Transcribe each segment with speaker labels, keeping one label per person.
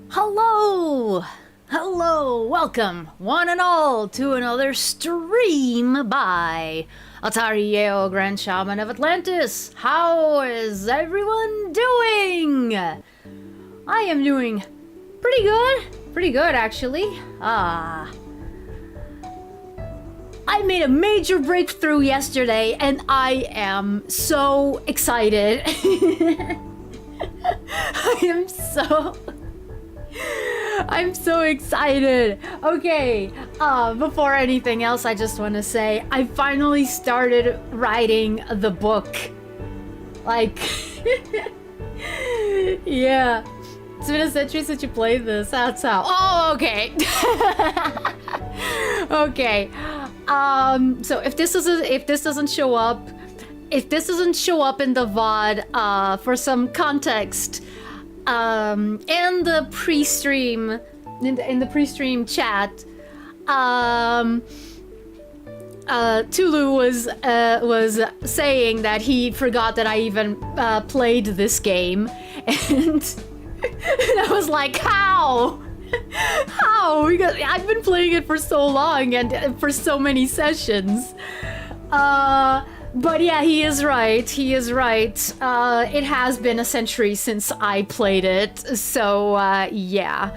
Speaker 1: Hello! Hello! Welcome, one and all, to another stream by Atari Yeo, Grand Shaman of Atlantis. How is everyone doing? I am doing pretty good actually. I made a major breakthrough yesterday and I am so excited. I'm so excited. Okay, before anything else, I just want to say I finally started writing the book. Like, yeah. It's been a century since you played this. That's how. Oh, okay. Okay. So if this doesn't show up in the VOD, for some context, in the pre-stream, in the pre-stream chat, Tulu was saying that he forgot that I even played this game, and I was like, how? How? Because I've been playing it for so long and for so many sessions. But yeah, he is right. He is right. It has been a century since I played it, so yeah.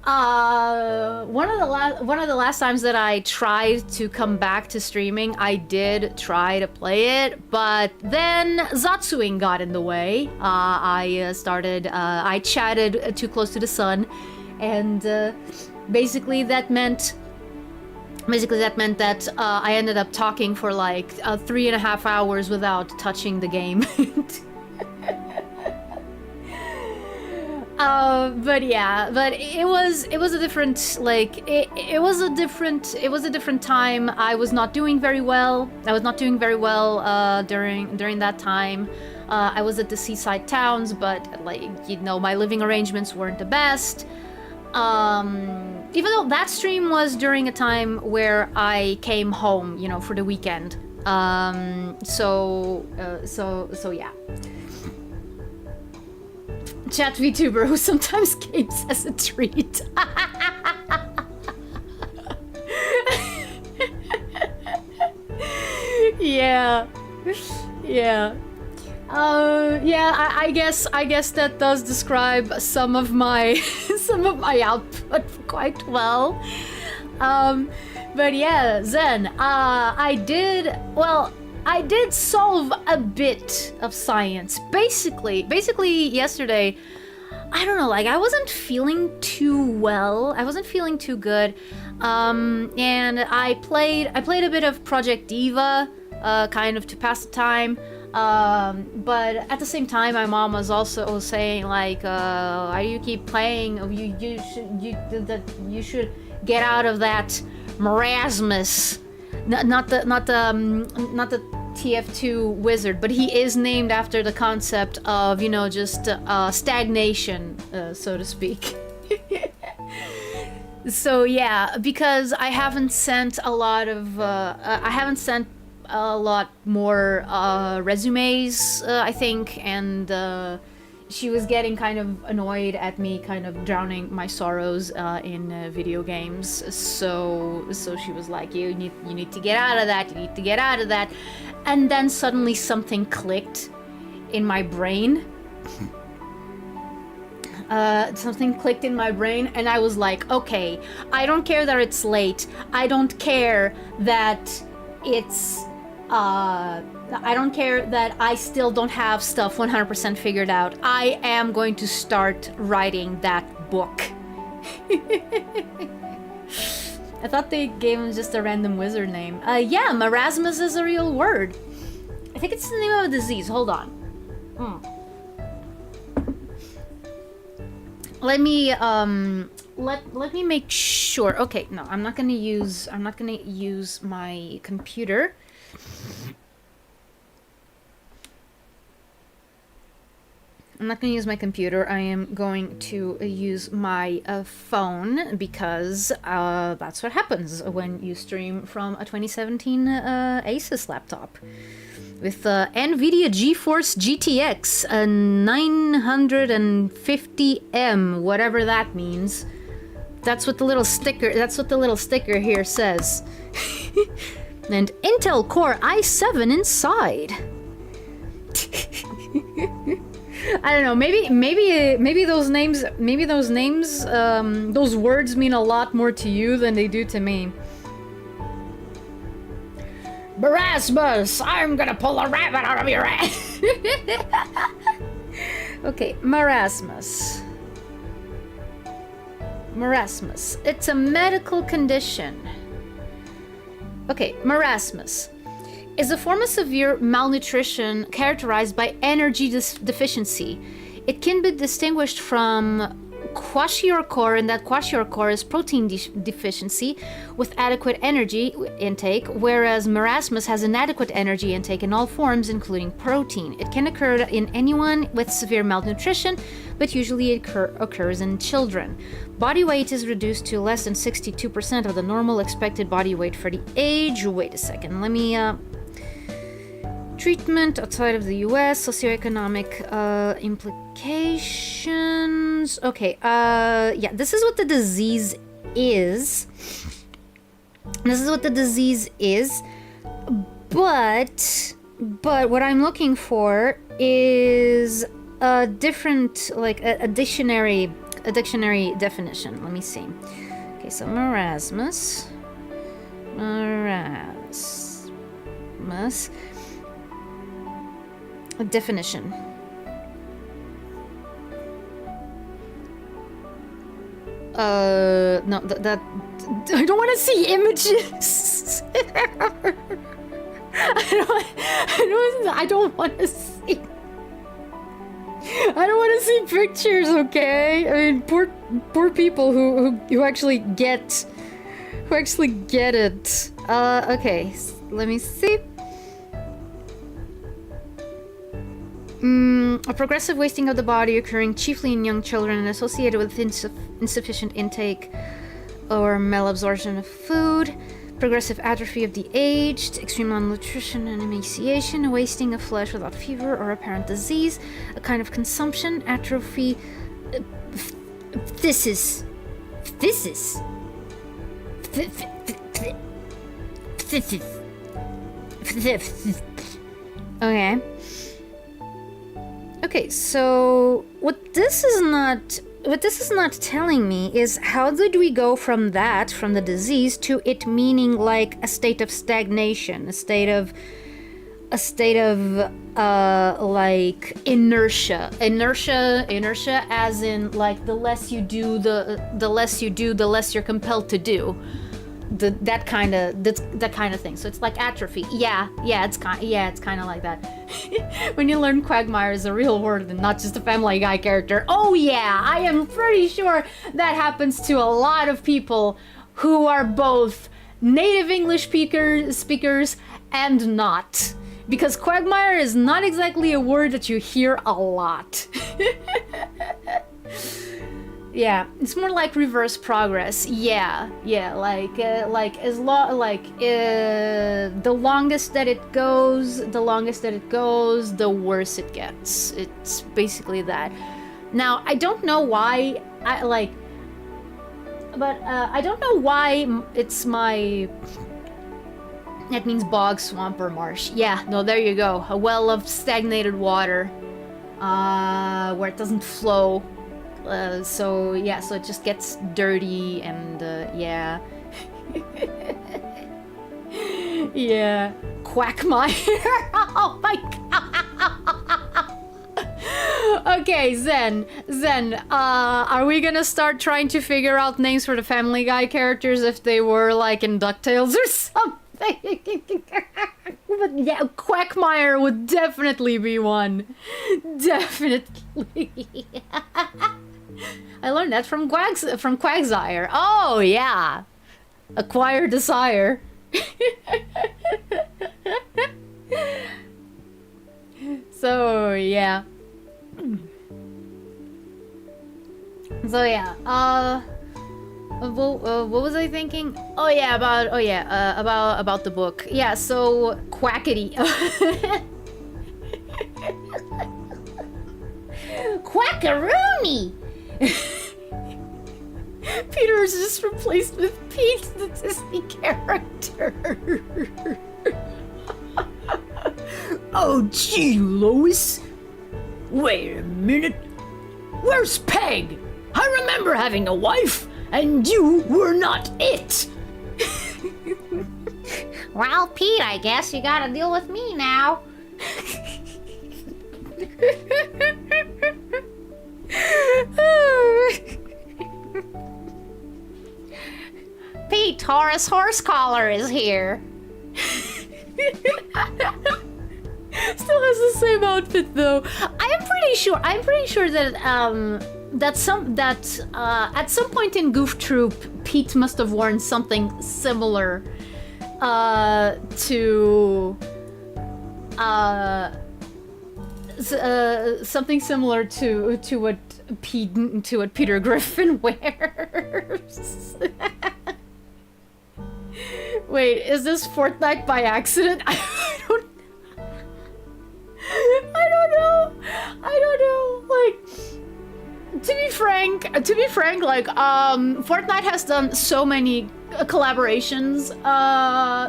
Speaker 1: One of the last times that I tried to come back to streaming, I did try to play it, but then Zatsuing got in the way. I chatted too close to the sun, and basically that meant that I ended up talking for like 3.5 hours without touching the game. But it was a different, like, it was a different time. I was not doing very well. During that time. I was at the seaside towns, but like, you know, my living arrangements weren't the best. Even though that stream was during a time where I came home, you know, for the weekend. So yeah. Chat VTuber who sometimes games as a treat. Yeah. I guess that does describe some of my output quite well. But yeah, Zen, I did solve a bit of science. Basically yesterday, I don't know, like, I wasn't feeling too well. I wasn't feeling too good. And I played a bit of Project Diva, kind of to pass the time. But at the same time, my mom was also saying, like, why do you keep playing? You should get out of that marasmus. Not the TF2 wizard, but he is named after the concept of, you know, just stagnation, so to speak. So yeah, because I haven't sent a lot more resumes, I think, and she was getting kind of annoyed at me kind of drowning my sorrows in video games. So she was like, you need to get out of that. And then suddenly something clicked in my brain. And I was like, okay, I don't care that it's late. I don't care that I don't care that I still don't have stuff 100% figured out. I am going to start writing that book. I thought they gave him just a random wizard name. Yeah, marasmus is a real word. I think it's the name of a disease. Hold on. Let me let me make sure. Okay, no, I'm not gonna use my computer. I'm not going to use my computer. I am going to use my phone, because that's what happens when you stream from a 2017 Asus laptop with NVIDIA GeForce GTX 950M, whatever that means. That's what the little sticker here says. And Intel Core i7 inside. I don't know. Maybe those names. Those words mean a lot more to you than they do to me. Marasmus, I'm gonna pull a rabbit out of your ass. Okay, marasmus. Marasmus. It's a medical condition. Okay, marasmus is a form of severe malnutrition characterized by energy deficiency. It can be distinguished from kwashiorkor, and that kwashiorkor is protein deficiency with adequate energy intake, whereas marasmus has inadequate energy intake in all forms, including protein. It can occur in anyone with severe malnutrition, but usually it occurs in children. Body weight is reduced to less than 62% of the normal expected body weight for the age. Wait a second, let me... Treatment outside of the US, socioeconomic implications. Okay, yeah, this is what the disease is. This is what the disease is. But what I'm looking for is a different, like a dictionary definition. Let me see. Okay, so marasmus. A definition. No, that I don't want to see images. I don't want to see. I don't want to see pictures. Okay, I mean, poor people who actually get it. Okay, let me see. A progressive wasting of the body occurring chiefly in young children and associated with insufficient intake or malabsorption of food, progressive atrophy of the aged, extreme malnutrition and emaciation, a wasting of flesh without fever or apparent disease, a kind of consumption, atrophy, phthisis. Okay. Okay, so what this is not telling me is how did we go from the disease, to it meaning like a state of stagnation, a state of like inertia as in like the less you do, the less you're compelled to do. That kind of thing. So it's like atrophy. Yeah, it's kind of like that. When you learn Quagmire is a real word and not just a Family Guy character. Oh yeah, I am pretty sure that happens to a lot of people who are both native English speakers and not. Because Quagmire is not exactly a word that you hear a lot. Yeah, it's more like reverse progress. Yeah, like the longest that it goes, the worse it gets. It's basically that. Now, I don't know why I don't know why it's my... That means bog, swamp, or marsh. Yeah, no, there you go. A well of stagnated water, where it doesn't flow. So it just gets dirty and yeah. Yeah. Quagmire. Oh my god. Okay, Zen, are we gonna start trying to figure out names for the Family Guy characters if they were like in DuckTales or something? But yeah, Quagmire would definitely be one. Definitely. I learned that from Quagsire. Oh yeah, acquire desire. So yeah. What was I thinking? Oh yeah, about the book. Yeah, so Quackity. Quackaroony. Peter is just replaced with Pete, the Disney character. Oh gee, Lois. Wait a minute. Where's Peg? I remember having a wife, and you were not it. Well, Pete, I guess you gotta deal with me now. Pete, Taurus Horsecollar is here. Still has the same outfit though. I am pretty sure. I'm pretty sure that at some point in Goof Troop, Pete must have worn something similar to something similar to what Peter Griffin wears. Wait, is this Fortnite by accident? I don't know. Like, to be frank, like, Fortnite has done so many collaborations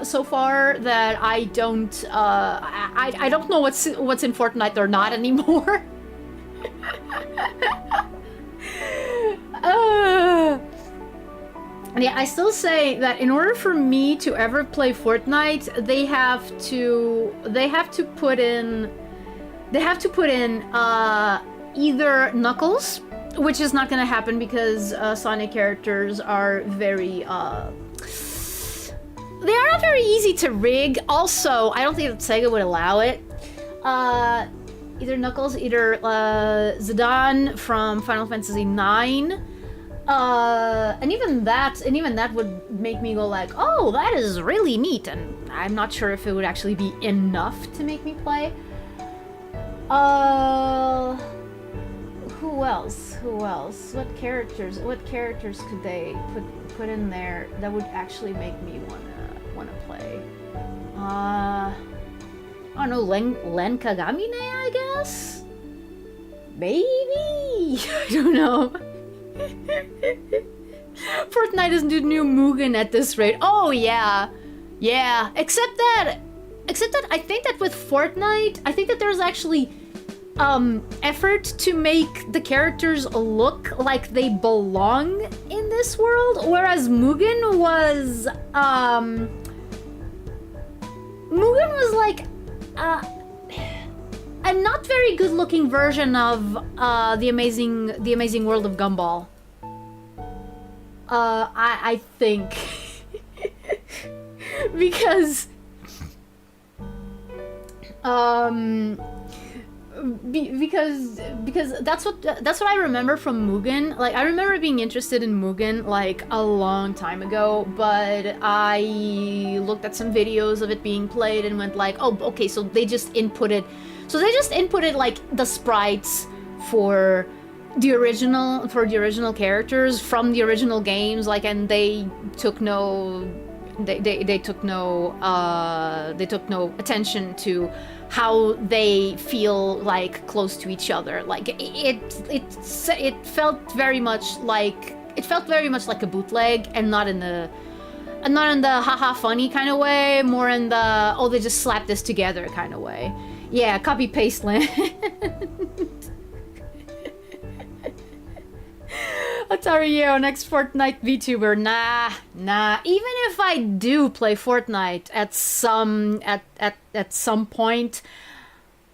Speaker 1: so far that I don't know what's in Fortnite or not anymore. Yeah, I still say that in order for me to ever play Fortnite, they have to put in either Knuckles, which is not gonna happen because Sonic characters are very they are not very easy to rig. Also, I don't think that Sega would allow it. Either Knuckles, either Zidane from Final Fantasy IX. And even that would make me go like, oh, that is really neat, and I'm not sure if it would actually be enough to make me play. Who else? What characters could they put in there that would actually make me wanna play? I don't know, Len Kagamine, I guess? Maybe? I don't know. Fortnite is the new Mugen at this rate. Oh yeah. Except that I think that with Fortnite, I think that there's actually effort to make the characters look like they belong in this world, whereas Mugen was like a not very good looking version of the amazing world of Gumball. I think because because that's what I remember from Mugen. Like, I remember being interested in Mugen like a long time ago, but I looked at some videos of it being played and went like, oh, okay, so they just inputted like the sprites for the original characters from the original games, like, and they took no attention to how they feel like close to each other. Like, it felt very much like a bootleg, and not in the haha funny kind of way, more in the oh, they just slapped this together kind of way. Yeah, copy paste land. Atari Yeo, next Fortnite VTuber. Nah. Even if I do play Fortnite at some point,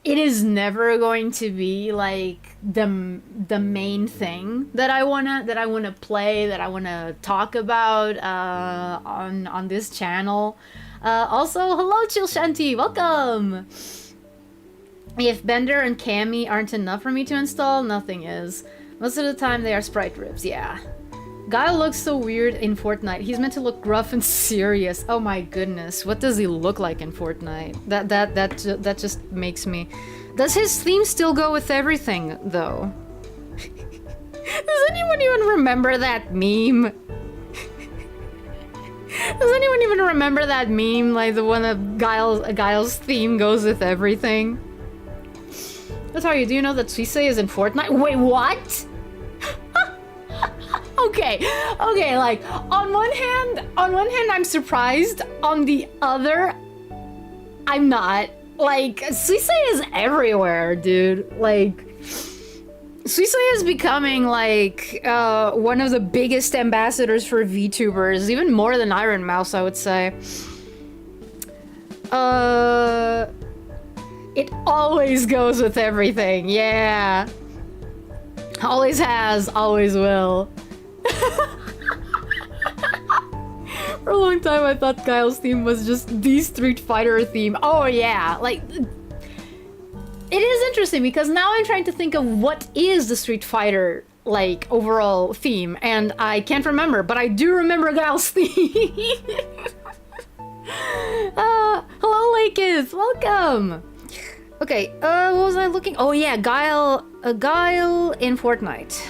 Speaker 1: it is never going to be like the main thing that I wanna play, that I wanna talk about on this channel. Also, hello Chill Shanti, welcome. If Bender and Cammy aren't enough for me to install, nothing is. Most of the time they are sprite rips, yeah. Guile looks so weird in Fortnite. He's meant to look gruff and serious. Oh my goodness, what does he look like in Fortnite? That just makes me... Does his theme still go with everything, though? Does anyone even remember that meme? Does anyone even remember that meme? Like the one of Guile's theme goes with everything? Atari, do you know that Suisei is in Fortnite? Wait, what? Okay, like, on one hand, I'm surprised. On the other, I'm not. Like, Suisei is everywhere, dude. Like, Suisei is becoming, like, one of the biggest ambassadors for VTubers, even more than Iron Mouse, I would say. It always goes with everything, yeah. Always has, always will. For a long time I thought Kyle's theme was just the Street Fighter theme. Oh yeah, like... it is interesting because now I'm trying to think of what is the Street Fighter like overall theme, and I can't remember, but I do remember Guile's theme. Hello, Laketh, welcome. Okay, what was I looking? Oh yeah, Guile in Fortnite.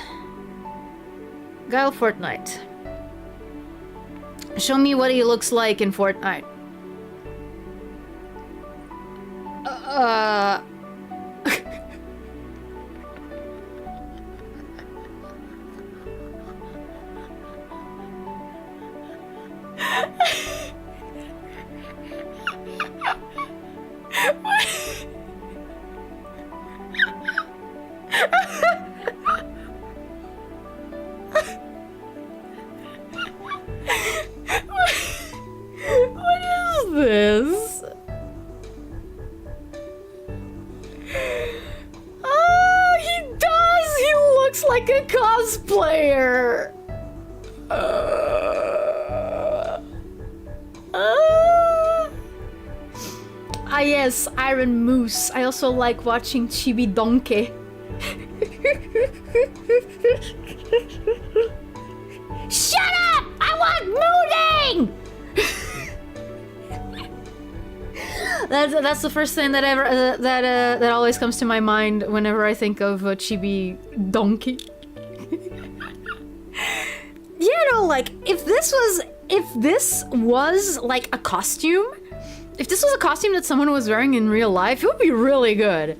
Speaker 1: Guile Fortnite. Show me what he looks like in Fortnite. What is this? Oh, he does! He looks like a cosplayer! Yes, Iron Moose. I also like watching Chibi Donkey. Shut up! I want mooning! That's the first thing that ever that always comes to my mind whenever I think of Chibi Donkey. You know, like if this was like a costume, if this was a costume that someone was wearing in real life, it would be really good.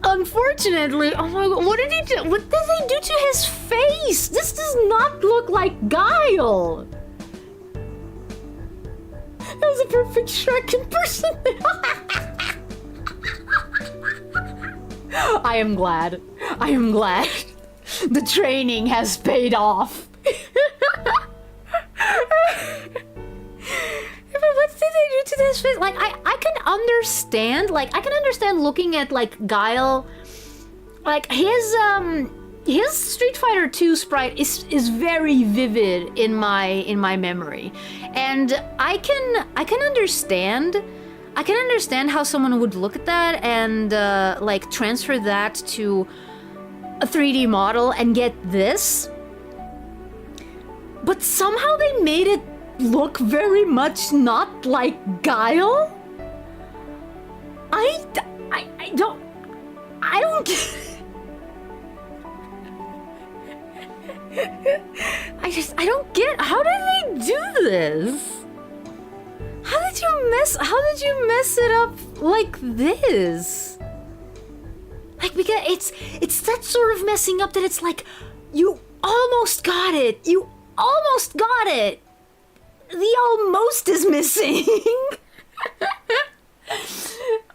Speaker 1: Unfortunately, oh my god, what did he do? What did they do to his face? This does not look like Guile. That was a perfect Shrek impersonation. I am glad. I am glad. The training has paid off. But what did they do to this face? Like, I can understand, like, I can understand looking at, like, Guile. Like, his Street Fighter 2 sprite is very vivid in my memory. And I can understand how someone would look at that and, like, transfer that to a 3D model and get this. But somehow they made it look very much not like Guile. I don't get it. I don't get, how did they do this? How did you mess it up like this? Like, because it's that sort of messing up that it's like, you almost got it. You almost got it. The almost is missing.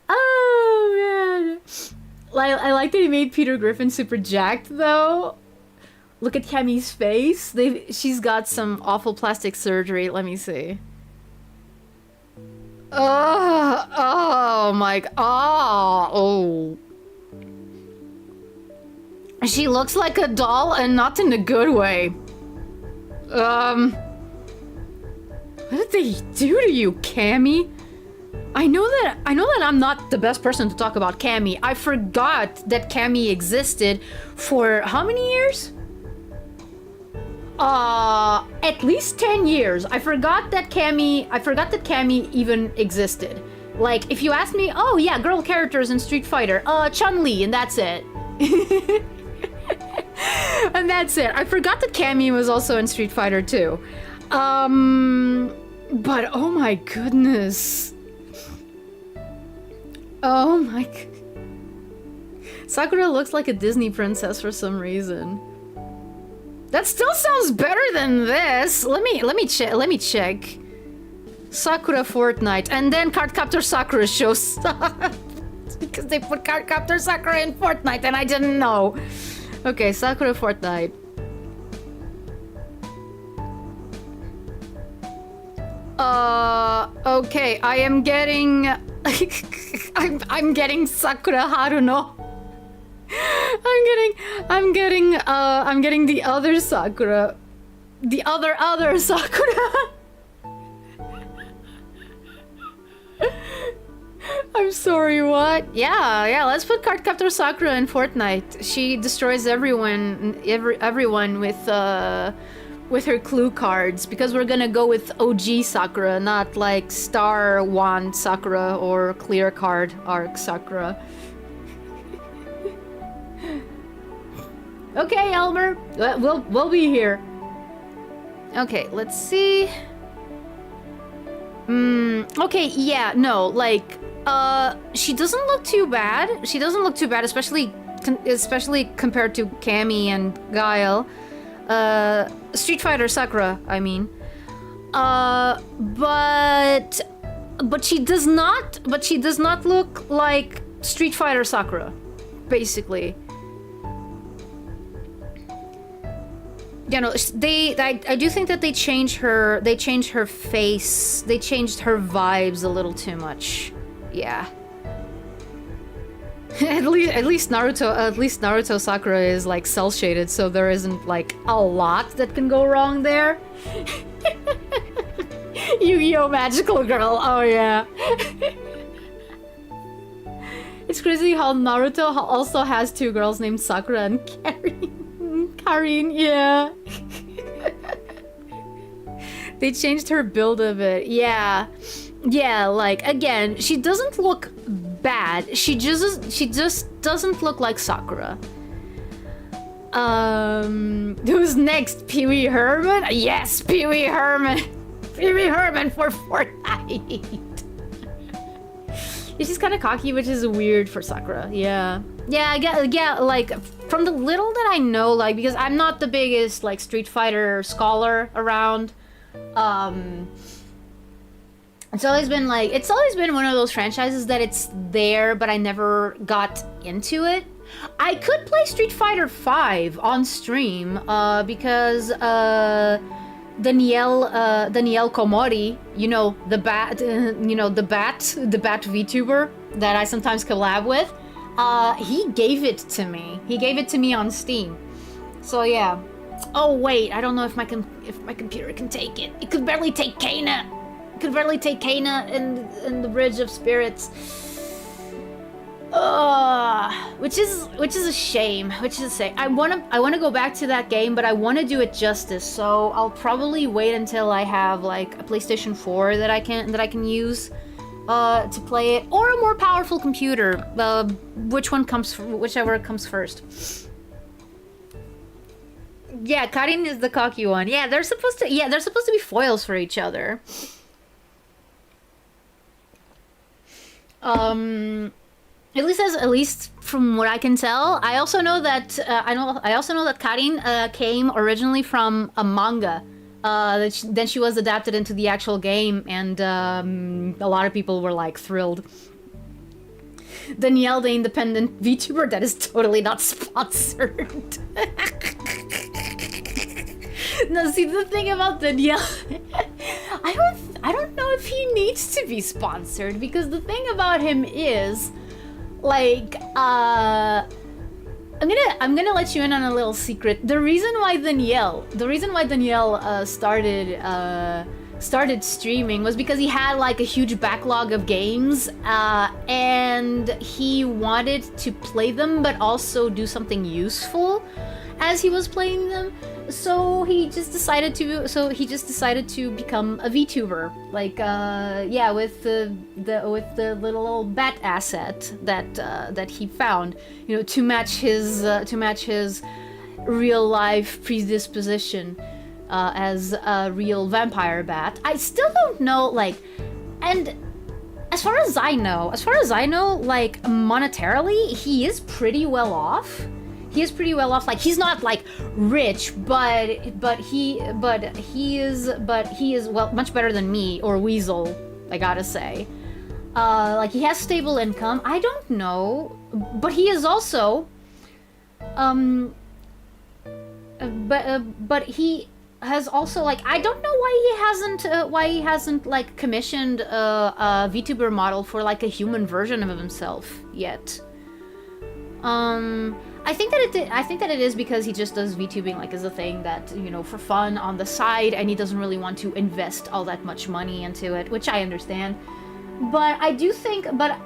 Speaker 1: Oh man. I like that he made Peter Griffin super jacked though. Look at Cammy's face. She's got some awful plastic surgery. Let me see. Oh my god. Oh. She looks like a doll and not in a good way. What did they do to you, Cammy? I know that I'm not the best person to talk about Cammy. I forgot that Cammy existed for how many years? At least 10 years. I forgot that Cammy even existed. Like, if you ask me, oh yeah, girl characters in Street Fighter, Chun-Li, and that's it. And that's it. I forgot that Cammy was also in Street Fighter 2. But oh my goodness. Oh my Sakura looks like a Disney princess for some reason. That still sounds better than this. Let me check. Sakura Fortnite, and then Cardcaptor Sakura shows up. Because they put Cardcaptor Sakura in Fortnite and I didn't know. Okay, Sakura Fortnite. Okay, I am getting I'm getting Sakura Haruno. I'm getting the other Sakura. The other Sakura. I'm sorry, what? Yeah, let's put Cardcaptor Sakura in Fortnite. She destroys everyone with her clue cards, because we're gonna go with OG Sakura, not like Star Wand Sakura or Clear Card Arc Sakura. Okay, Elmer, we'll be here. Okay, let's see. Okay, yeah, no, like, she doesn't look too bad. She doesn't look too bad, especially compared to Cammy and Guile. Street Fighter Sakura, I mean. But she does not look like Street Fighter Sakura, basically. Yeah, no, I do think that they changed her face, they changed her vibes a little too much. Yeah. at least Naruto Sakura is like cell shaded, so there isn't like a lot that can go wrong there. Yu-Gi-Oh! Magical Girl, oh yeah. It's crazy how Naruto also has two girls named Sakura and Karin, yeah. They changed her build a bit, yeah. Yeah, like, again, she doesn't look bad. She just doesn't look like Sakura. Who's next? Pee-wee Herman? Yes, Pee-wee Herman! Pee-wee Herman for Fortnite! She's kind of cocky, which is weird for Sakura, yeah. Yeah, like, from the little that I know, like, because I'm not the biggest, like, Street Fighter scholar around, it's always been one of those franchises that it's there, but I never got into it. I could play Street Fighter 5 on stream, because, Danielle Komori, the bat VTuber that I sometimes collab with, he gave it to me. He gave it to me on Steam. So yeah. Oh wait, I don't know if my computer can take it. It could barely take Kana. It could barely take Kana in the Bridge of Spirits. Which is a shame. I wanna go back to that game, but I wanna do it justice. So I'll probably wait until I have like a PlayStation 4 that I can use to play it, or a more powerful computer. Whichever comes first. Yeah, Karin is the cocky one. Yeah, they're supposed to be foils for each other. At least from what I can tell. I also know that Karin came originally from a manga. Then she was adapted into the actual game, and a lot of people were like thrilled. Danielle, the independent VTuber, that is totally not sponsored. No, see, the thing about Danielle, I don't know if he needs to be sponsored, because the thing about him is, like, I'm gonna let you in on a little secret. The reason why Danielle started streaming was because he had like a huge backlog of games, and he wanted to play them but also do something useful as he was playing them. So he just decided to become a VTuber, like with the little bat asset that he found, to match his real life predisposition as a real vampire bat. I still don't know, like, and as far as I know, like, monetarily, he is pretty well off. Like, he's not like rich, but he is well, much better than me or Weasel, I gotta say. Like, he has stable income. I don't know, but he is also but he has also, like, I don't know why he hasn't like commissioned a VTuber model for like a human version of himself yet. I think that it is because he just does VTubing like as a thing that, for fun on the side, and he doesn't really want to invest all that much money into it, which I understand. But I do think that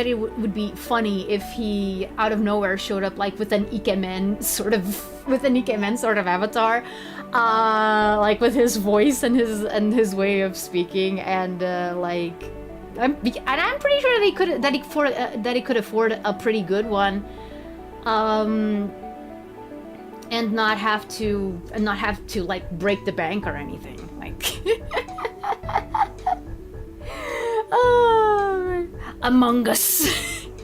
Speaker 1: it would be funny if he out of nowhere showed up like with an ikemen sort of avatar, like with his voice and his way of speaking, and I'm pretty sure that he could afford a pretty good one, and not have to like break the bank or anything like. Oh, Among Us.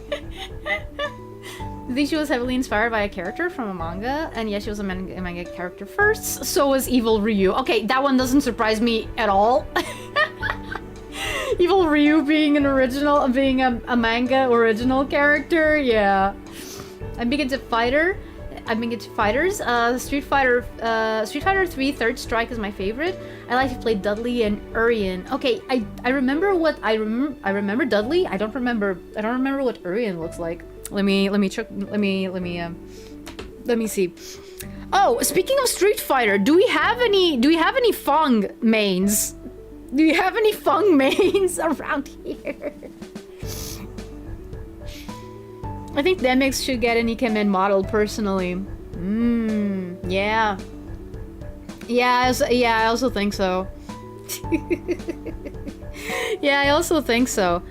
Speaker 1: I think she was heavily inspired by a character from a manga, and yes, she was a manga character first. So was Evil Ryu. Okay, that one doesn't surprise me at all. Evil Ryu being a manga original character, yeah. I'm big into fighters. Street Fighter 3 Third Strike is my favorite. I like to play Dudley and Urien. Okay, I remember Dudley. I don't remember what Urien looks like. Let me see. Oh, speaking of Street Fighter, do we have any Fung mains? Do you have any Fung mains around here? I think Demix should get an Ikemen model personally. Yeah. I also think so. Yeah, I also think so.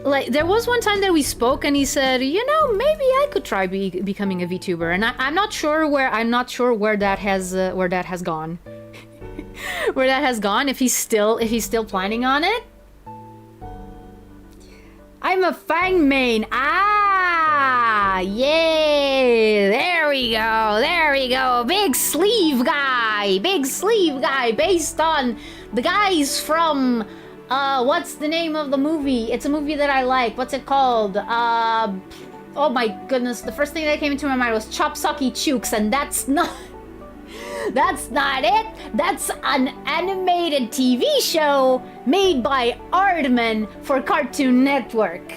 Speaker 1: Like, there was one time that we spoke and he said, you know, maybe I could try becoming a VTuber, and I'm not sure where that has gone. Where that has gone, if he's still planning on it. I'm a Fang main. Ah, yay! There we go. Big sleeve guy, based on the guys from what's the name of the movie? It's a movie that I like. What's it called? Oh my goodness! The first thing that came into my mind was Chopsucky Chooks, and that's not it. That's an animated TV show made by Aardman for Cartoon Network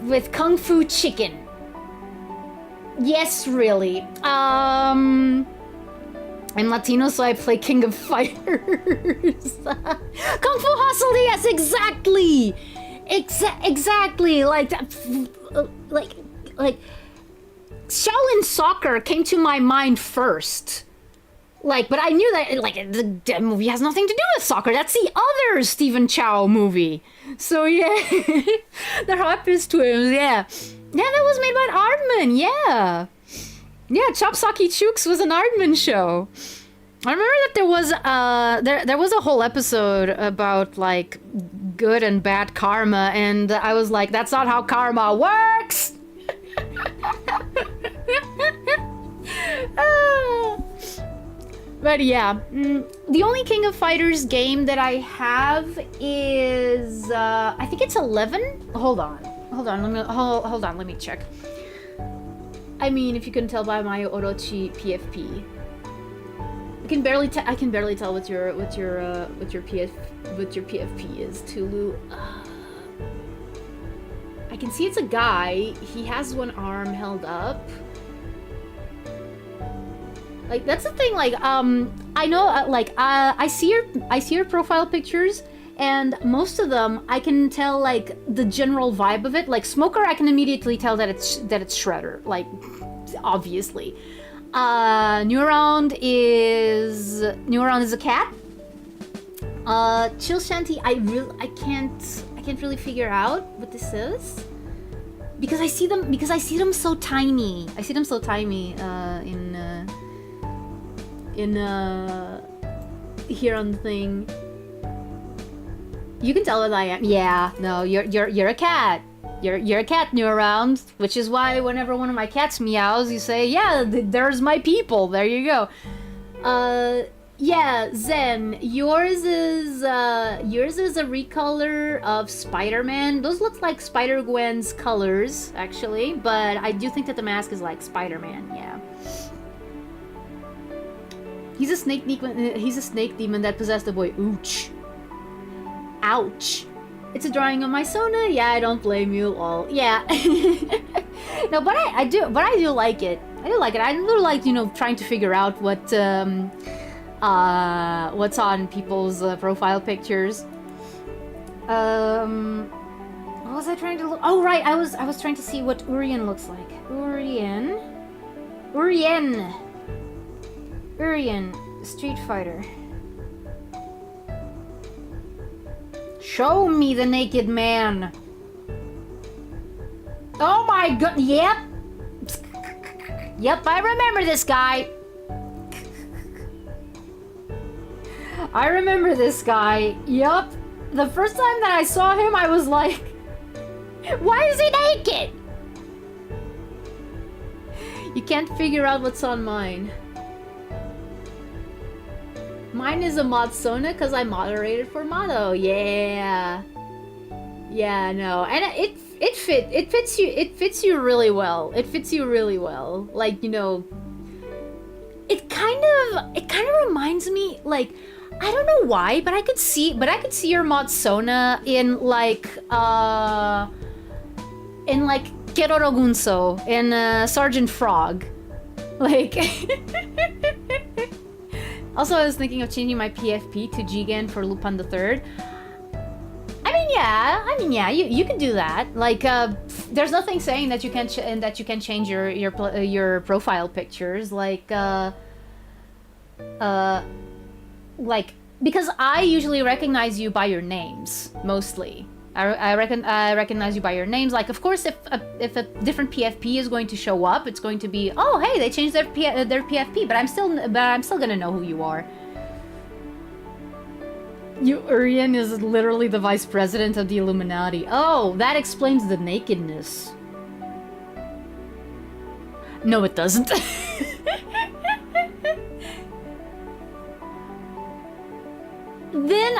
Speaker 1: with Kung Fu Chicken. Yes, really. I'm Latino, so I play King of Fighters. Kung Fu Hustle, yes, exactly. Exactly. Like Shaolin Soccer came to my mind first. Like, but I knew that, like, the movie has nothing to do with soccer. That's the other Stephen Chow movie. So, yeah. The Harpist Twins, yeah. Yeah, that was made by Aardman, yeah. Yeah, Chopsucky Chooks was an Aardman show. I remember that there was a whole episode about, like, good and bad karma, and I was like, that's not how karma works! But yeah, the only King of Fighters game that I have is I think it's 11. Hold on, let me check. I mean, if you can tell by my Orochi PFP, I can barely tell what your PFP is, Tulu. I can see it's a guy. He has one arm held up. Like, that's the thing, like, I know, I see your profile pictures, and most of them, I can tell, like, the general vibe of it. Like, Smoker, I can immediately tell that it's Shredder, like, obviously. Neuround is a cat. Chill Shanty, I can't really figure out what this is. Because I see them so tiny. I see them so tiny, in here on the thing. You can tell what I am. Yeah, no, you're a cat. You're a cat new around, which is why whenever one of my cats meows, you say, yeah, there's my people. There you go. Yeah, Zen, yours is a recolor of Spider-Man. Those look like Spider-Gwen's colors, actually, but I do think that the mask is like Spider-Man, yeah. He's a snake demon that possessed the boy Ooch. Ouch. It's a drawing of my Sona. Yeah, I don't blame you, lol. Yeah. No, but I do like it. I do like it. I do like, you know, trying to figure out what's on people's profile pictures. What was I trying to look? Oh right, I was trying to see what Urien looks like. Urien, Street Fighter. Show me the naked man. Oh my god, yep. Yep, I remember this guy. I remember this guy. Yup. The first time that I saw him, I was like, why is he naked? You can't figure out what's on mine. Mine is a Modsona because I moderated for Modo. Yeah. Yeah, no. And it fits you really well. It fits you really well. Like, you know, it kind of reminds me, like, I don't know why, but I could see your Modsona in like Keroro Gunso, in Sergeant Frog. Like also, I was thinking of changing my PFP to Jigen for Lupin the Third. I mean, yeah, you can do that. Like, there's nothing saying that you can change your profile pictures. Like, because I usually recognize you by your names mostly. I recognize you by your names. Like, of course, if a different PFP is going to show up, it's going to be, oh hey, they changed their PFP, but I'm still gonna know who you are. Urien is literally the vice president of the Illuminati. Oh, that explains the nakedness. No, it doesn't. Then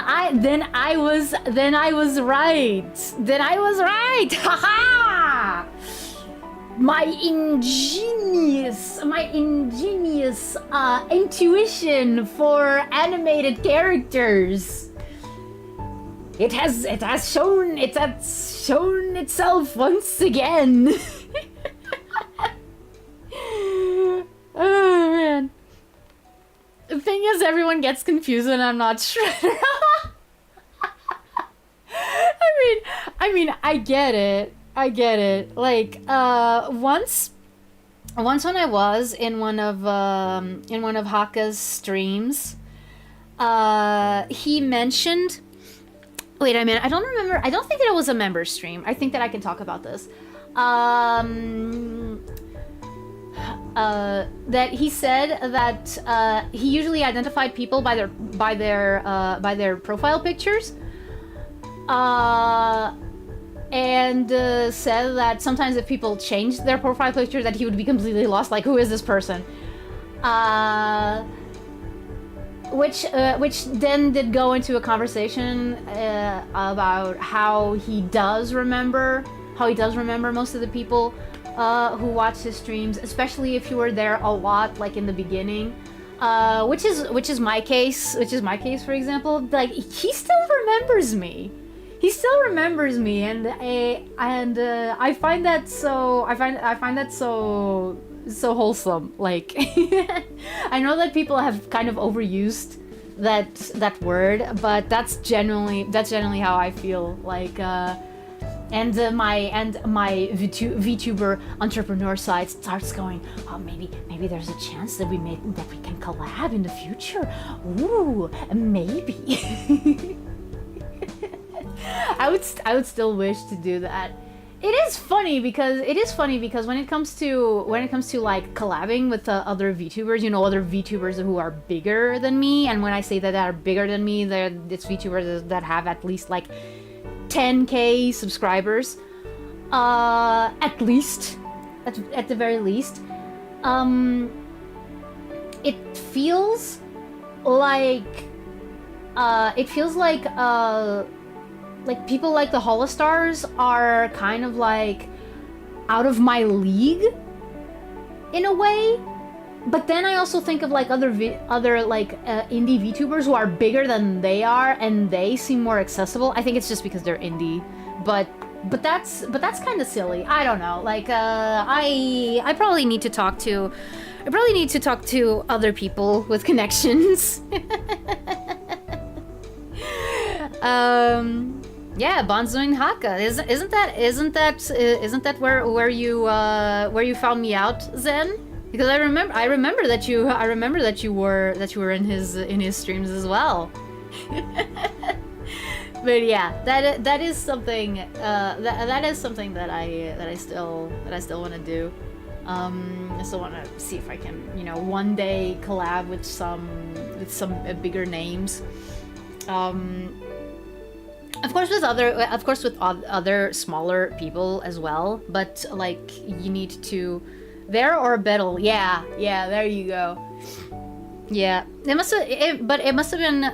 Speaker 1: I was right. Haha! My ingenious intuition for animated characters. It has shown itself once again. Oh man. The thing is, everyone gets confused when I'm not Shredder. I mean, I get it. Like, once when I was in one of Haka's streams, he mentioned. Wait a minute. I don't remember. I don't think that it was a member stream. I think that I can talk about this. That he said that he usually identified people by their profile pictures, and said that sometimes if people changed their profile picture, that he would be completely lost. Like, who is this person? Which then did go into a conversation about how he does remember most of the people who watch his streams, especially if you were there a lot, like in the beginning, which is my case. For example, like, he still remembers me. And I find that so wholesome. Like, I know that people have kind of overused that word, but that's generally how I feel. Like, and my Vtuber entrepreneur side starts going, oh, maybe there's a chance that we can collab in the future. Ooh, maybe. I would still wish to do that. It is funny because when it comes to like collabing with other VTubers, you know, other VTubers who are bigger than me, and when I say that they are bigger than me, it's VTubers that have at least like 10k subscribers, at least, at the very least. It feels like people like the Holostars are kind of like out of my league in a way. But then I also think of like other indie VTubers who are bigger than they are, and they seem more accessible. I think it's just because they're indie, but that's kind of silly. I don't know. Like, I probably need to talk to other people with connections. Yeah, Bonzoin Haka. Isn't that where you found me out, Zen? Because I remember that you were in his streams as well. But yeah, that is something that is something that I still want to do. I still want to see if I can, one day collab with some bigger names. Of course with other smaller people as well, but like you need to there or battle. Yeah, there you go. Yeah, it must have been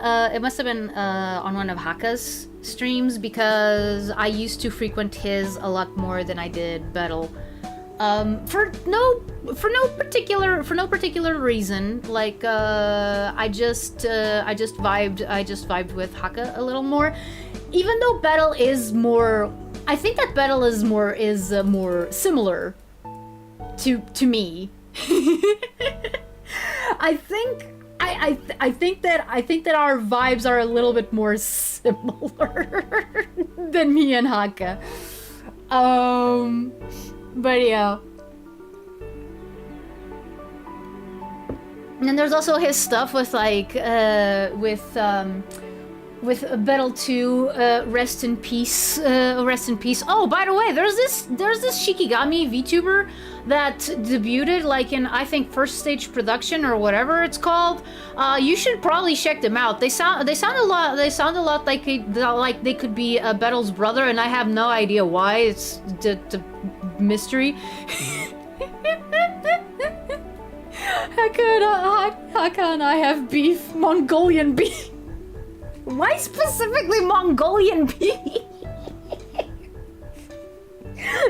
Speaker 1: on one of Haka's streams, because I used to frequent his a lot more than I did battle. For no particular reason. Like I just vibed with Haka a little more, even though battle is more. I think that battle is more similar to me. I think that our vibes are a little bit more similar than me and Haka. But yeah. And then there's also his stuff with like with Battle 2, rest in peace. Oh, by the way, there's this Shikigami Vtuber that debuted like in, I think, first stage production or whatever it's called. You should probably check them out. They sound a lot like they could be Battle's brother, and I have no idea why. It's the mystery. Haka and I have beef, Mongolian beef. Why specifically Mongolian beef?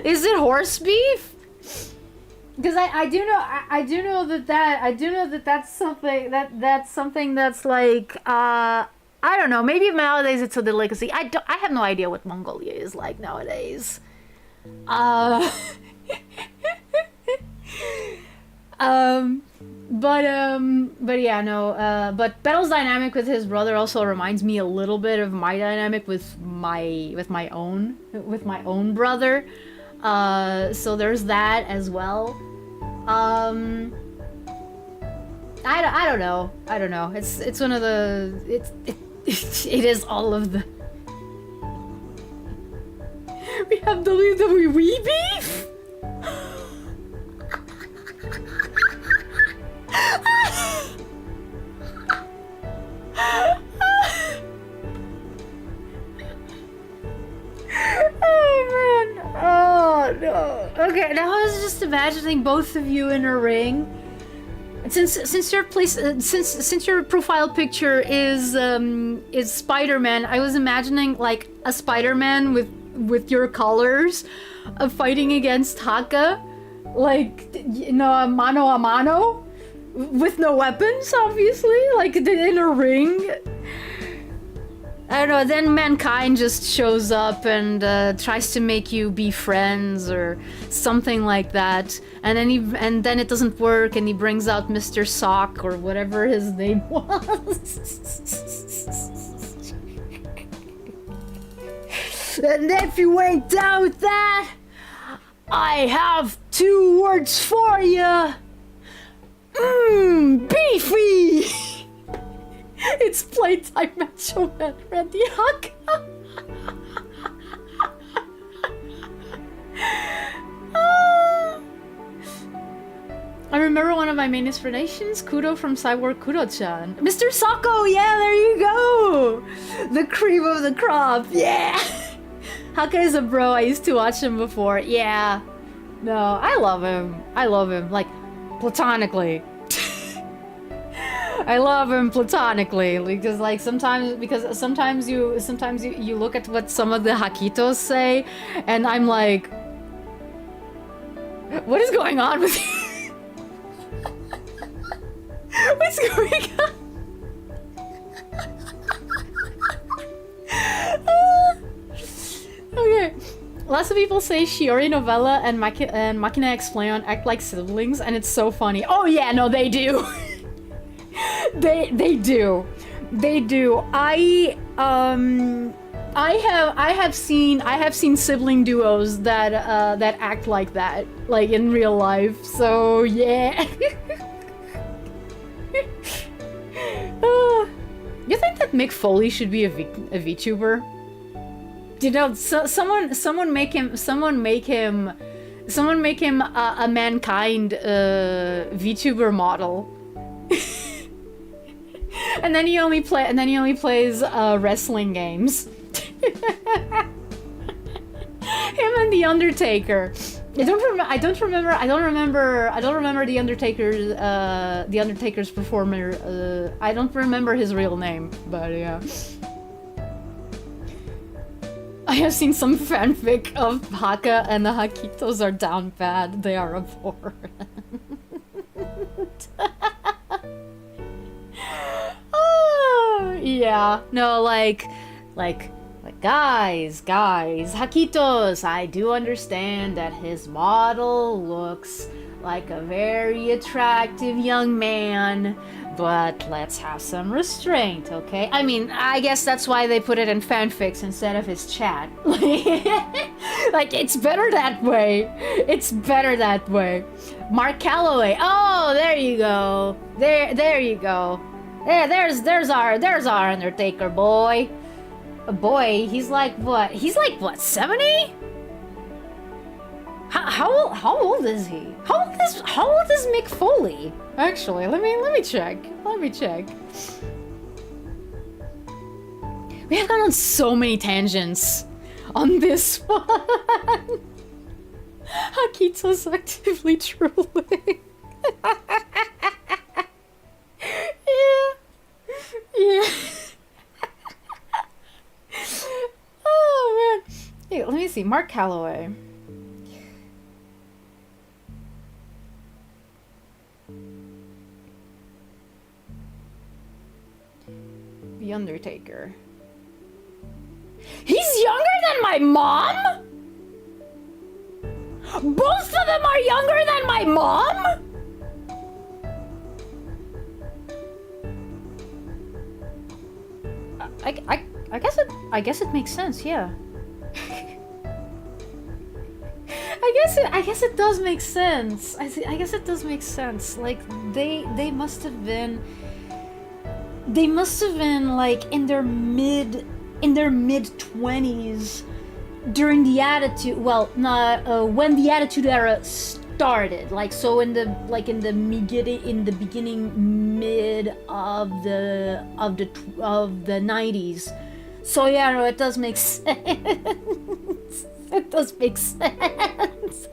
Speaker 1: Is it horse beef? Because I do know that that's something that's like I don't know, maybe nowadays it's a delicacy. I have no idea what Mongolia is like nowadays. But yeah, no. But Battle's dynamic with his brother also reminds me a little bit of my dynamic with my own brother. So there's that as well. I don't know. It's one of the it is all of the. We have WWE beef. Oh man! Oh no! Okay, now I was just imagining both of you in a ring. Since your profile picture is Spider-Man, I was imagining like a Spider-Man with your colors, fighting against Haka, like a mano a mano, with no weapons, obviously, like in a ring. I don't know, then Mankind just shows up and tries to make you be friends or something like that, and then it doesn't work, and he brings out Mr. Sock or whatever his name was. And if you ain't down with that, I have 2 words for you. Beefy! It's playtime Macho Man Randy Haka. I remember one of my main inspirations, Kudo from Cyborg Kudo-chan. Mr. Sako, yeah, there you go! The cream of the crop, yeah! Haka is a bro, I used to watch him before, yeah. No, I love him, like, platonically. I love him platonically, because like sometimes you look at what some of the Hakitos say, and I'm like, what is going on with you? What's going on? Okay. Lots of people say Shiori Novella and Machina X-Flayon act like siblings, and it's so funny. Oh yeah, no, they do. They do. I have seen sibling duos that that act like that, like in real life. So yeah. You think that Mick Foley should be a VTuber? You know, someone make him a mankind VTuber model. and then he only plays wrestling games. Him and the Undertaker. I don't remember the Undertaker's performer. I don't remember his real name, but yeah. I have seen some fanfic of Haka, and the Hakitos are down bad. They are abhorrent. Oh, yeah. No, like, guys, Hakitos, I do understand that his model looks like a very attractive young man, but let's have some restraint, okay? I mean, I guess that's why they put it in fanfics instead of his chat. Like, it's better that way. It's better that way. Mark Calloway. Oh, there you go. There you go. There's our Undertaker boy. Boy, he's like what? He's like what? 70? How old is he? How old is Mick Foley? Actually, let me check. We have gone on so many tangents on this one. Akito's actively trolling. Yeah. Oh man. Hey, let me see. Mark Calloway. The Undertaker. He's younger than my mom? Both of them are younger than my mom? I guess it makes sense, yeah. I guess it does make sense. I guess it does make sense. Like they must have been like in their mid 20s during the Attitude, when the Attitude Era started. Like so in the beginning mid of the 90s. So yeah, no, it does make sense. It does make sense.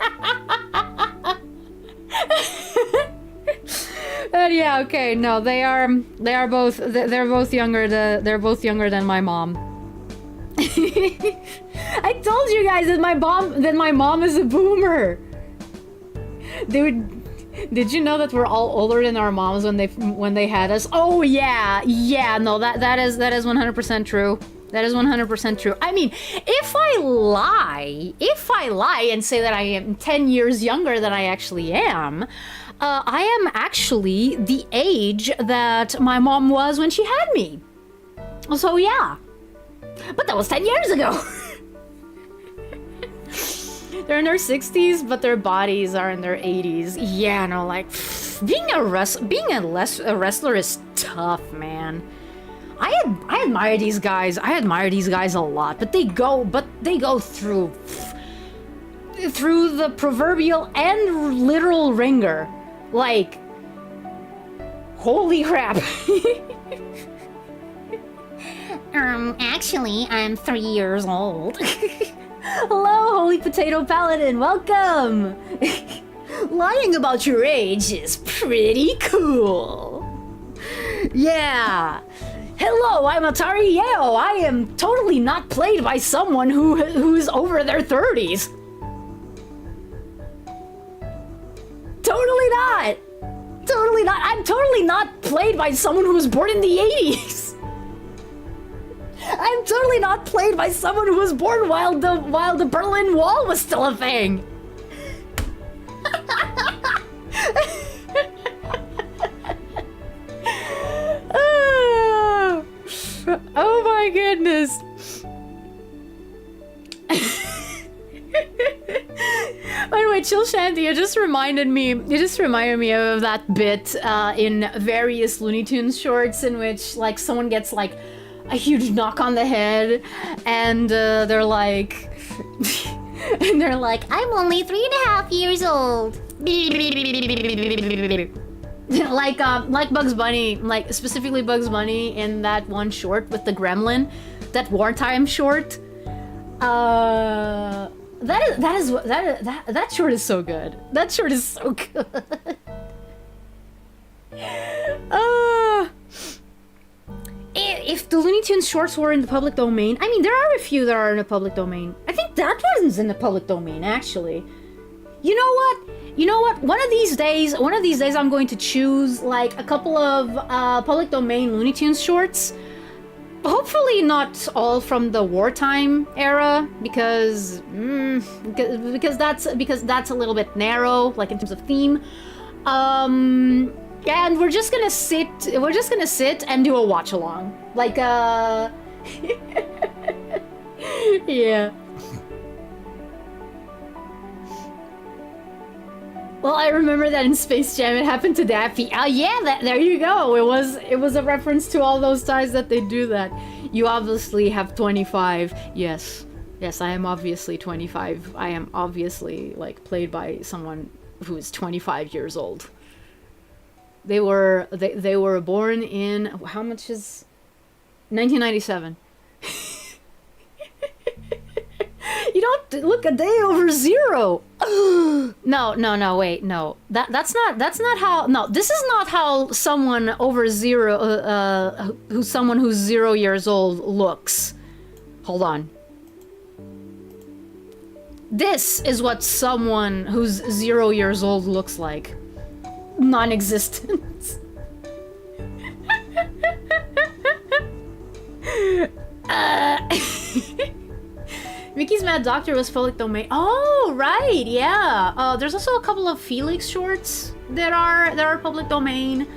Speaker 1: But yeah, okay, no, they're both younger than my mom. I told you guys that my mom is a boomer. Dude, did you know that we're all older than our moms when they had us? Oh yeah, no, that is 100% true. That is 100% true. I mean, if I lie and say that I am 10 years younger than I actually am, I am actually the age that my mom was when she had me. So yeah. But that was 10 years ago. They're in their 60s, but their bodies are in their 80s. Yeah, no, like, being a wrestler is tough, man. I admire these guys. I admire these guys a lot, but they go through the proverbial and literal ringer. Like, holy crap. Actually, I'm 3 years old. Hello, Holy Potato Paladin, welcome! Lying about your age is pretty cool. Yeah. Hello, I'm Atari Yeo. I am totally not played by someone who's over their 30s. Totally not. Totally not. I'm totally not played by someone who was born in the 80s. I'm totally not played by someone who was born while the Berlin Wall was still a thing. Oh my goodness. chill shanty, it just reminded me of that bit in various Looney Tunes shorts in which like someone gets like a huge knock on the head and they're like I'm only 3.5 years old. like Bugs Bunny, like specifically Bugs Bunny in that one short with the gremlin, that wartime short. That short is so good. That short is so good. If the Looney Tunes shorts were in the public domain, I mean, there are a few that are in the public domain. I think that one's in the public domain, actually. You know what? One of these days, I'm going to choose like a couple of public domain Looney Tunes shorts. Hopefully not all from the wartime era, because that's a little bit narrow, like in terms of theme. And we're just gonna sit and do a watch along, like yeah. Well, I remember that in Space Jam it happened to Daffy. Oh yeah, there you go. It was a reference to all those times that they do that. You obviously have 25. Yes, I am obviously 25. I am obviously like played by someone who is 25 years old. They were born in, how much is 1997. You don't look a day over zero. No, wait, no. That's not how, no, this is not how someone over zero, someone who's 0 years old looks. Hold on. This is what someone who's 0 years old looks like. Non-existent. Mickey's Mad Doctor was public domain. Oh, right, yeah. There's also a couple of Felix shorts that are public domain.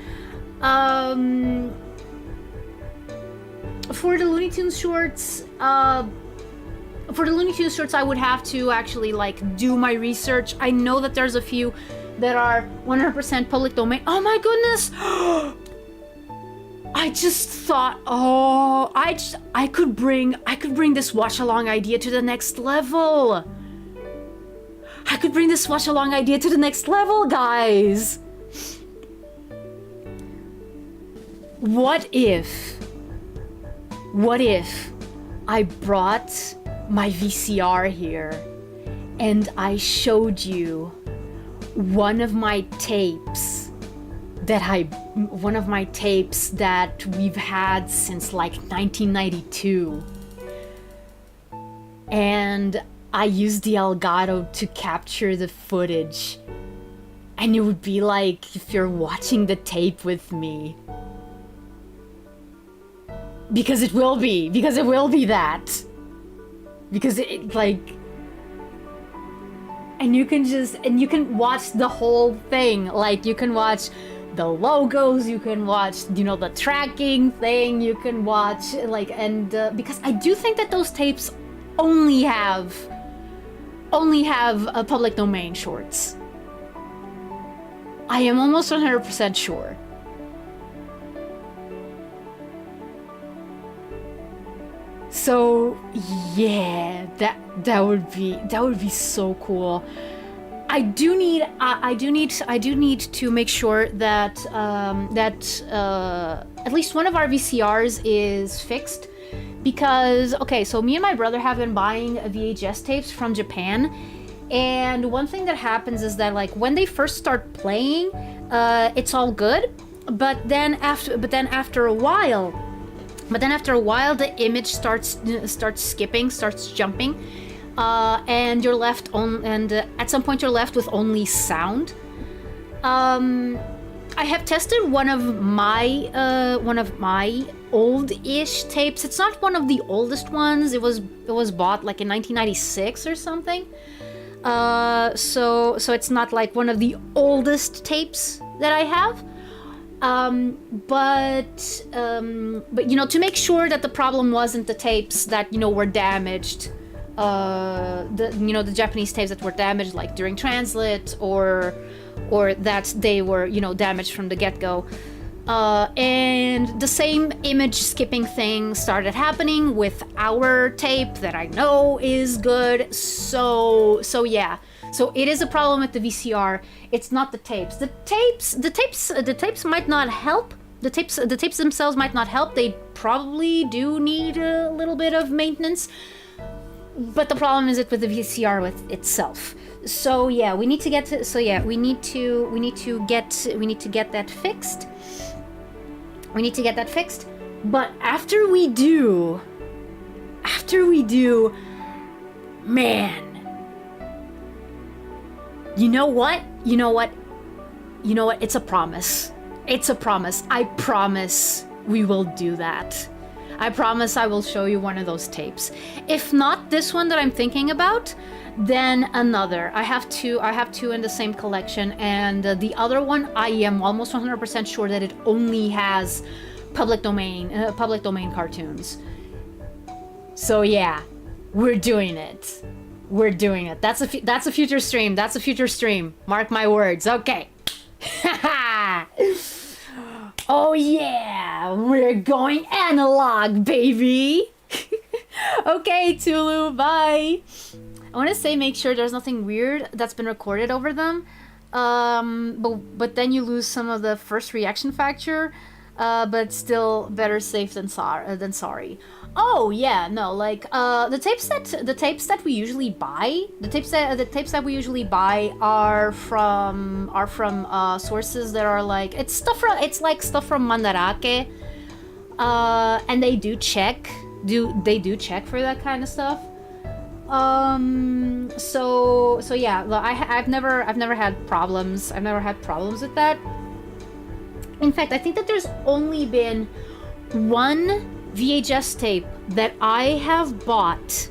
Speaker 1: For the Looney Tunes shorts, I would have to actually like do my research. I know that there's a few that are 100% public domain. Oh my goodness! I just thought, I could bring this watch along idea to the next level. I could bring this watch along idea to the next level, guys. What if I brought my VCR here and I showed you one of my tapes that we've had since like 1992, and I used the Elgato to capture the footage, and it would be like if you're watching the tape with me, because it will be that, because it like, and you can watch the whole thing, like you can watch the logos, you can watch, the tracking thing, you can watch, like, and, because I do think that those tapes only have a public domain shorts. I am almost 100% sure. So, yeah, that would be so cool. I do need to make sure that at least one of our VCRs is fixed, because okay, so me and my brother have been buying VHS tapes from Japan, and one thing that happens is that like when they first start playing, it's all good, but then after a while the image starts jumping. And you're left on, and at some point you're left with only sound. I have tested one of my old-ish tapes. It's not one of the oldest ones. It was bought like in 1996 or something. So it's not like one of the oldest tapes that I have. But to make sure that the problem wasn't the tapes that were damaged. the Japanese tapes that were damaged, like during translate, or that they were, damaged from the get-go. And the same image skipping thing started happening with our tape that I know is good. So yeah. So it is a problem with the VCR. It's not the tapes. The tapes might not help. The tapes themselves might not help. They probably do need a little bit of maintenance. But the problem is with the VCR with itself. So yeah, we need to get to. So yeah, we need to get that fixed. We need to get that fixed. But after we do, man. You know what? It's a promise. I promise we will do that. I promise I will show you one of those tapes. If not this one that I'm thinking about, then another. I have two in the same collection, and the other one I am almost 100% sure that it only has public domain cartoons. So yeah, we're doing it. That's a future stream. Mark my words. Okay. Oh yeah, we're going analog, baby. Okay, Tulu, bye. I want to say make sure there's nothing weird that's been recorded over them. But then you lose some of the first reaction factor. But still better safe than sorry. Oh yeah, no, like the tapes that we usually buy, the tapes that we usually buy are from sources that are like it's like stuff from Mandarake, and they do check for that kind of stuff. So yeah, I've never had problems. I've never had problems with that. In fact, I think that there's only been one VHS tape that I have bought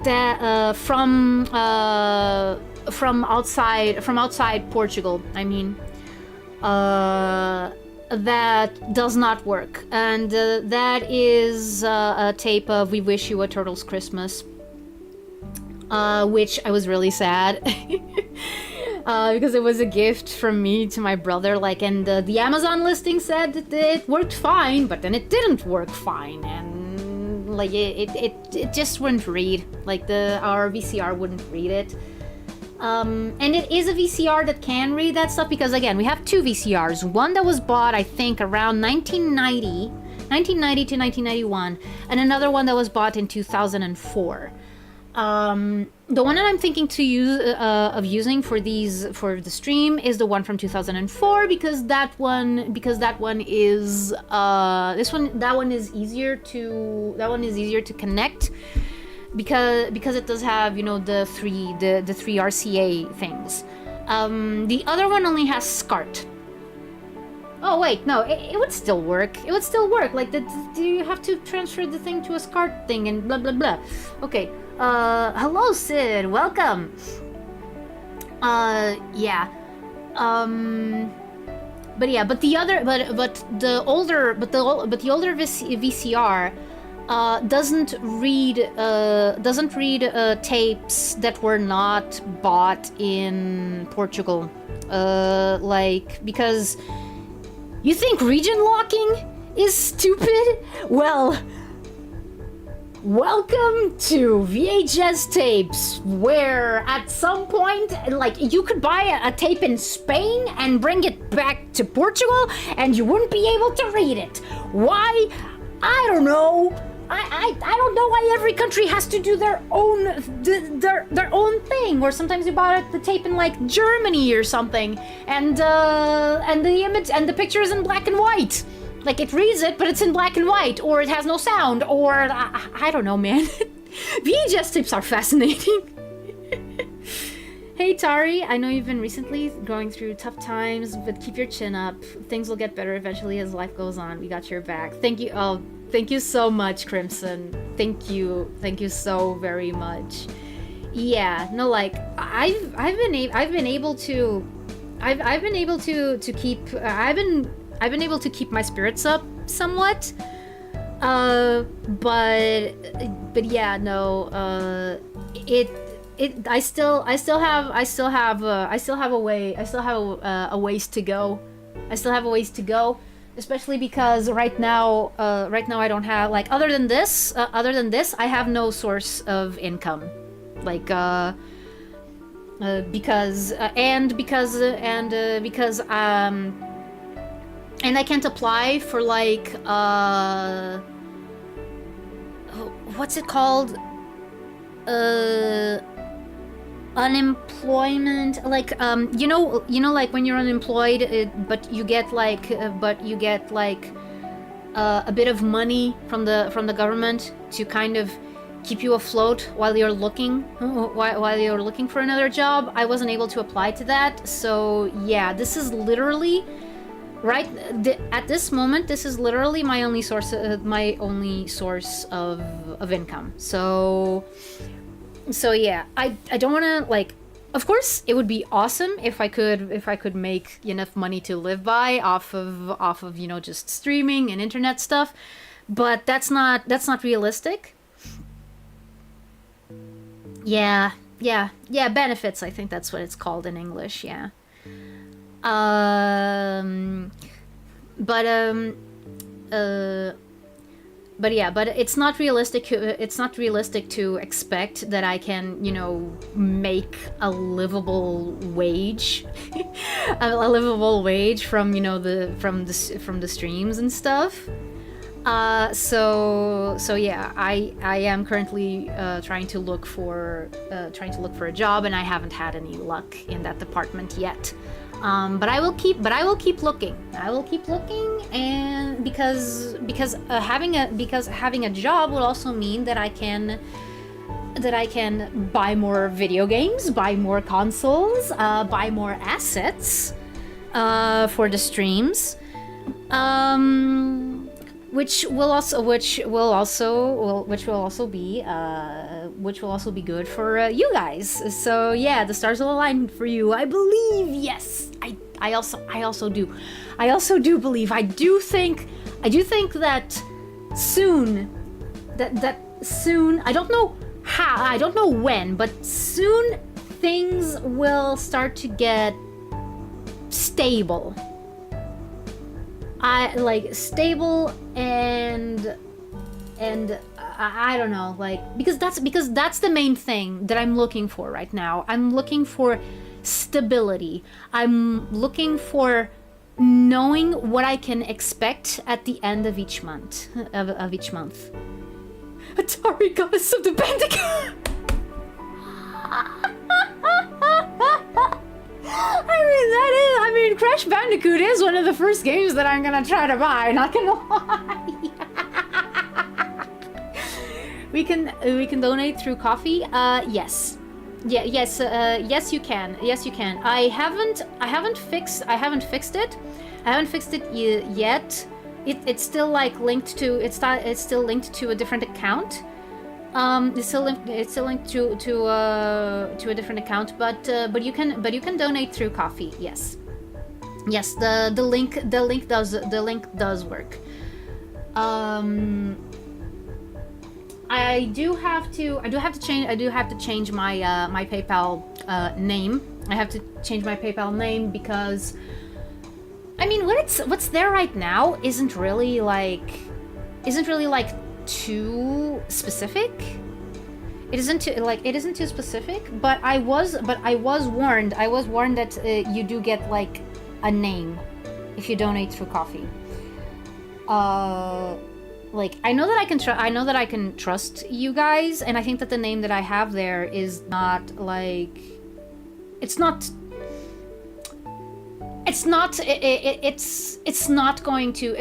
Speaker 1: that from outside Portugal. I mean, that does not work, and that is a tape of "We Wish You a Turtle's Christmas," which I was really sad. Because it was a gift from me to my brother, like, and the Amazon listing said that it worked fine, but then it didn't work fine, and like it just wouldn't read, like our VCR wouldn't read it. And it is a VCR that can read that stuff, because again, we have two VCRs, one that was bought I think around 1990 to 1991, and another one that was bought in 2004. The one that I'm thinking to using for the stream is the one from 2004, because that one is that one is easier to connect, because it does have, the three RCA things. The other one only has SCART. Oh wait, no, it would still work. Like, do you have to transfer the thing to a SCART thing and blah blah blah? Okay. Hello Sid, welcome. Yeah. But the older VCR doesn't read tapes that were not bought in Portugal. Like, because you think region locking is stupid? Well, welcome to VHS tapes, where at some point, like, you could buy a tape in Spain and bring it back to Portugal, and you wouldn't be able to read it. Why? I don't know. I don't know why every country has to do their own thing. Or sometimes you bought the tape in like Germany or something, and the image and the picture is in black and white. Like, it reads it, but it's in black and white, or it has no sound, or I don't know, man. VHS tapes are fascinating. Hey Tari, I know you've been recently going through tough times, but keep your chin up. Things will get better eventually as life goes on. We got your back. Thank you. Oh, thank you so much, Crimson. Thank you so very much. Yeah, no, like, I've been able to keep my spirits up somewhat. But yeah, no. I still have a ways to go. I still have a ways to go, especially because right now I don't have, like, other than this, I have no source of income, like because and I can't apply for, like, what's it called? Unemployment, like, like when you're unemployed, but you get like a bit of money from the government to kind of keep you afloat while you're looking for another job. I wasn't able to apply to that, so yeah, this is literally at this moment, this is literally my only source of income. So yeah, I don't want to, like, of course it would be awesome if I could make enough money to live by off of just streaming and internet stuff, but that's not realistic. Yeah, benefits, I think that's what it's called in English, yeah. But yeah, but it's not realistic. It's not realistic to expect that I can, make a livable wage, a livable wage from from the streams and stuff. So yeah, I am currently trying to look for a job, and I haven't had any luck in that department yet. But I will keep looking. And because having a job will also mean that I can buy more video games, buy more consoles, buy more assets for the streams, which will also be good for you guys. So yeah, the stars will align for you, I believe. Yes, I also do believe. I do think that soon, that soon, I don't know how, I don't know when, but soon things will start to get stable. Stable and I don't know, like, because that's the main thing that I'm looking for right now. I'm looking for stability. I'm looking for knowing what I can expect at the end of each month. Atari Goddess of the Bandicoot. I mean, Crash Bandicoot is one of the first games that I'm gonna try to buy, not gonna lie. We can donate through Coffee. Yes. Yes you can. I haven't fixed it. I haven't fixed it yet. It's still, like, linked to a different account. It's still linked to a different account, but you can donate through Coffee. Yes, the link does work. I do have to change my my PayPal name. I have to change my PayPal name because, I mean, what's there right now isn't really like too specific. It isn't too specific, but I was warned that you do get, like, a name if you donate through Coffee. Like, I know that I can trust you guys, and I think that the name that I have there is not, like, it's not going to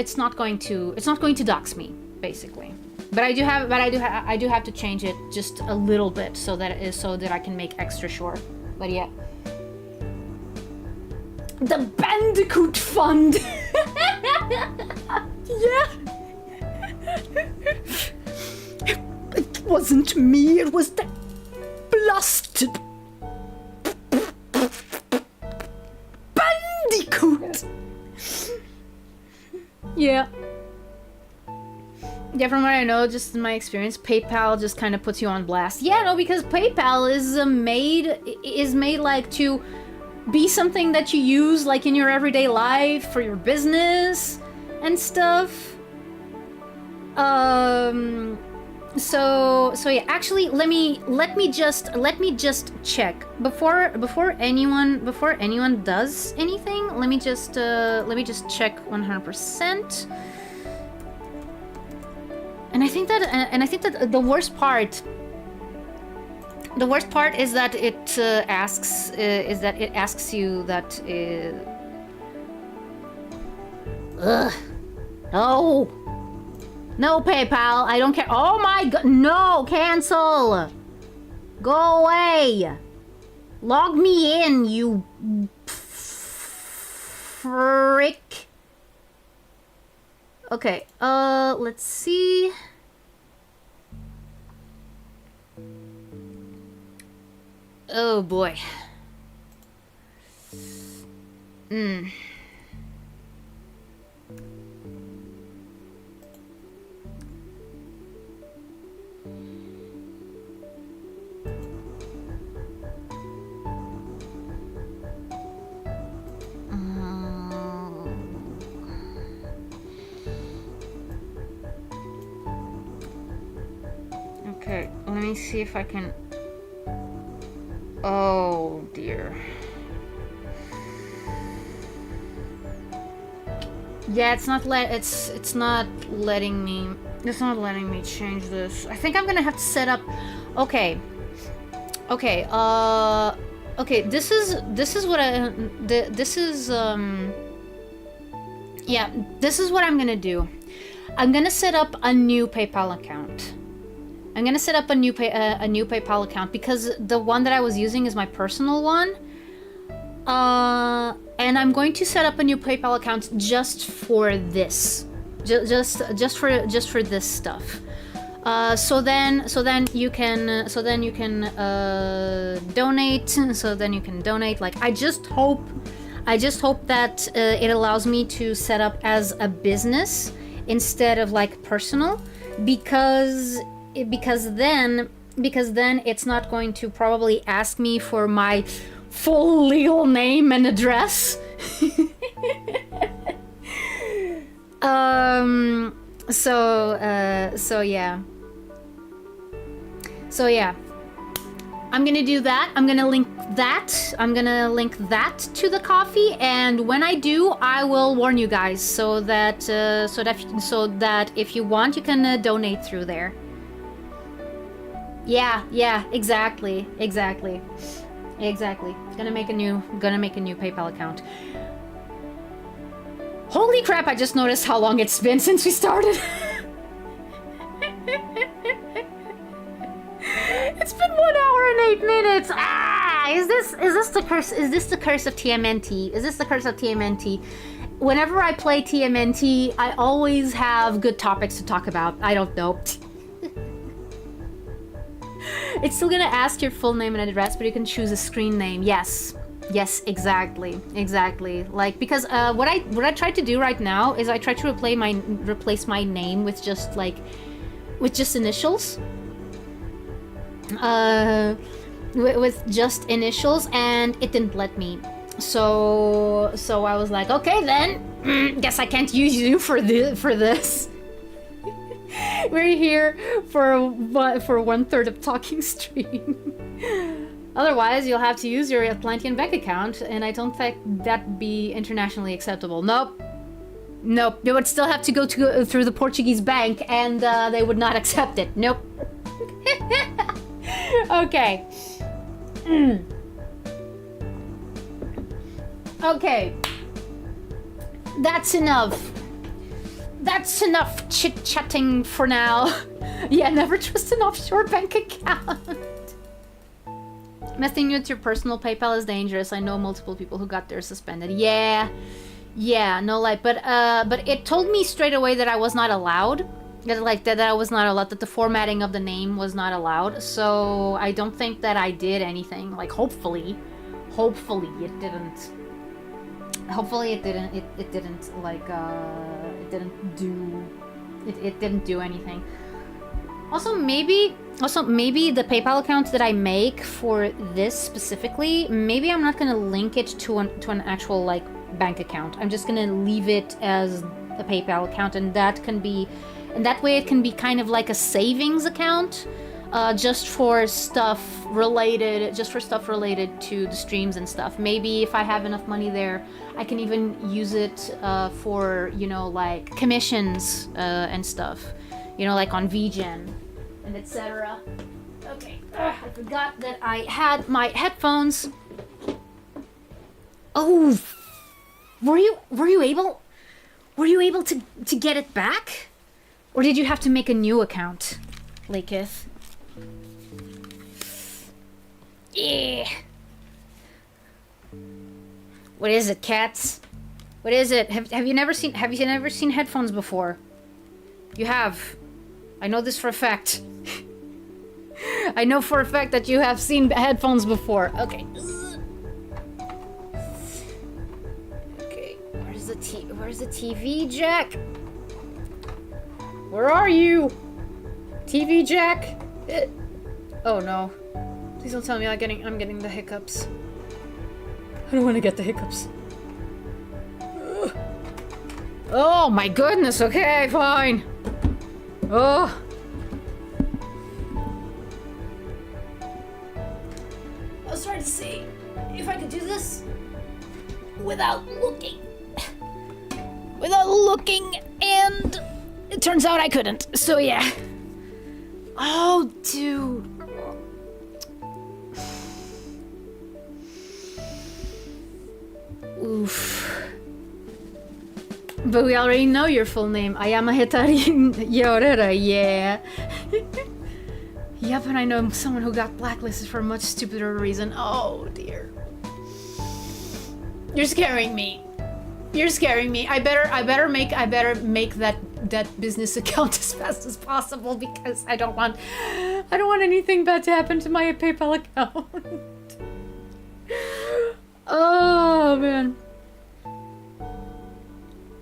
Speaker 1: dox me, basically. But I do have to change it just a little bit so that I can make extra sure. But yeah. The Bandicoot Fund. Yeah. It wasn't me, it was that blasted Bandicoot. Yeah. Yeah, from what I know, just in my experience, PayPal just kind of puts you on blast. Yeah, no, because PayPal is made like to be something that you use like in your everyday life for your business and stuff. So yeah, actually let me just check before anyone does anything. Let me just check 100%. And I think that the worst part is that it asks you that no PayPal, I don't care. Oh my god, no, cancel. Go away. Log me in, you frick. Okay, let's see. Oh boy. Okay, let me see if I can. Oh dear. Yeah, it's not letting me change this. I think I'm gonna have to set up. Okay. Okay. Okay. This is what I. This is Yeah. This is what I'm gonna do. I'm gonna set up a new PayPal account. I'm gonna set up a new PayPal account because the one that I was using is my personal one. And I'm going to set up a new PayPal account just for this, just for this stuff. So then you can donate. So then you can donate. Like I just hope that it allows me to set up as a business instead of like personal, because then it's not going to probably ask me for my full legal name and address. So yeah. I'm gonna do that. I'm gonna link that to the Coffee, and when I do, I will warn you guys so that if you want, you can donate through there. Yeah, exactly. Gonna make a new PayPal account. Holy crap, I just noticed how long it's been since we started. It's been 1 hour and 8 minutes. Is this the curse? Is this the curse of Tmnt? Is this the curse of Tmnt? Whenever I play Tmnt, I always have good topics to talk about. I don't know. It's still gonna ask your full name and address, but you can choose a screen name. Yes, exactly. Like, because what I tried to do right now is I tried to replace my name with just initials. With just initials, and it didn't let me. So I was like, okay then, guess I can't use you for this. We're here for 1/3 of talking stream. Otherwise, you'll have to use your Atlantean bank account, and I don't think that'd be internationally acceptable. Nope. You would still have to go through the Portuguese bank, and they would not accept it. Nope. Okay. Okay. That's enough. That's enough chit-chatting for now. Yeah, never trust an offshore bank account. Messing with your personal PayPal is dangerous. I know multiple people who got theirs suspended. Yeah, no lie. But it told me straight away that I was not allowed. That I was not allowed. That the formatting of the name was not allowed. So I don't think that I did anything. Like, hopefully it didn't. Hopefully it didn't do it didn't do anything. Also, maybe the PayPal account that I make for this specifically, maybe I'm not gonna link it to an actual like bank account. I'm just gonna leave it as a PayPal account, and that way it can be kind of like a savings account, just for stuff related to the streams and stuff. Maybe if I have enough money there, I can even use it for, you know, like commissions and stuff, you know, like on VGen and etc. Okay, I forgot that I had my headphones. Oh, were you able to get it back, or did you have to make a new account, Laketh? Yeah. What is it, cats? What is it? Have you never seen headphones before? You have. I know this for a fact. I know for a fact that you have seen headphones before. Okay. Okay. Where's the TV jack? Where are you? TV jack? Oh no. Please don't tell me I'm getting the hiccups. I don't want to get the hiccups. Oh my goodness, okay, fine. Oh. I was trying to see if I could do this without looking. And it turns out I couldn't, so yeah. Oh, dude. Oof. But we already know your full name. Ayama Atari Yorera, yeah. Yep, and I know someone who got blacklisted for a much stupider reason. Oh dear. You're scaring me. You're scaring me. I better make that business account as fast as possible, because I don't want anything bad to happen to my PayPal account. Oh man.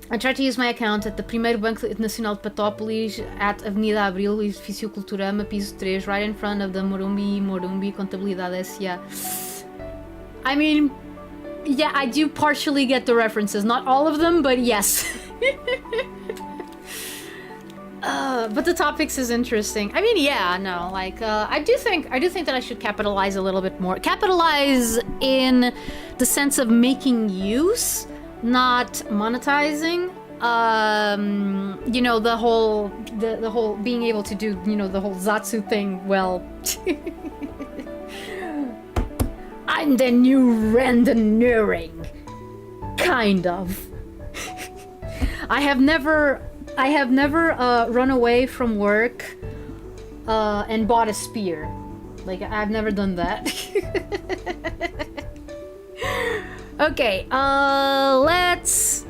Speaker 1: I tried to use my account at the primeiro Banco Nacional de Patópolis at Avenida Abril, Edifício Culturama, piso 3, right in front of the Morumbi Contabilidade S.A. I mean, yeah, I do partially get the references. Not all of them, but yes. But the topics is interesting. I mean, yeah, no, like, I do think that I should capitalize a little bit more. Capitalize in the sense of making use, not monetizing. You know, the whole being able to do, you know, the whole Zatsu thing. Well, I'm the new rendering, kind of. I have never run away from work and bought a spear. Like, I've never done that. Okay,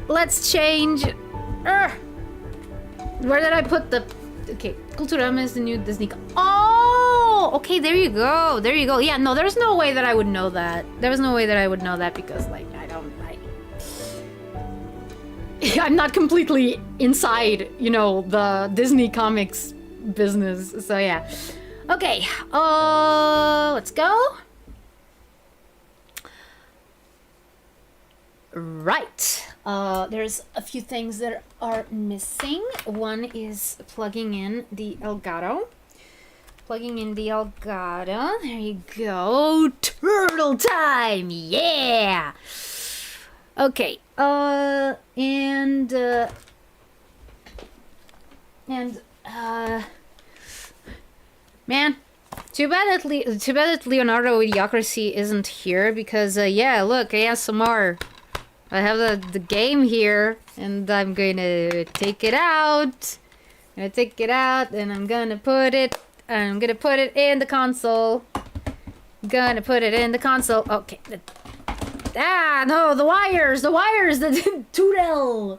Speaker 1: let's change. Where did I put the? Okay, Culturama is the new Disney. Oh, okay, there you go. Yeah, no, there's no way that I would know that. There was no way that I would know that, because, like, I'm not completely inside, you know, the Disney comics business. So yeah. Okay, let's go. Right. There's a few things that are missing. One is plugging in the Elgato. There you go. Turtle time. Yeah. Okay. Man, too bad that Leonardo Idiocracy isn't here, because yeah, look, ASMR. I have the game here, and I'm gonna take it out. And I'm gonna put it in the console. Okay. Ah, no, the wires, the Tudel.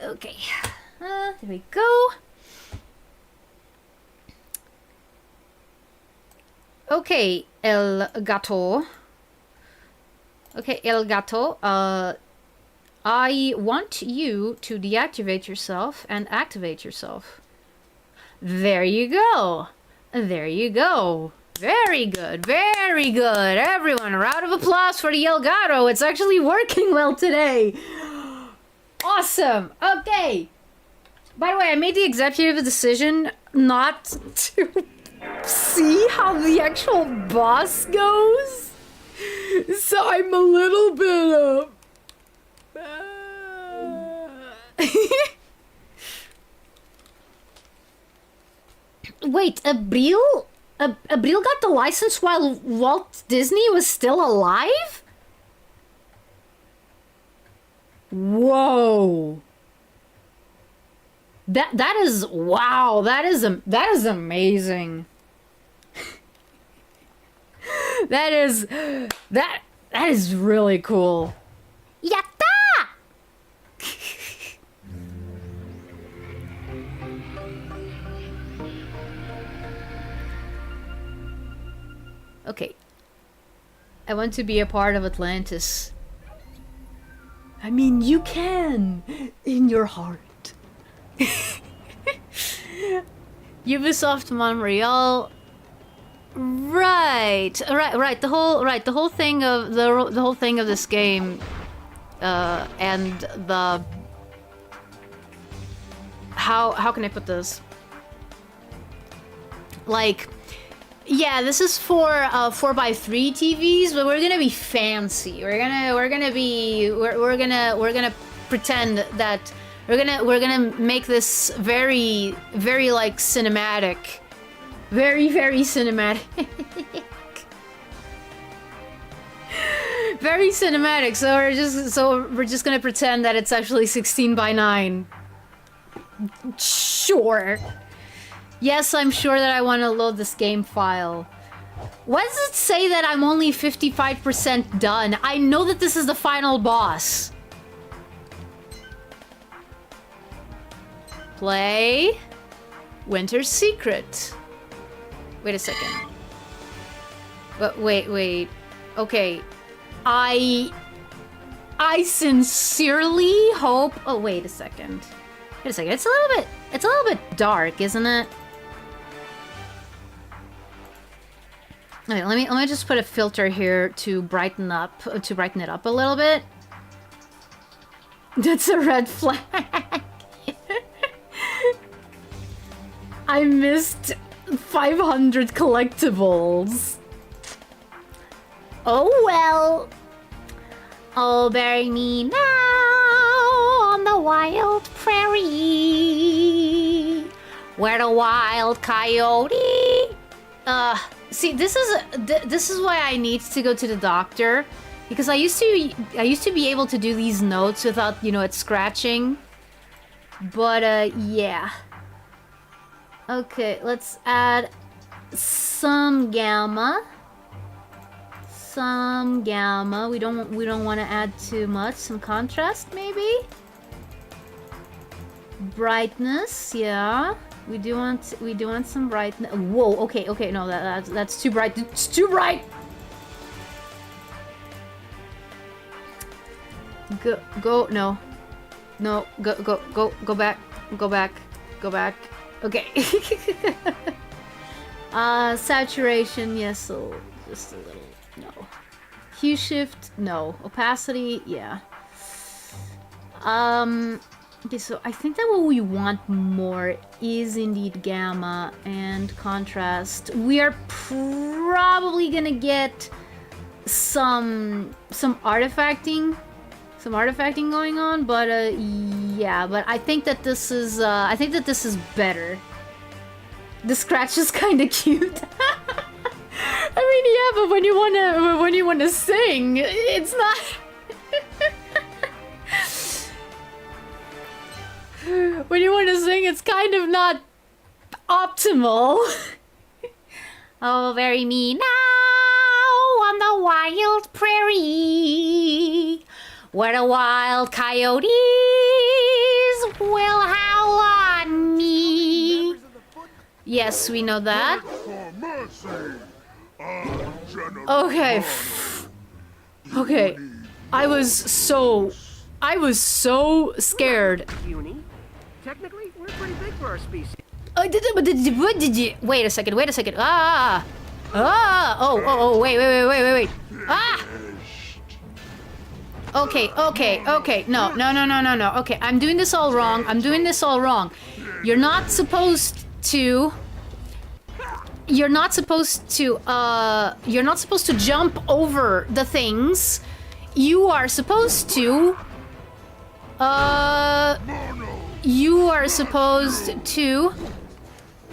Speaker 1: Okay, there we go. Okay, El Gato. I want you to deactivate yourself and activate yourself. There you go. There you go. Very good. Very good. Everyone, a round of applause for the Elgato. It's actually working well today. Awesome. Okay. By the way, I made the executive decision not to see how the actual boss goes. So I'm a little bit Wait, Abril got the license while Walt Disney was still alive? Whoa. That is wow. That is amazing. that is really cool. Yatta! Okay. I want to be a part of Atlantis. I mean, you can in your heart. Ubisoft Montreal. Right. The whole thing of the whole thing of this game and the how can I put this? Like, yeah, this is for 4x3 TVs, but we're gonna be fancy. We're gonna pretend that we're gonna make this very like cinematic, very cinematic, very cinematic. So we're just gonna pretend that it's actually 16:9. Sure. Yes, I'm sure that I want to load this game file. Why does it say that I'm only 55% done? I know that this is the final boss. Play Winter's Secret. Wait a second. Wait. Okay. I sincerely hope. Oh, wait a second. It's a little bit dark, isn't it? Okay, let me just put a filter here to brighten it up a little bit. That's a red flag. I missed 500 collectibles. Oh well. Oh, bury me now on the wild prairie, where the wild coyote. See, this is why I need to go to the doctor, because I used to be able to do these notes without, you know, it scratching. But yeah. Okay, let's add some gamma. We don't want to add too much. Some contrast, maybe. Brightness, yeah. We do want some brightness. Whoa, okay, no, that's too bright. It's too bright. Go back. Okay. Saturation, yes, so just a little. No. Hue shift, no. Opacity, yeah. Okay, so I think that what we want more is indeed gamma and contrast. We are probably gonna get some artifacting going on, but yeah, but I think that this is better. The scratch is kind of cute. I mean, yeah, but when you wanna sing, it's not. When you want to sing, it's kind of not optimal. Oh, bury me now on the wild prairie, where the wild coyotes will howl on me. Yes, we know that. Okay. Okay. I was so I was so scared.
Speaker 2: Puny. Technically, we're pretty big for our species.
Speaker 1: What did you? Wait a second. Ah. Oh, wait. Ah! Okay. No. Okay, I'm doing this all wrong. You're not supposed to jump over the things. You are supposed to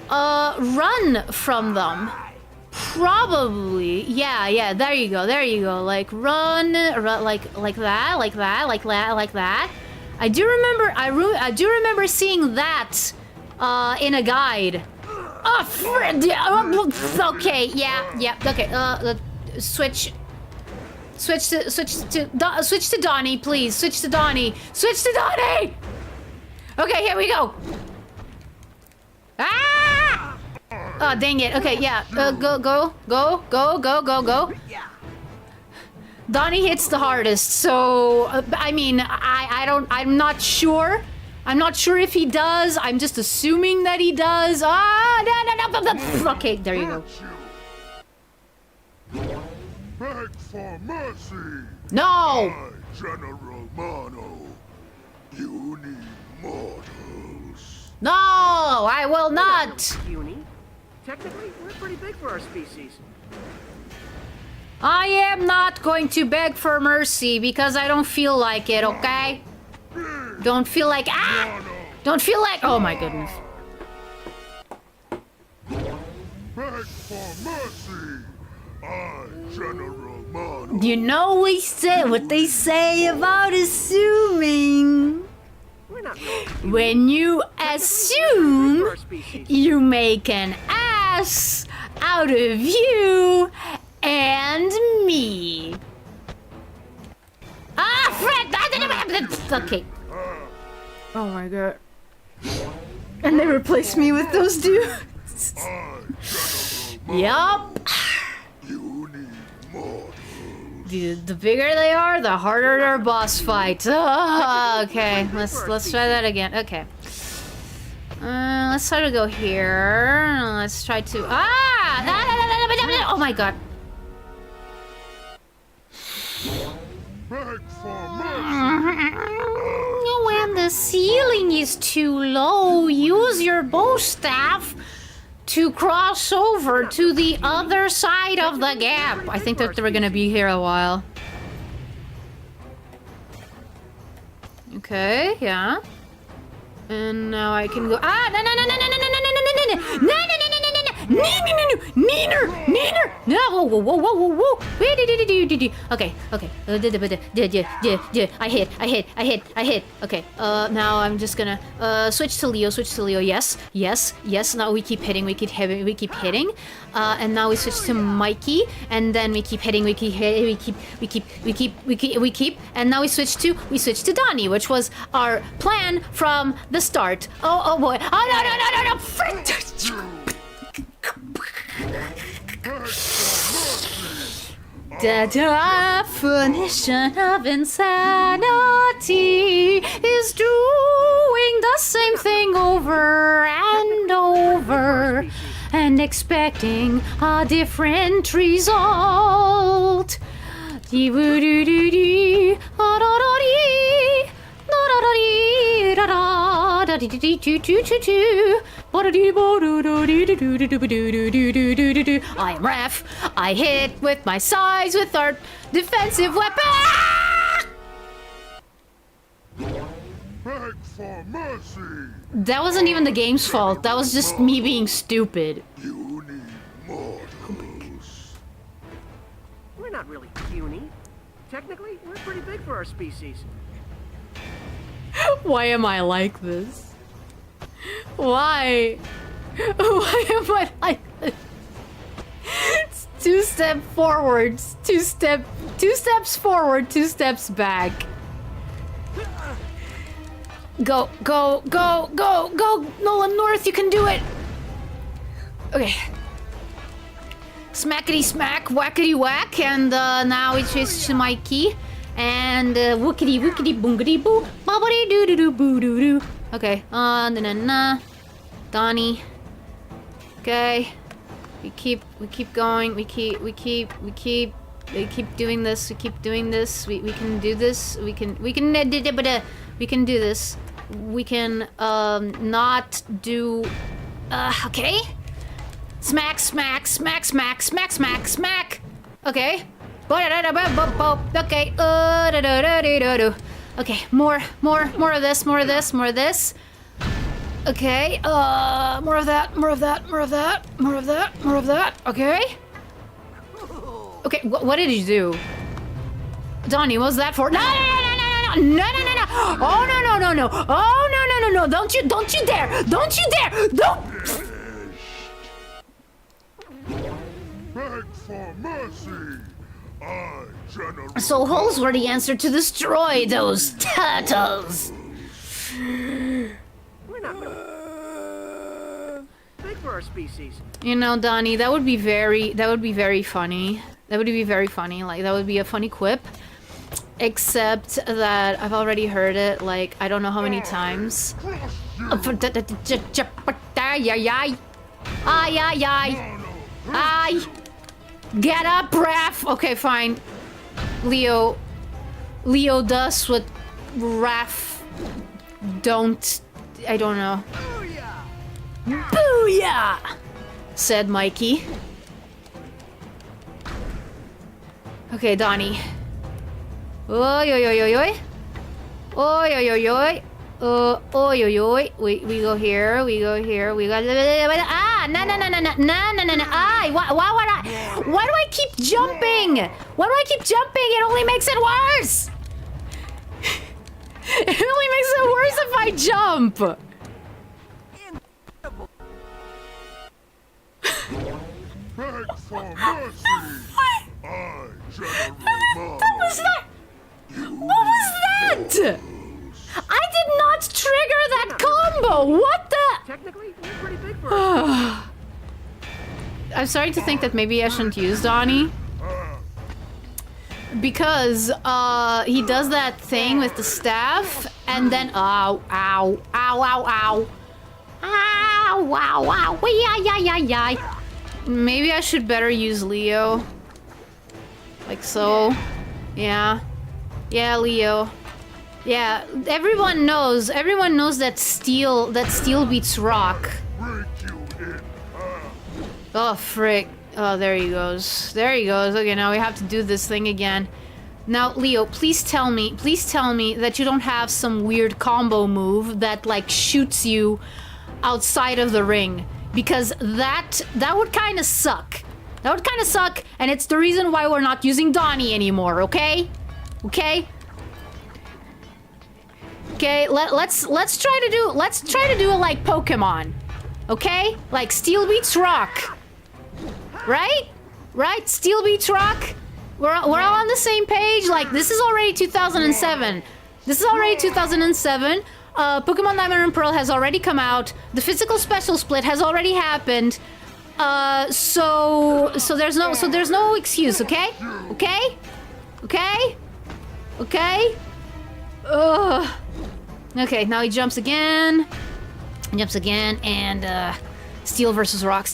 Speaker 1: run from them. Probably. Yeah, there you go. Like run like that. I do remember seeing that in a guide. Oh, friend. Okay, yeah. Okay. Switch to Donnie, please. Switch to Donnie. Okay, here we go. Ah! Oh, dang it. Okay, yeah. Go. Donnie hits the hardest, so I mean, I'm not sure. I'm not sure if he does. I'm just assuming that he does. No. Okay, there you go.
Speaker 3: Beg for mercy.
Speaker 1: No!
Speaker 3: General Mono. You need mortals.
Speaker 1: No, I will not.
Speaker 2: Puny. Technically, we're pretty big for our species.
Speaker 1: I am not going to beg for mercy because I don't feel like it, okay? Don't feel like... Ah! Don't feel like... Oh my goodness.
Speaker 3: Beg for mercy. General Mono.
Speaker 1: You know what they say about assuming.
Speaker 2: We're not really.
Speaker 1: When you assume, you make an ass out of you and me. Ah, Fred! Okay. Oh my god. And they replaced me with those dudes. Yup.
Speaker 3: You need mortals.
Speaker 1: The bigger they are, the harder their boss fight. Oh, okay, let's try that again. Okay. Let's try to go here. Let's try to... Ah! Oh my god.
Speaker 3: Beg for mercy.
Speaker 1: When the ceiling is too low, use your bow staff to cross over to the other side of the gap. I think that we're gonna be here a while. Okay, yeah. And now I can go. Ah, no. Neener! No, whoa. Okay. I hit. Okay, now I'm just gonna switch to Leo. Yes. Now we keep hitting. And now we switch to Mikey, and then we keep hitting. We keep, and now we switch to Donnie, which was our plan from the start. Oh boy. Oh no. Frick. The definition of insanity is doing the same thing over and over and expecting a different result. I am Ref. I hit with my size with our defensive weapon.
Speaker 3: Beg for mercy.
Speaker 1: That wasn't even the game's fault. That was just me being stupid.
Speaker 3: You need mortals.
Speaker 2: We're not really puny. Technically, we're pretty big for our species.
Speaker 1: Why am I like this? Why? Why am I like this? It's 2 steps forwards, 2 steps forward, 2 steps back. Go, Nolan North, you can do it. Okay. Smackety smack, whackety whack, and now we switch to Mikey. And wookity wookity boongity boo, bobbity doo doo doo boo doo doo. Okay, na na na. Donnie. Okay. We keep going. We keep doing this. We keep doing this. We can do this. We can do this. We can not do okay. Smack smack smack smack smack smack smack. Okay. Okay. Okay. More of this. More of this. More of this. Okay. More of that. More of that. More of that. More of that. More of that. Okay. Okay. What did you do, Donnie? What was that for? No! Oh no! Oh no! Don't you dare! Don't you dare! Don't!
Speaker 3: Beg for mercy. I, General.
Speaker 1: So holes were the answer to destroy those turtles.
Speaker 2: We're not really big for our species.
Speaker 1: You know, Donnie, that would be very funny. That would be very funny. Like, that would be a funny quip. Except that I've already heard it, like, I don't know how many times. Ay. Get up, Raph! Okay, fine. Leo does what Raph don't... I don't know. Booyah! Said Mikey. Okay, Donnie. Oi, oi, oi, oi, oi. Oi, oi, oi, oi. Oi, oi, oi. We go here, we go here, we go... Ah! No. Ay! Why do I keep jumping? Why do I keep jumping? It only makes it worse! It only makes it worse if I jump!
Speaker 3: Beg for mercy. I, General.
Speaker 1: That was not... What was that? I did not trigger that combo! What the...
Speaker 2: Technically, we're pretty big for our
Speaker 1: I'm starting to think that maybe I shouldn't use Donnie. Because, he does that thing with the staff, and then... Ow. Ow, ow, yeah. Maybe I should better use Leo. Like so. Yeah. Yeah, Leo. Yeah, everyone knows that steel beats rock. Oh, frick. Oh, there he goes. Okay, now we have to do this thing again. Now, Leo, please tell me that you don't have some weird combo move that, like, shoots you outside of the ring. Because that would kind of suck. That would kind of suck, and it's the reason why we're not using Donnie anymore, okay? Okay? Okay, let's try to do it like Pokemon. Okay? Like Steel beats Rock. Right? Right? Steel beats Rock? We're all on the same page. Like, this is already 2007. Pokemon Diamond and Pearl has already come out. The physical special split has already happened. So there's no excuse, okay? Okay? Okay, now he jumps again. And Steel versus Rock.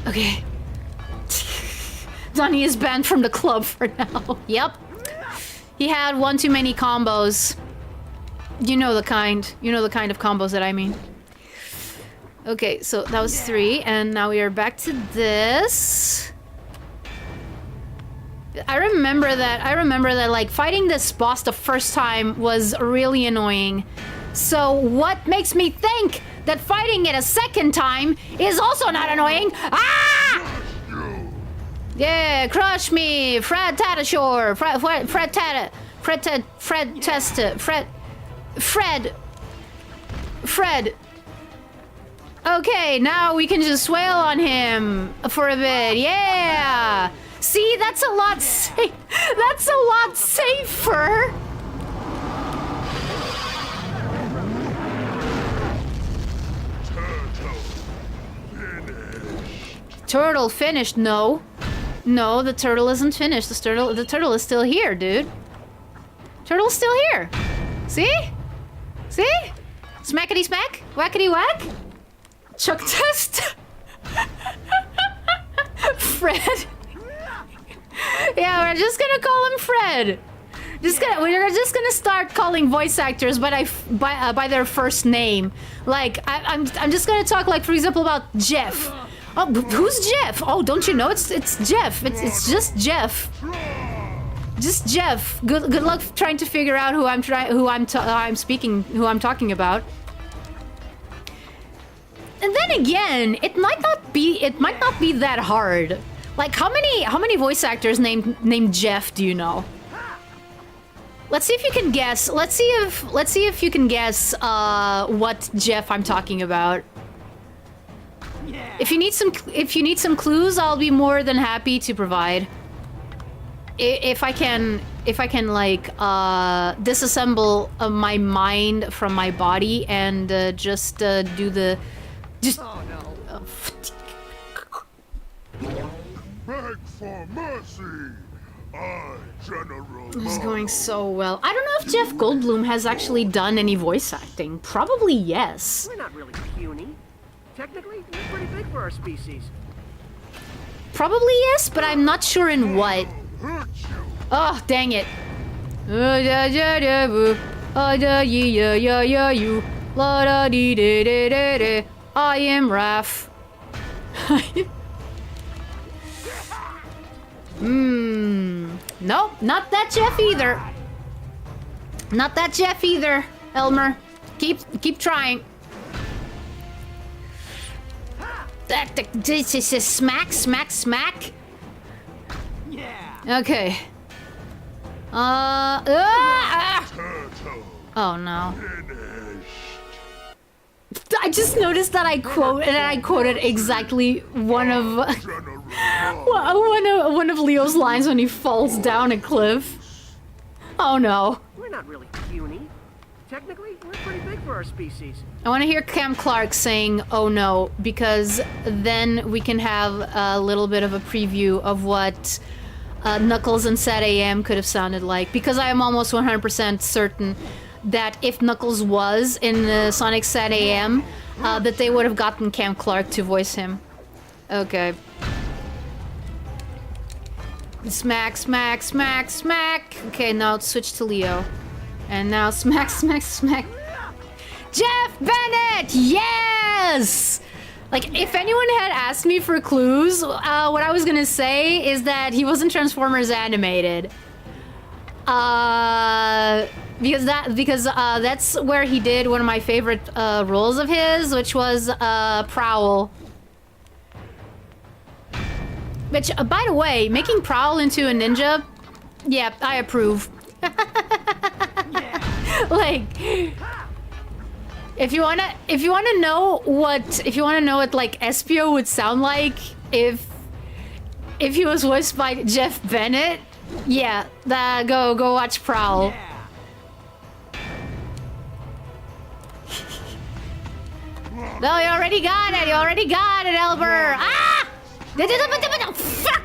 Speaker 1: Okay. Donnie is banned from the club for now. Yep. He had one too many combos. You know the kind of combos that I mean. Okay, so that was 3, and now we are back to this. I remember that like fighting this boss the first time was really annoying. So what makes me think that fighting it a second time is also not annoying? Ah! Yeah, crush me, Fred Tatashore, Fred. Okay, now we can just wail on him for a bit. Yeah. See, that's a lot safer. Turtle finished. No, No, the turtle isn't finished. The turtle is still here, dude. Turtle's still here. See? See? Smackety smack? Whackety whack? Chuck test? Fred? Yeah, we're just gonna call him Fred. We're just gonna start calling voice actors by their first name. Like, I'm just gonna talk, like, for example, about Jeff. Oh, who's Jeff? Oh, don't you know? It's Jeff. It's just Jeff. Just Jeff. Good luck trying to figure out who I'm talking about. And then again, it might not be that hard. Like, how many voice actors named Jeff do you know? Let's see if you can guess. Let's see if you can guess what Jeff I'm talking about. If you need some clues, I'll be more than happy to provide. If I can like disassemble my mind from my body and just do the
Speaker 2: Oh no.
Speaker 3: Beg for mercy. I, General
Speaker 1: This is
Speaker 3: Mono.
Speaker 1: going so well. I don't know if Jeff Goldblum has actually done any voice acting. Probably yes.
Speaker 2: We're not really puny. Technically, we're pretty big for our species.
Speaker 1: Probably yes, but I'm not sure in what.
Speaker 3: Hurt you.
Speaker 1: Oh, dang it. I am Raph. Nope, not that Jeff either. Not that Jeff either, Elmer. Keep trying. This is a smack.
Speaker 2: Yeah.
Speaker 1: Okay.
Speaker 3: Turtle.
Speaker 1: Oh no.
Speaker 3: Finished.
Speaker 1: I just noticed that I quoted exactly one of
Speaker 3: General Mono.
Speaker 1: one of Leo's lines when he falls down a cliff. Oh no.
Speaker 2: We're not really puny. Technically, we're pretty big for our species.
Speaker 1: I want to hear Cam Clark saying "oh no" because then we can have a little bit of a preview of what Knuckles and Sad AM could have sounded like, because I am almost 100% certain that if Knuckles was in Sonic Sad AM, that they would have gotten Cam Clark to voice him. Okay. Smack. Okay, now let's switch to Leo. And now smack. Jeff Bennett! Yes! Like, if anyone had asked me for clues, what I was gonna say is that he wasn't Transformers animated. Because that's where he did one of my favorite roles of his, which was Prowl. Which, by the way, making Prowl into a ninja, yeah, I approve. Like, if you wanna know what like Espio would sound like if he was voiced by Jeff Bennett, yeah, go watch Prowl. No, you already got it, Elber. Ah! Fuck!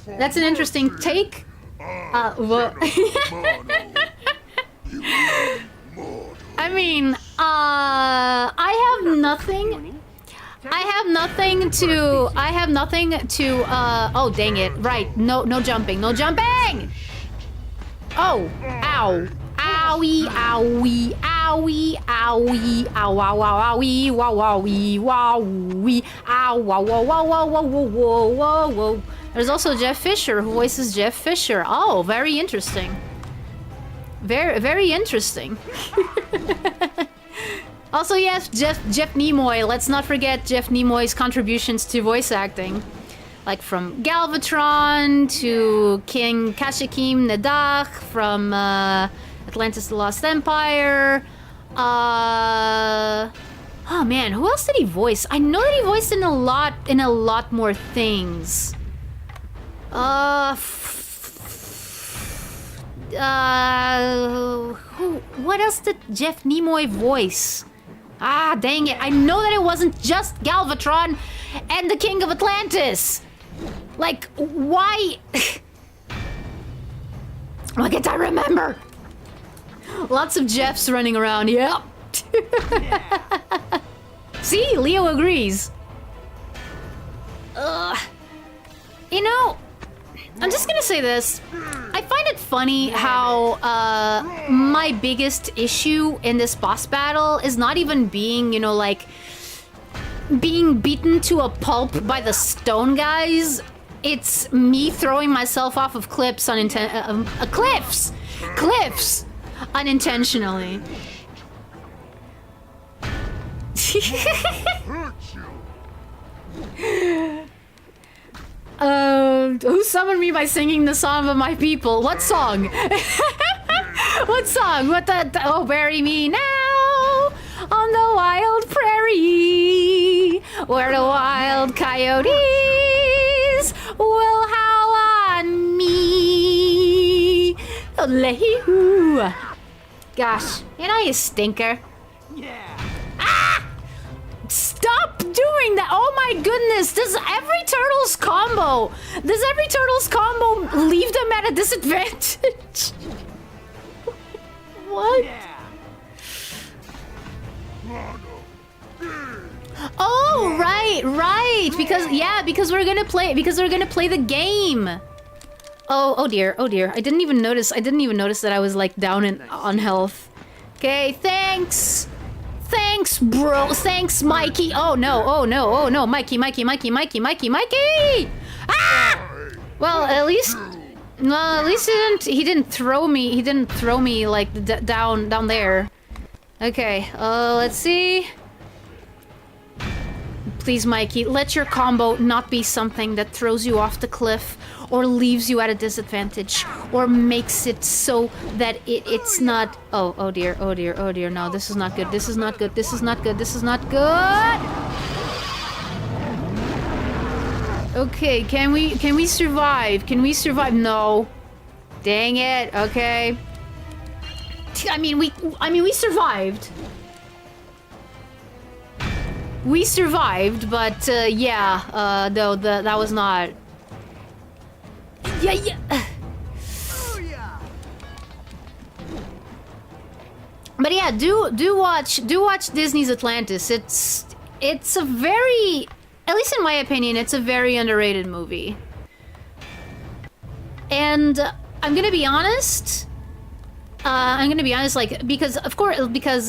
Speaker 1: That's an interesting take. Well, I mean, I have nothing to, oh, dang it. Right, no jumping. Oh, ow. Owie, owie, owie, owie, ow, wow, wow, owie, wow, wowie, wowie, ow, wow, wow, wow, wow, wow, whoa, whoa, whoa. There's also Jeff Fisher, who voices Jeff Fisher. Oh, very interesting. Very interesting. Also, yes, Jeff Nimoy. Let's not forget Jeff Nimoy's contributions to voice acting. Like from Galvatron to King Kashyyyk Nadach, from Atlantis the Lost Empire. Oh man, who else did he voice? I know that he voiced in a lot more things. What else did Jeff Nimoy voice? Ah, dang it. I know that it wasn't just Galvatron and the King of Atlantis. Like, why? Why can't I remember? Lots of Jeffs running around. Yep. See, Leo agrees. You know, I'm just gonna say this. I find it funny how my biggest issue in this boss battle is not even being, you know, like being beaten to a pulp by the stone guys. It's me throwing myself off of cliffs cliffs unintentionally.
Speaker 3: Hurt you.
Speaker 1: Who summoned me by singing the song of my people? What song? What song? What the? Oh, bury me now on the wild prairie, where the wild coyotes will howl on me. Oleh-hoo. Gosh, you know, you stinker.
Speaker 2: Yeah.
Speaker 1: Stop doing that! Oh my goodness! Does every Turtles combo leave them at a disadvantage? What?
Speaker 2: Yeah.
Speaker 1: Oh, right. Because we're gonna play the game. Oh dear. I didn't even notice that I was like down on health. Okay, thanks. Thanks, bro. Thanks, Mikey. Oh no. Mikey. Ah! Well, at least he didn't throw me. He didn't throw me like down there. Okay. Let's see. Please, Mikey, let your combo not be something that throws you off the cliff or leaves you at a disadvantage or makes it so that it's not... Oh dear. No, this is not good. This is not good. Okay, can we survive? No. Dang it. Okay. I mean, we survived. We survived, but yeah, no, that was not. Yeah. But yeah, do watch Disney's Atlantis. It's a very, at least in my opinion, it's a very underrated movie. And I'm gonna be honest. Like, because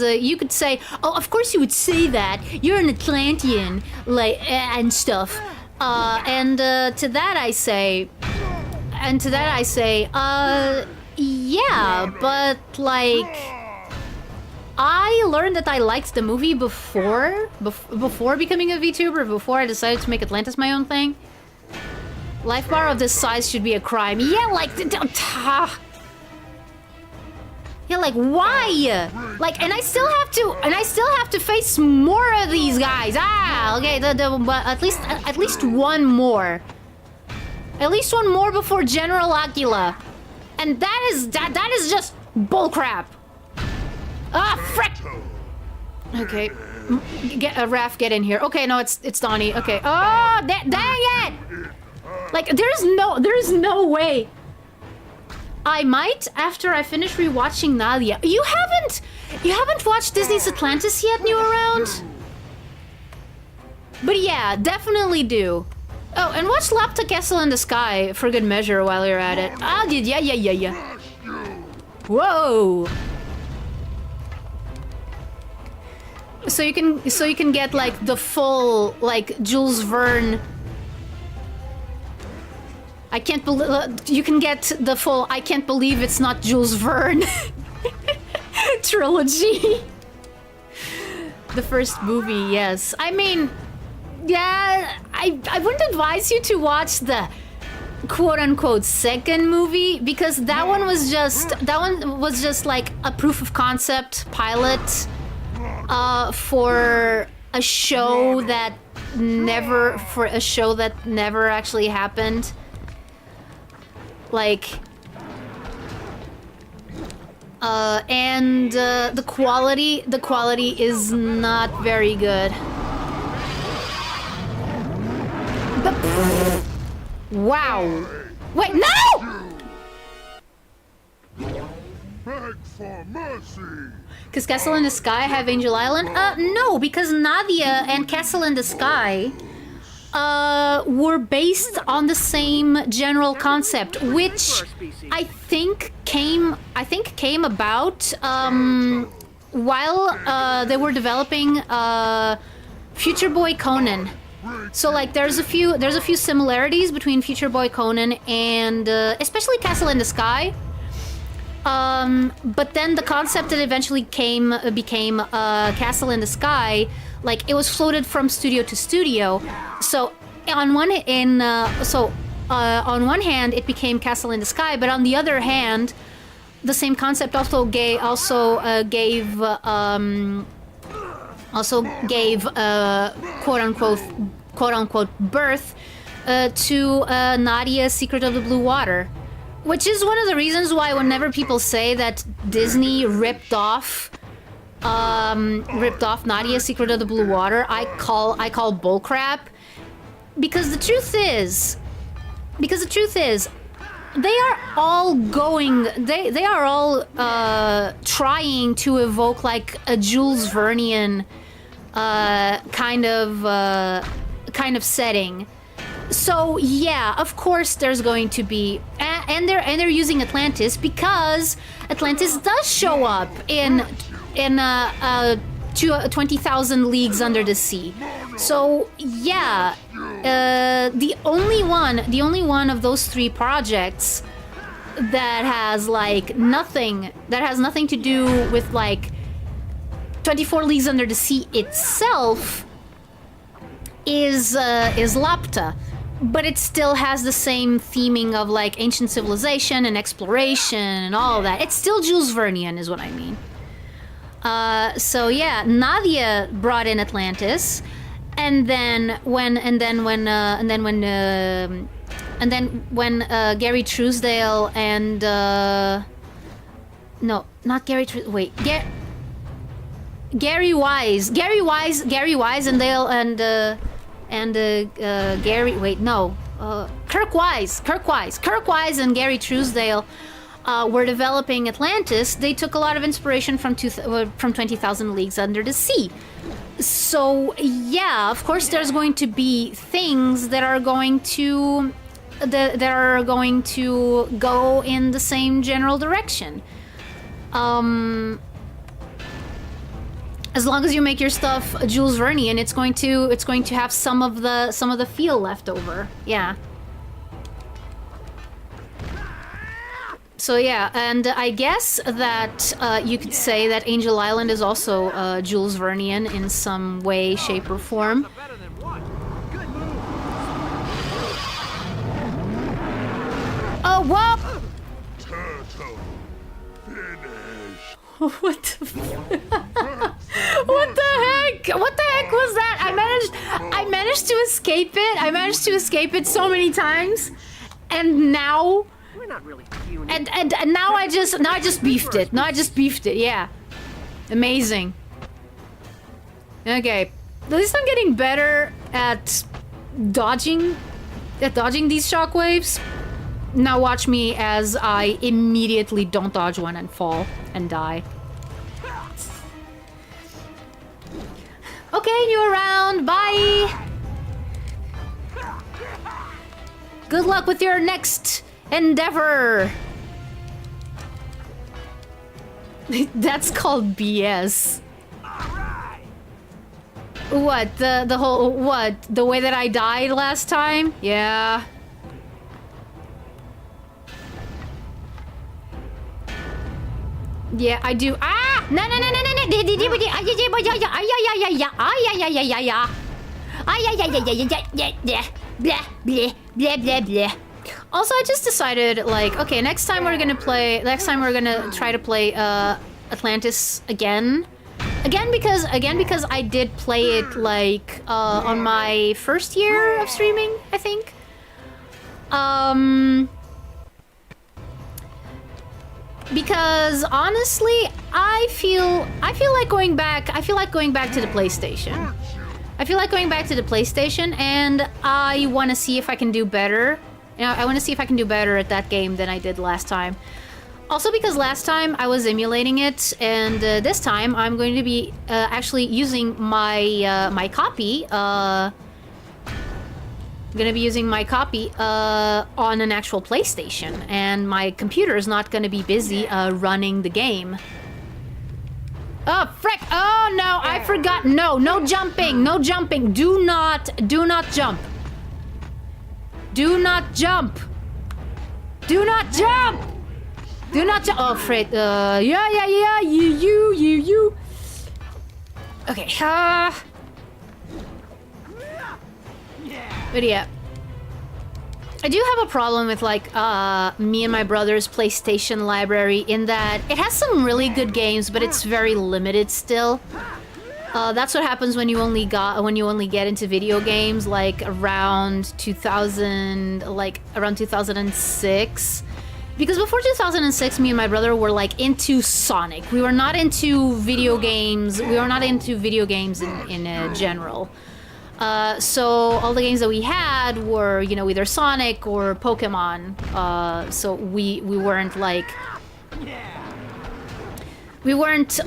Speaker 1: you could say, oh, of course you would say that. You're an Atlantean, like, and stuff. And to that I say, yeah, but like, I learned that I liked the movie before becoming a VTuber, before I decided to make Atlantis my own thing. Life bar of this size should be a crime. Yeah, like, yeah, like, why? Like, and I still have to face more of these guys. Ah, okay, but at least one more. At least one more before General Aquila. And that is just bullcrap. Ah, frick! Okay, Raph, get in here. Okay, no, it's Donnie. Okay. Oh, dang it! Like, there's no way. I might after I finish rewatching Nadia. You haven't watched Disney's Atlantis yet, New Around? But yeah, definitely do. Oh, and watch Lapta Castle in the Sky for good measure while you're at it. Ah, yeah. Whoa. So you can get like the full like Jules Verne. I can't believe you can get the full I can't believe it's not Jules Verne trilogy. The first movie, yes. I mean, yeah, I wouldn't advise you to watch the quote-unquote second movie because that one was just like a proof of concept pilot for a show that never actually happened. Like, And the quality is not very good. But, wow! Wait, no!
Speaker 3: Beg for mercy.
Speaker 1: Because Castle in the Sky have Angel Island? No, because Nadia and Castle in the Sky were based on the same general concept, which I think came about while they were developing Future Boy Conan. So like there's a few similarities between Future Boy Conan and especially Castle in the Sky. But then the concept that eventually became Castle in the Sky, like it was floated from studio to studio. So on one hand it became Castle in the Sky, but on the other hand, the same concept also gave quote unquote birth to Nadia, Secret of the Blue Water. Which is one of the reasons why whenever people say that Disney ripped off Nadia, Secret of the Blue Water, I call bullcrap. Because the truth is, they are all trying to evoke like a Jules Vernean kind of setting. So yeah, of course there's going to be, and they're using Atlantis because Atlantis does show up in 20,000 Leagues Under the Sea. So yeah, the only one of those three projects that has nothing to do with like 24 Leagues Under the Sea itself is Lapta. But it still has the same theming of like ancient civilization and exploration and all of that. It's still Jules Vernean is what I mean. So yeah, Nadia brought in Atlantis, and then when Gary Truesdale and no, not Gary wait, Gary Wise and Dale and Gary, wait, no, Kirk Wise and Gary Truesdale were developing Atlantis. They took a lot of inspiration from 20,000 Leagues Under the Sea. So yeah, of course, there's going to be things that are going to go in the same general direction. As long as you make your stuff Jules Vernean, it's going to have some of the feel left over. Yeah. So yeah, and I guess that you could say that Angel Island is also Jules Vernean in some way, shape, or form. Oh, whoa!
Speaker 3: Turtle. Finish.
Speaker 1: What the What the heck? What the heck was that? I managed to escape it. I managed to escape it so many times. And now
Speaker 2: We're not really puny.
Speaker 1: and now I just beefed it. Now I just beefed it. Yeah. Amazing. Okay. At least I'm getting better at dodging these shockwaves. Now watch me as I immediately don't dodge one and fall and die. Okay, new round. Bye. Good luck with your next endeavor. That's called BS. What? The whole what? The way that I died last time? Yeah. Yeah, I do. Ah! No! Also, I just decided, like, okay, next time we're gonna try to play Atlantis again. Again because I did play it like on my first year of streaming, I think. because honestly, I feel like going back. I feel like going back to the PlayStation. I feel like going back to the PlayStation, and I want to see if I can do better. You know, I want to see if I can do better at that game than I did last time. Also, because last time I was emulating it, and this time I'm going to be actually using my my copy. I'm gonna be using my copy on an actual PlayStation, and my computer is not gonna be busy running the game. Oh, frick! Oh, no, I forgot. No, no jumping, no jumping. Do not jump. Do not jump. Do not jump. Do not jump. Oh, frick. Yeah, you. Okay, but yeah. I do have a problem with, like, me and my brother's PlayStation library in that it has some really good games, but it's very limited still. That's what happens when you only get into video games, like, around 2006. Because before 2006, me and my brother were, like, into Sonic. We were not into video games. We were not into video games in general. So all the games that we had were, you know, either Sonic or Pokemon. So we weren't like, we weren't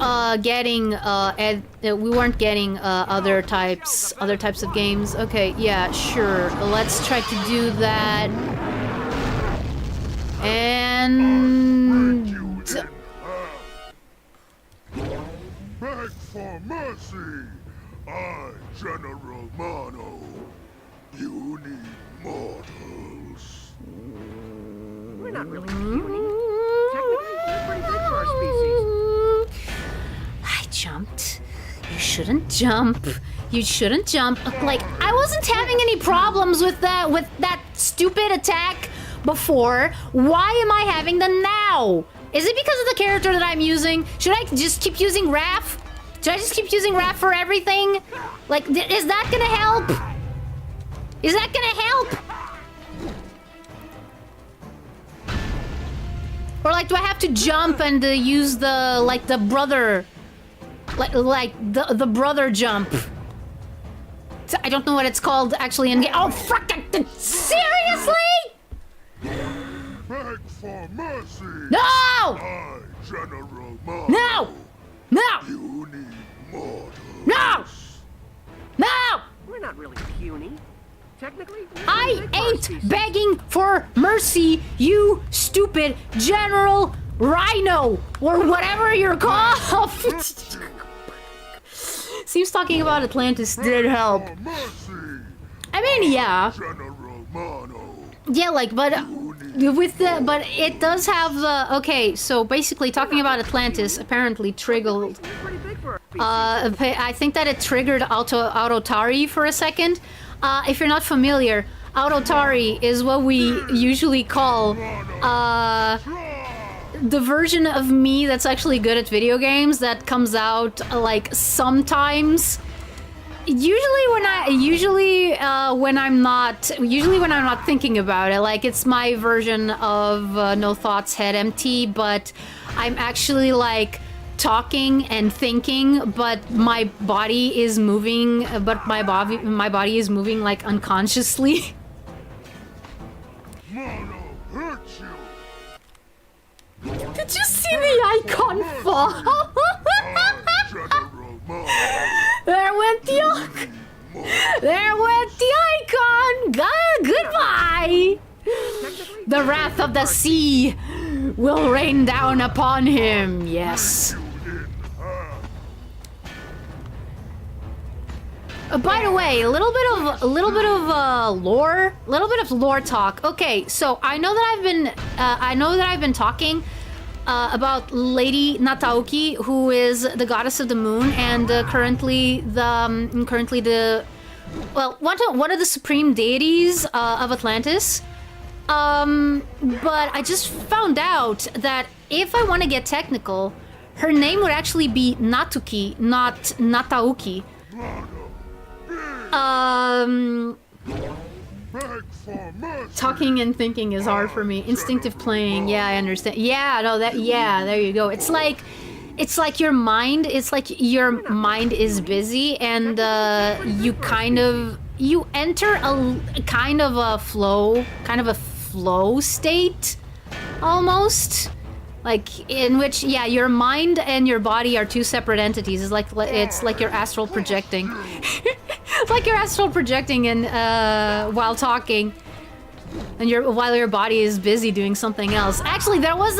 Speaker 1: getting other types of games. Okay, yeah, sure. Let's try to do that. And
Speaker 3: Beg for mercy. I, General Mono. You need mortals.
Speaker 2: We're not really puny. Technically, we're pretty big for our species.
Speaker 1: I jumped. You shouldn't jump. You shouldn't jump. Like, I wasn't having any problems with that stupid attack before. Why am I having them now? Is it because of the character that I'm using? Should I just keep using Raph? Should I just keep using Raph for everything? Like, is that gonna help? Is that gonna help? Or, like, do I have to jump and use the, like, the brother... Like the brother jump? I don't know what it's called, actually, in game. Oh, fuck! Seriously?!
Speaker 3: Beg for mercy.
Speaker 1: No!
Speaker 3: I, General Mono.
Speaker 1: No! No!
Speaker 3: You need mortals.
Speaker 1: No! No!
Speaker 2: We're not really puny. Technically, we're pretty
Speaker 1: I
Speaker 2: big for our
Speaker 1: ain't
Speaker 2: species.
Speaker 1: begging for mercy, you stupid General Rhino, or whatever you're called. Seems talking about Atlantis did help.
Speaker 3: For mercy.
Speaker 1: I mean, yeah.
Speaker 3: General Mono.
Speaker 1: Yeah, like, but but it does have the... Okay, so basically talking about Atlantis apparently triggered...
Speaker 2: We're pretty big for our species.
Speaker 1: I think that it triggered Autotari for a second. If you're not familiar, Autotari is what we usually call the version of me that's actually good at video games that comes out like sometimes. Usually when I'm not thinking about it, like it's my version of No Thoughts Head Empty, but I'm actually like talking and thinking, but my body is moving, my body is moving like unconsciously.
Speaker 3: Mono hurt you.
Speaker 1: Did you see the icon fall?
Speaker 3: General Mono.
Speaker 1: There went the icon. Goodbye. The wrath of the sea will rain down upon him. Yes. By the way, a little bit of lore talk. Okay, so I know that I've been talking about Lady Nataoki, who is the goddess of the moon, and currently the one of the supreme deities of Atlantis. But I just found out that if I want to get technical, her name would actually be Natuki, not Nataoki.
Speaker 3: Beg for mercy.
Speaker 1: Talking and thinking is hard for me. Instinctive playing, yeah, I understand. Yeah, no, there you go. It's like your mind is busy, and you enter a kind of a flow state, almost. Like, in which, yeah, your mind and your body are two separate entities. It's like you're astral projecting. It's like you're astral projecting and while talking, and while your body is busy doing something else. Actually, there was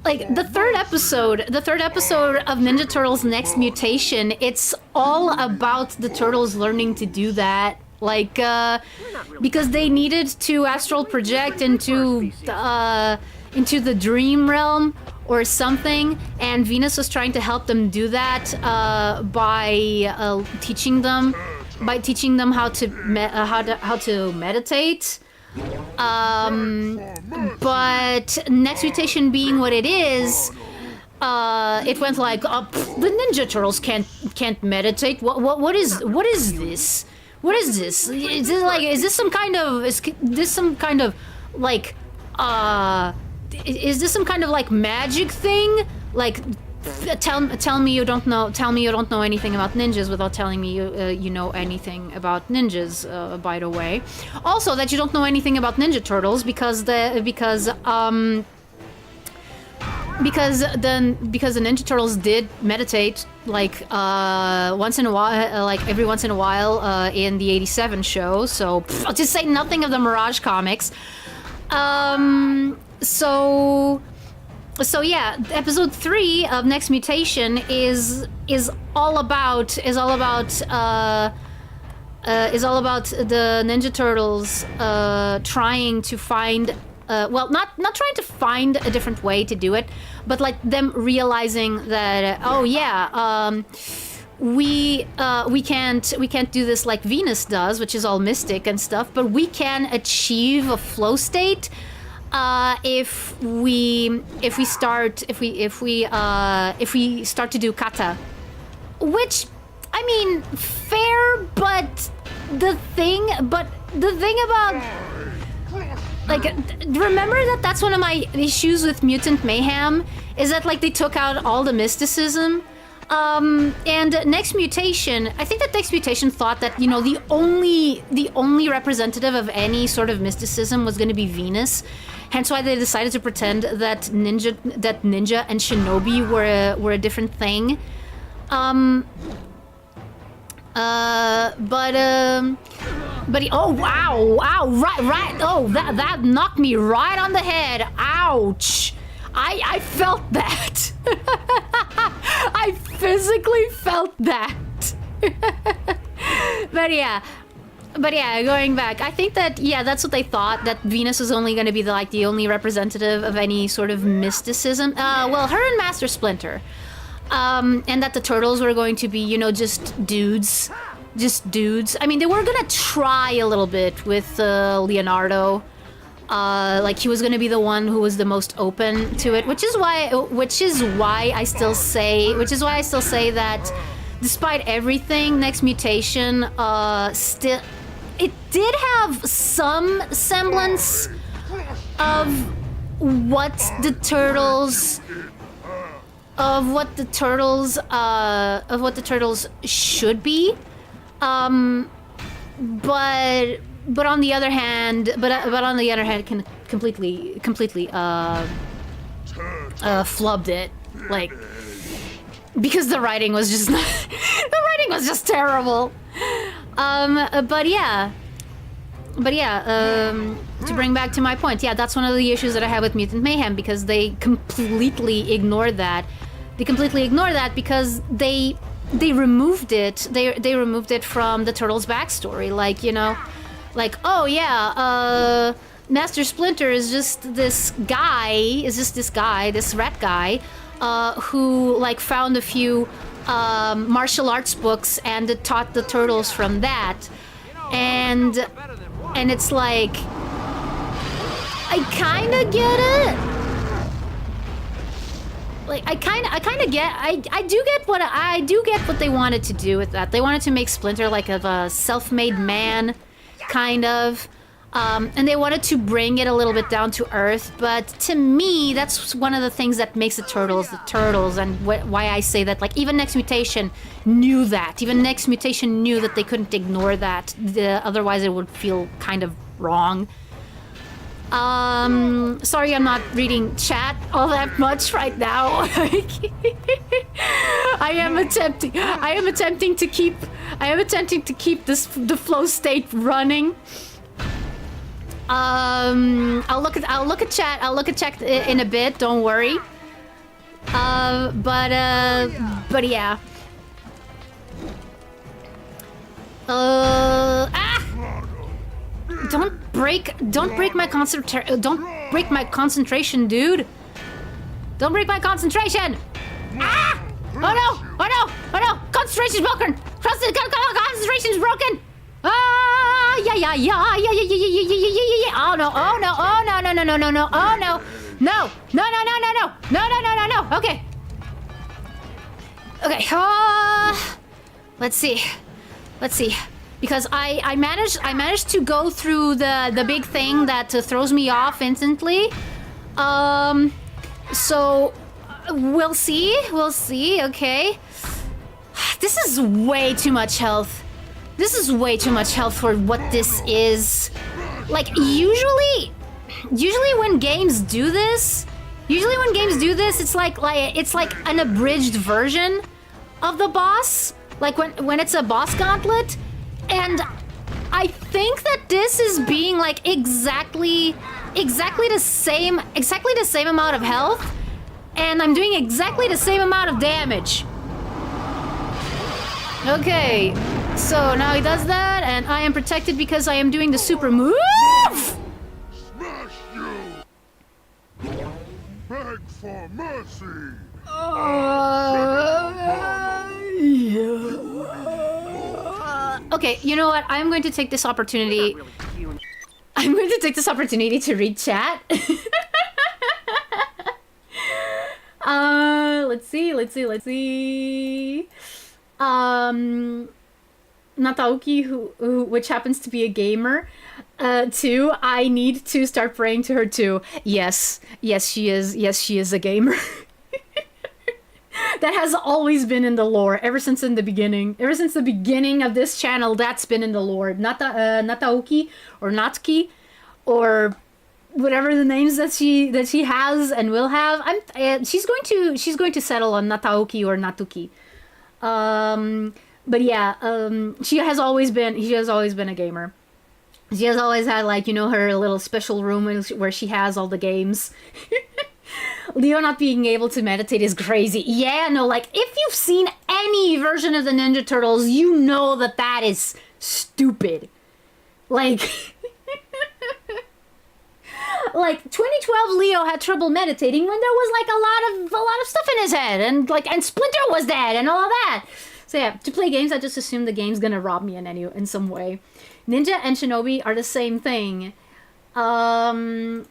Speaker 1: like the third episode of Ninja Turtles Next Mutation. It's all about the turtles learning to do that. Like, because they needed to astral project into the dream realm or something, and Venus was trying to help them do that by teaching them how to meditate. But Next Mutation being what it is, it went like, the Ninja Turtles can't meditate. What is this? What is this? Is this some kind of magic thing? Like, tell me you don't know anything about ninjas without telling me you know anything about ninjas. By the way, also that you don't know anything about Ninja Turtles because the Ninja Turtles did meditate like once in a while, like every once in a while in the '87 show. So I'll just say nothing of the Mirage comics. So yeah, episode 3 of Next Mutation is all about the Ninja Turtles trying to find. Well, not trying to find a different way to do it, but like them realizing that we can't do this like Venus does, which is all mystic and stuff, but we can achieve a flow state if we start to do kata, which, I mean, fair, but the thing about, like, remember that's one of my issues with Mutant Mayhem, is that, like, they took out all the mysticism. And Next Mutation, I think that Next Mutation thought that, you know, the only representative of any sort of mysticism was going to be Venus. Hence why they decided to pretend that ninja and shinobi were a different thing. Oh wow, right. Oh, that knocked me right on the head. Ouch. I felt that. I physically felt that. But yeah, going back, I think that, yeah, that's what they thought, that Venus was only going to be the only representative of any sort of mysticism. Well, her and Master Splinter. And that the turtles were going to be, you know, just dudes. I mean, they were gonna try a little bit with Leonardo. Like, he was gonna be the one who was the most open to it, which is why I still say that despite everything, Next Mutation still, it did have some semblance of what the turtles should be, but on the other hand, can completely flubbed it, like, because the writing was just terrible. To bring back to my point, yeah, that's one of the issues that I have with Mutant Mayhem, because they completely ignored that. Because they removed it. They removed it from the Turtles' backstory. Like, you know, like, oh yeah, Master Splinter is just this guy, this rat guy, who, like, found a few martial arts books and taught the turtles from that. And it's like, I kinda get it. like I kind of get I do get what they wanted to do with that. They wanted to make Splinter like a self-made man, kind of. And they wanted to bring it a little bit down to earth, but to me, that's one of the things that makes the Turtles, and why I say that, like, even Next Mutation knew that. Even Next Mutation knew that they couldn't ignore that, otherwise it would feel kind of wrong. Sorry I'm not reading chat all that much right now. I am attempting to keep the flow state running. I'll look at chat. I'll look at chat in a bit. Don't worry. But yeah. Don't break my concentration, dude. Don't break my concentration. Ah! Oh no! Oh no! Oh no! Concentration's broken. Concentration's broken. Ah! Yeah. Oh no! Oh no! Oh no! No! Oh no! No! Okay. Let's see. Because I managed to go through the big thing that throws me off instantly. So we'll see. Okay. This is way too much health. This is way too much health for what this is. Like, usually when games do this, it's like an abridged version of the boss. Like when it's a boss gauntlet. And I think that this is being like exactly the same amount of health, and I'm doing exactly the same amount of damage. Okay, so now he does that, and I am protected because I am doing the super move.
Speaker 3: Smash you! Beg for mercy!
Speaker 1: Okay, you know what? I'm going to take this opportunity. I'm going to take this opportunity to read chat. Let's see. Nataoki, which happens to be a gamer, too. I need to start praying to her too. Yes, she is. Yes, she is a gamer. That has always been in the lore ever since the beginning of this channel. That's been in the lore. Nataoki or Natsuki or whatever the names that she has and will have. She's going to settle on Nataoki or Natuki. But yeah, she has always been a gamer. She has always had, like, you know, her little special room where she has all the games. Leo not being able to meditate is crazy. Yeah, no, like, if you've seen any version of the Ninja Turtles, you know that is stupid. Like, like 2012 Leo had trouble meditating when there was like a lot of stuff in his head, and Splinter was dead and all that. So yeah, to play games, I just assume the game's gonna rob me in some way. Ninja and Shinobi are the same thing. Ninja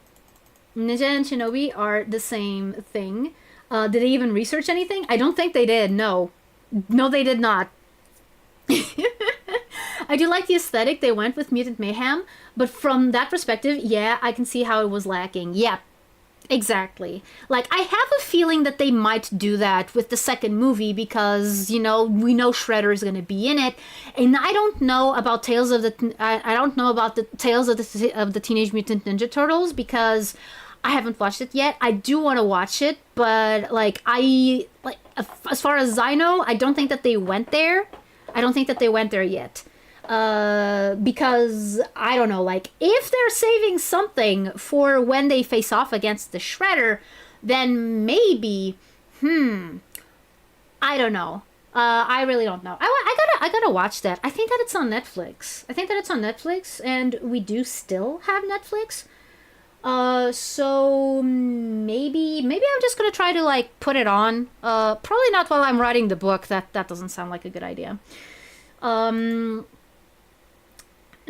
Speaker 1: and Shinobi are the same thing. Did they even research anything? I don't think they did. No, they did not. I do like the aesthetic they went with Mutant Mayhem, but from that perspective, yeah, I can see how it was lacking. Yeah, exactly. Like, I have a feeling that they might do that with the second movie because, you know, we know Shredder is going to be in it, and I don't know about Tales of the Teenage Mutant Ninja Turtles because I haven't watched it yet. I do want to watch it, but as far as I know, I don't think that they went there. I don't think that they went there yet. Because, I don't know, like, if they're saving something for when they face off against the Shredder, then maybe, I don't know. I really don't know. I gotta watch that. I think that it's on Netflix. And we do still have Netflix. So maybe I'm just gonna try to, like, put it on. Probably not while I'm writing the book. That doesn't sound like a good idea.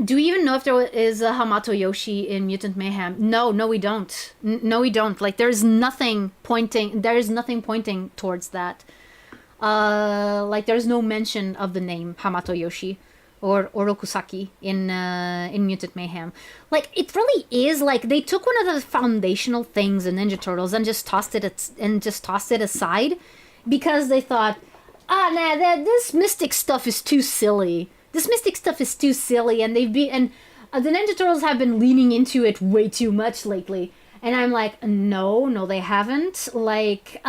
Speaker 1: Do we even know if there is a Hamato Yoshi in Mutant Mayhem? No, we don't. No, we don't. Like, there's nothing pointing towards that. Like, there's no mention of the name Hamato Yoshi or Orokusaki in Mutant Mayhem. Like, it really is like they took one of the foundational things in Ninja Turtles and just tossed it aside because they thought, this mystic stuff is too silly. This mystic stuff is too silly, and the Ninja Turtles have been leaning into it way too much lately. And I'm like, no, they haven't. Like,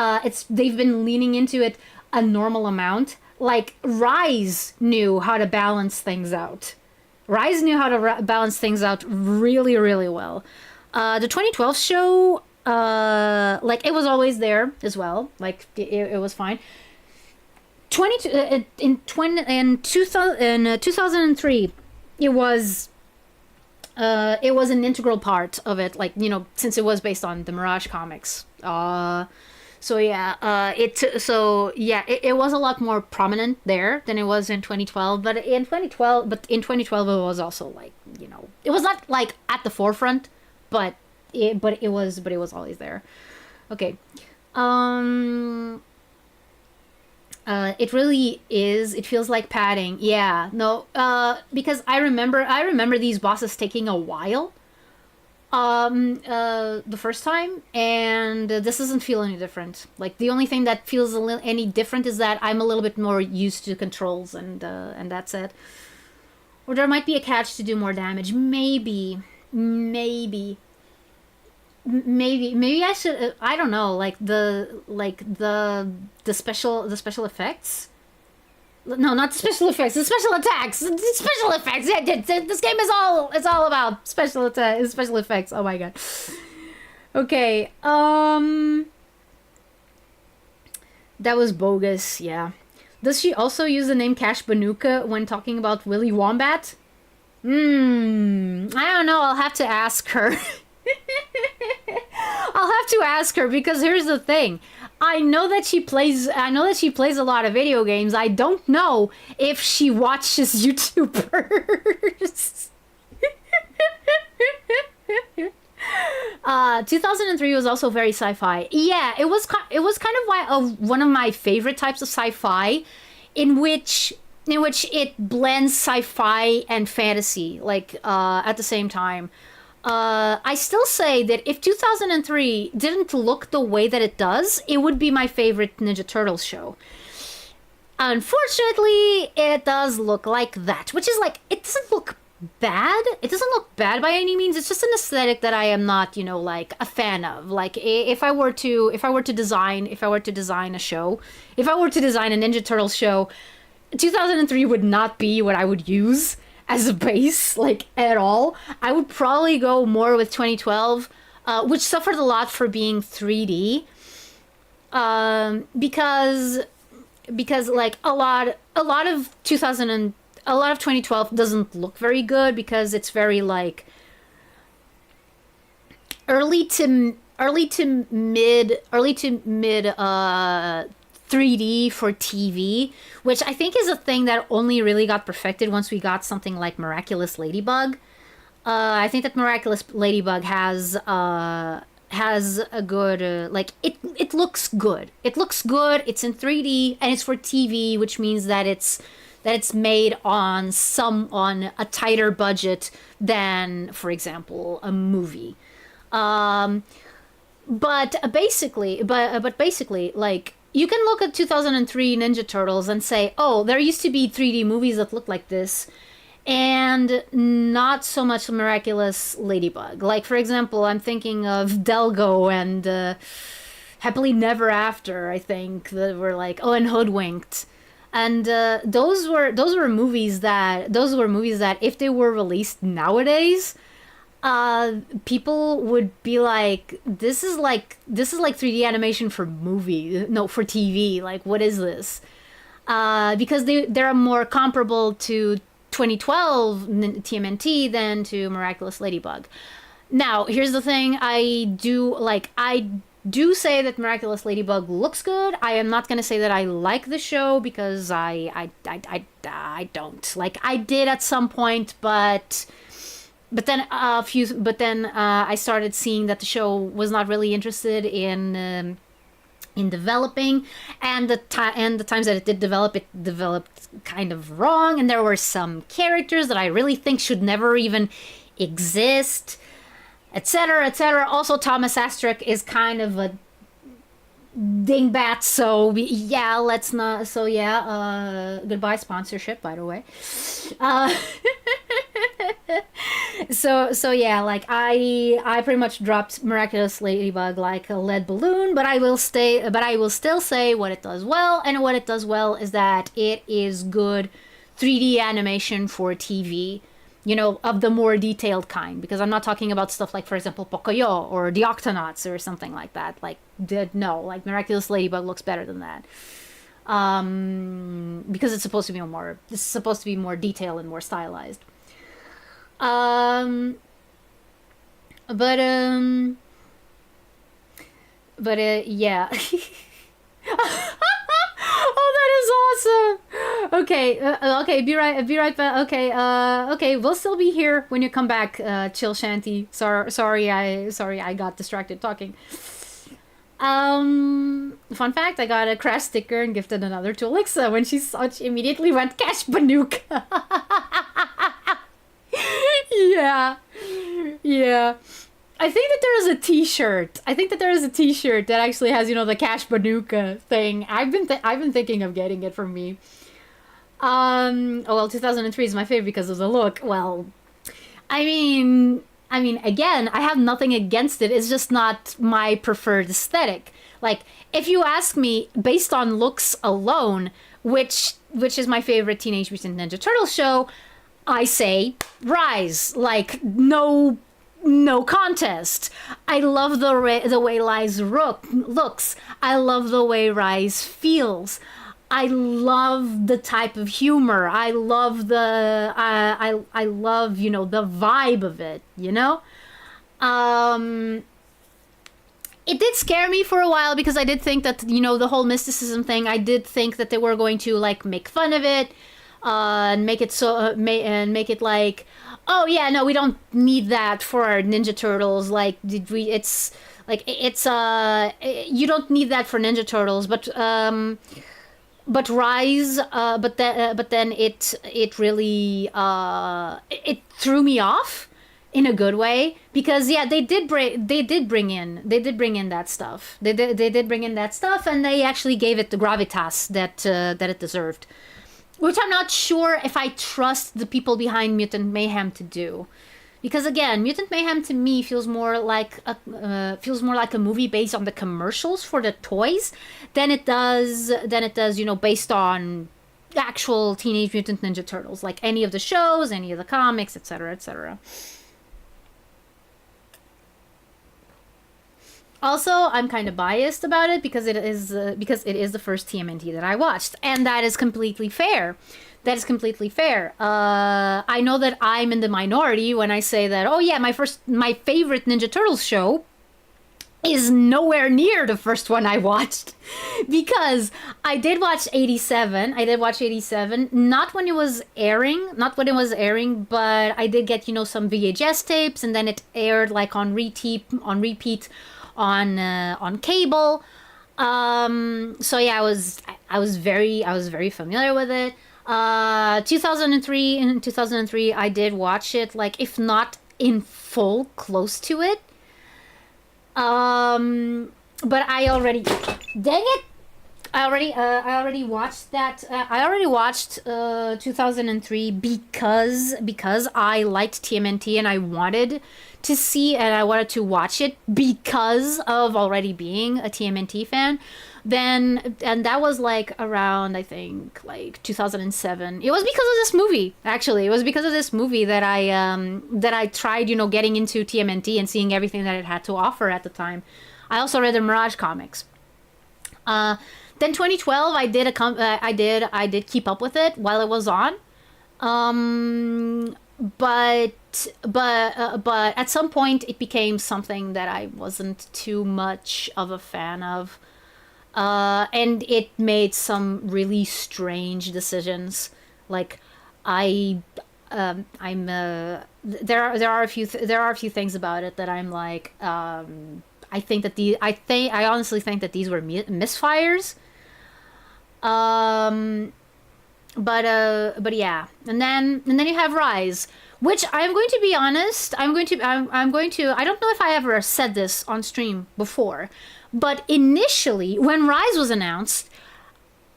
Speaker 1: they've been leaning into it a normal amount. Like, Rise knew how to balance things out. Rise knew how to balance things out really, really well. The 2012 show, like, it was always there as well. Like, it was fine. In 2003, it was an integral part of it, like, you know, since it was based on the Mirage comics. It was a lot more prominent there than it was in 2012. But in 2012 it was also, like, you know, it was not like at the forefront, but it was always there. Okay. It really is. It feels like padding. Yeah, no, because I remember these bosses taking a while. The first time, and this doesn't feel any different. Like, the only thing that feels any different is that I'm a little bit more used to controls, and that's it. Or there might be a catch to do more damage. Maybe I should, I don't know, like the special effects. No, not the special effects, the special attacks. The special effects. Yeah, this game is all about special effects. Oh my god. Okay. That was bogus. Yeah. Does she also use the name Cash Banuka when talking about Willy Wombat? I don't know. I'll have to ask her. I'll have to ask her, because here's the thing. I know that she plays a lot of video games. I don't know if she watches YouTubers. 2003 was also very sci-fi. Yeah, it was kind of one of my favorite types of sci-fi, in which it blends sci-fi and fantasy, like, at the same time. I still say that if 2003 didn't look the way that it does, it would be my favorite Ninja Turtles show. Unfortunately, it does look like that, which is like, it doesn't look bad. It doesn't look bad by any means. It's just an aesthetic that I am not, you know, like, a fan of. Like, if I were to design a show, if I were to design a Ninja Turtles show, 2003 would not be what I would use as a base, like, at all. I would probably go more with 2012, which suffered a lot for being 3D, because like a lot of 2012 doesn't look very good, because it's very, like, early to mid 3D for TV, which I think is a thing that only really got perfected once we got something like Miraculous Ladybug. I think that Miraculous Ladybug has a good, like, it looks good. It looks good, it's in 3D, and it's for TV, which means that it's made on a tighter budget than, for example, a movie. But basically, like, you can look at 2003 Ninja Turtles and say, oh, there used to be 3D movies that looked like this, and not so much Miraculous Ladybug. Like, for example, I'm thinking of Delgo and Happily Never After, I think, that were like, oh, and Hoodwinked. And those were movies that if they were released nowadays, people would be like, this is like 3D animation for TV. Like, what is this? Because they're more comparable to 2012 TMNT than to Miraculous Ladybug. Now, here's the thing. I do say that Miraculous Ladybug looks good. I am not going to say that I like the show because I don't. Like, I did at some point, but then I started seeing that the show was not really interested in developing, and the times that it did develop, it developed kind of wrong, and there were some characters that I really think should never even exist, etc., etc. Also, Thomas Astruc is kind of a dingbat, so yeah, let's not. So yeah, goodbye sponsorship, by the way. So yeah, like I pretty much dropped Miraculous Ladybug like a lead balloon, but I will still say what it does well, and what it does well is that it is good 3D animation for TV, you know, of the more detailed kind, because I'm not talking about stuff like, for example, Pocoyo or the Octonauts or something like that. Like, no, like Miraculous Ladybug looks better than that. Because it's supposed to be more detailed and more stylized. But yeah. Oh, that is awesome. Okay, be right back. Okay, we'll still be here when you come back, Chill Shanty. Sorry, I got distracted talking. Fun fact, I got a Crash sticker and gifted another to Alexa when she immediately went Cash Banuk. Yeah. I think that there is a T-shirt. That actually has, you know, the Cash Banuka thing. I've been thinking of getting it for me. 2003 is my favorite because of the look. Well, I mean, again, I have nothing against it. It's just not my preferred aesthetic. Like, if you ask me, based on looks alone, which is my favorite Teenage Mutant Ninja Turtles show, I say Rise. Like, no contest. I love the way Rise looks. I love the way Rise feels. I love the type of humor. I love I love, you know, the vibe of it, you know? It did scare me for a while because I did think that, you know, the whole mysticism thing, I did think that they were going to, like, make fun of it, and make it like, oh yeah, no, we don't need that for our Ninja Turtles. Like, you don't need that for Ninja Turtles, but Rise, but then it really it threw me off in a good way, because yeah, they did bring in that stuff. They did bring in that stuff, and they actually gave it the gravitas that it deserved. Which I'm not sure if I trust the people behind Mutant Mayhem to do, because again, Mutant Mayhem to me feels more like a movie based on the commercials for the toys than it does, you know, based on actual Teenage Mutant Ninja Turtles, like any of the shows, any of the comics, etc., etc. Also, I'm kind of biased about it because it is the first TMNT that I watched, and that is completely fair. I know that I'm in the minority when I say that, oh yeah, my favorite Ninja Turtles show is nowhere near the first one I watched, because I did watch 87. Not when it was airing, but I did get, you know, some VHS tapes, and then it aired like on repeat on cable. So yeah, I was very familiar with it. 2003 I did watch it, like, if not in full, close to it. But I already watched that. I already watched 2003 because I liked TMNT and I wanted to watch it because of already being a TMNT fan. And that was like around, I think, like 2007. It was because of this movie, actually. It was because of this movie that I tried, you know, getting into TMNT and seeing everything that it had to offer at the time. I also read the Mirage comics. Then 2012, I did keep up with it while it was on. but at some point it became something that I wasn't too much of a fan of. And it made some really strange decisions. Like, I, there are a few things about it that I'm like, I honestly think that these were misfires. But yeah, and then you have Rise, which I'm going to be honest. I'm going to. I don't know if I ever said this on stream before, but initially when Rise was announced,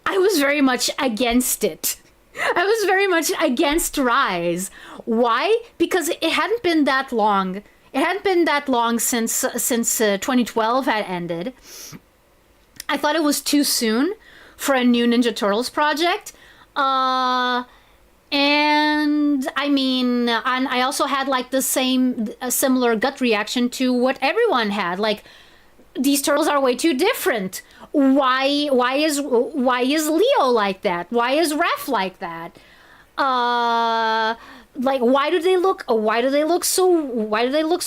Speaker 1: I was very much against it. I was very much against Rise. Why? Because it hadn't been that long. It hadn't been that long since 2012 had ended. I thought it was too soon for a new Ninja Turtles project. And I mean, and I also had like a similar gut reaction to what everyone had. Like, these turtles are way too different. Why is Leo like that? Why is Raph like that? Like, why do they look so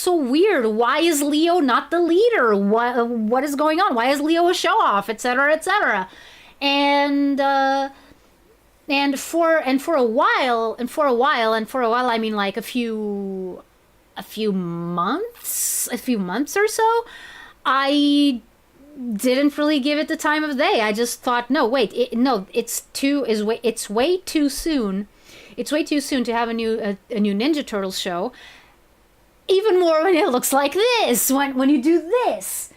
Speaker 1: weird? Why is Leo not the leader? What is going on? Why is Leo a show off, etc., etc.? And for a while, I mean, like a few months or so, I didn't really give it the time of day. I just thought, no, wait, it's way too soon. It's way too soon to have a new Ninja Turtles show. Even more when it looks like this, when you do this.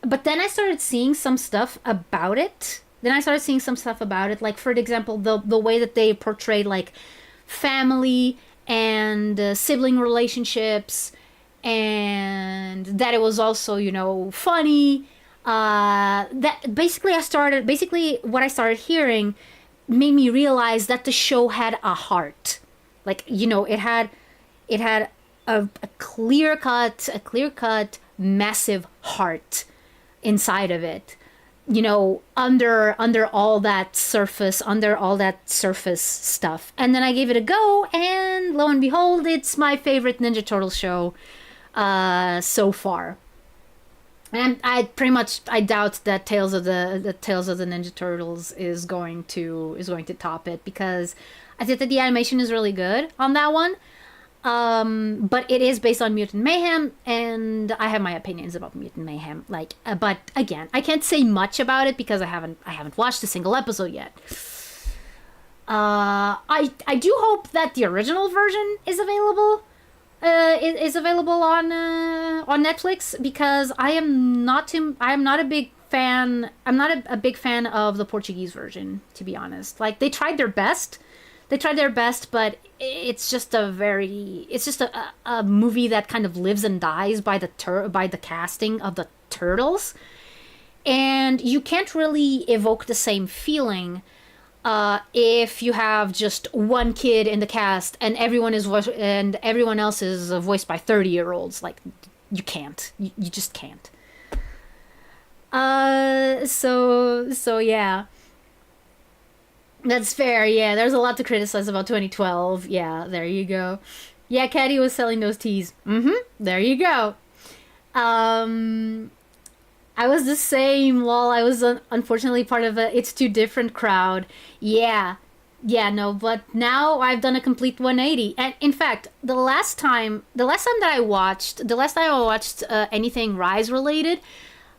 Speaker 1: But then I started seeing some stuff about it. Like, for example, the way that they portrayed, like, family and sibling relationships, and that it was also, funny. That basically what I started hearing made me realize that the show had a heart. Like, it had a clear cut massive heart inside of it, under all that surface stuff. And then I gave it a go, and lo and behold, it's my favorite Ninja Turtles show so far. And I doubt that Tales of the Ninja Turtles is going to top it, because I think that the animation is really good on that one. But it is based on Mutant Mayhem, and I have my opinions about Mutant Mayhem. Like, but again, I can't say much about it because I haven't watched a single episode yet. I do hope that the original version is available. Is available on Netflix, because I am not a big fan. I'm not a big fan of the Portuguese version, to be honest. Like, they tried their best, but it's just a movie that kind of lives and dies by the casting of the turtles, and you can't really evoke the same feeling if you have just one kid in the cast and everyone else is voiced by 30-year-olds. Like, you can't. You just can't. So yeah. That's fair, yeah. There's a lot to criticize about 2012. Yeah, there you go. Yeah, Caddy was selling those teas. There you go. I was the same, lol. I was unfortunately part of a It's Too Different crowd. Yeah, no, but now I've done a complete 180. And in fact, the last time that I watched anything Rise related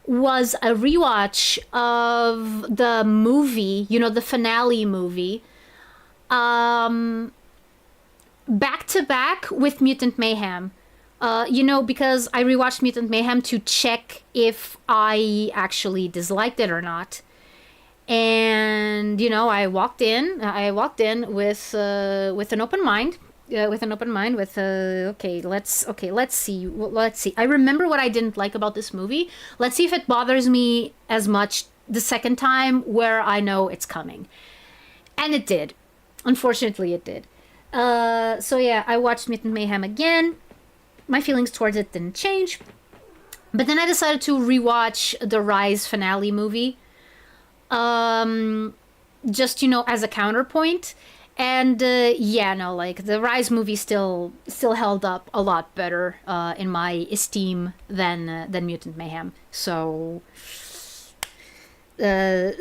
Speaker 1: was a rewatch of the movie, the finale movie, back to back with Mutant Mayhem. Because I rewatched Mutant Mayhem to check if I actually disliked it or not. And, I walked in with an open mind. Okay, let's see. I remember what I didn't like about this movie. Let's see if it bothers me as much the second time, where I know it's coming. And it did. Unfortunately, it did. So yeah, I watched Mutant Mayhem again. My feelings towards it didn't change. But then I decided to rewatch the Rise finale movie. Just, as a counterpoint. And yeah, no, like the Rise movie still held up a lot better in my esteem than Mutant Mayhem. So yeah.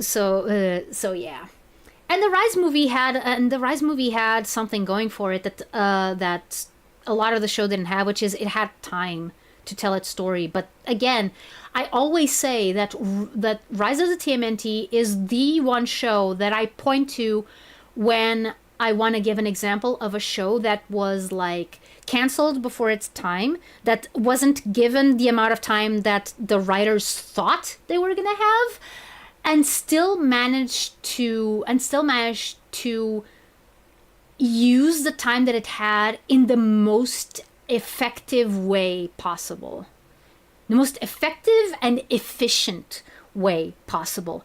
Speaker 1: And the Rise movie had something going for it that that a lot of the show didn't have, which is it had time to tell its story. But again, I always say that Rise of the TMNT is the one show that I point to when I want to give an example of a show that was like canceled before its time, that wasn't given the amount of time that the writers thought they were gonna have, and still managed to use the time that it had in the most effective way possible. The most effective and efficient way possible.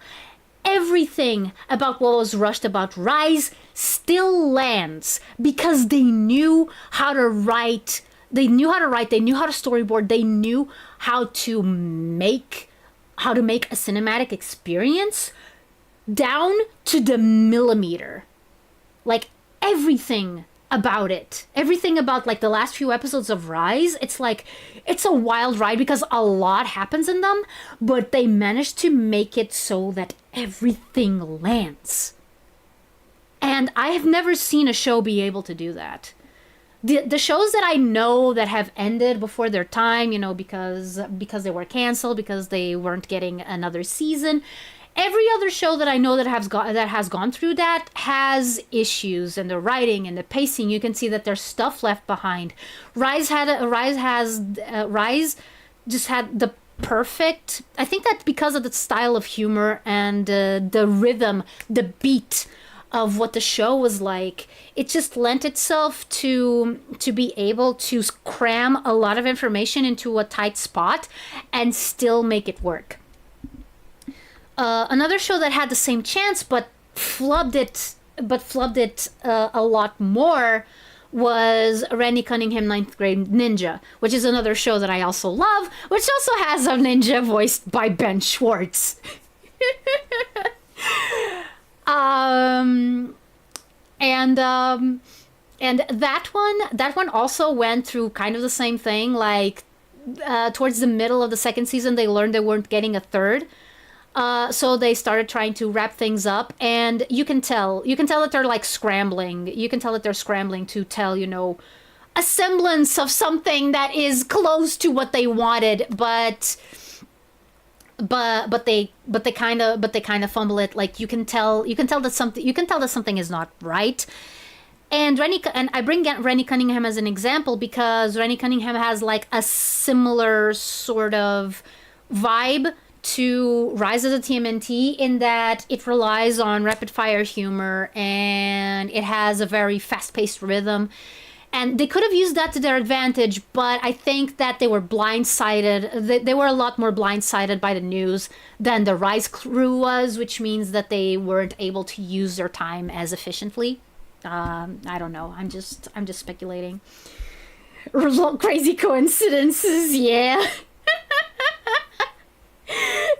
Speaker 1: Everything about what was rushed about Rise still lands because they knew how to write, they knew how to storyboard, they knew how to make a cinematic experience down to the millimeter. Like everything about it, everything about like the last few episodes of Rise, it's like it's a wild ride because a lot happens in them, but they managed to make it so that everything lands. And I have never seen a show be able to do that. The shows that I know that have ended before their time, you know, because they were canceled, because they weren't getting another season. Every other show that I know that has gone through that has issues in the writing and the pacing. You can see that there's stuff left behind. Rise just had the perfect. I think that because of the style of humor and the rhythm, the beat of what the show was like, it just lent itself to be able to cram a lot of information into a tight spot and still make it work. Another show that had the same chance but flubbed it a lot more was Randy Cunningham Ninth Grade Ninja, which is another show that I also love, which also has a ninja voiced by Ben Schwartz. And that one also went through kind of the same thing. Like towards the middle of the second season, they learned they weren't getting a third. So they started trying to wrap things up, and you can tell that they're like scrambling. You can tell that they're scrambling to tell, you know, a semblance of something that is close to what they wanted, but they kind of fumble it. Like you can tell that something is not right. And I bring Rennie Cunningham as an example because Rennie Cunningham has like a similar sort of vibe to Rise of the TMNT in that it relies on rapid fire humor and it has a very fast-paced rhythm. And they could have used that to their advantage, but I think that they were blindsided. They were a lot more blindsided by the news than the Rise crew was, which means that they weren't able to use their time as efficiently. I don't know. I'm just speculating. Crazy coincidences, yeah.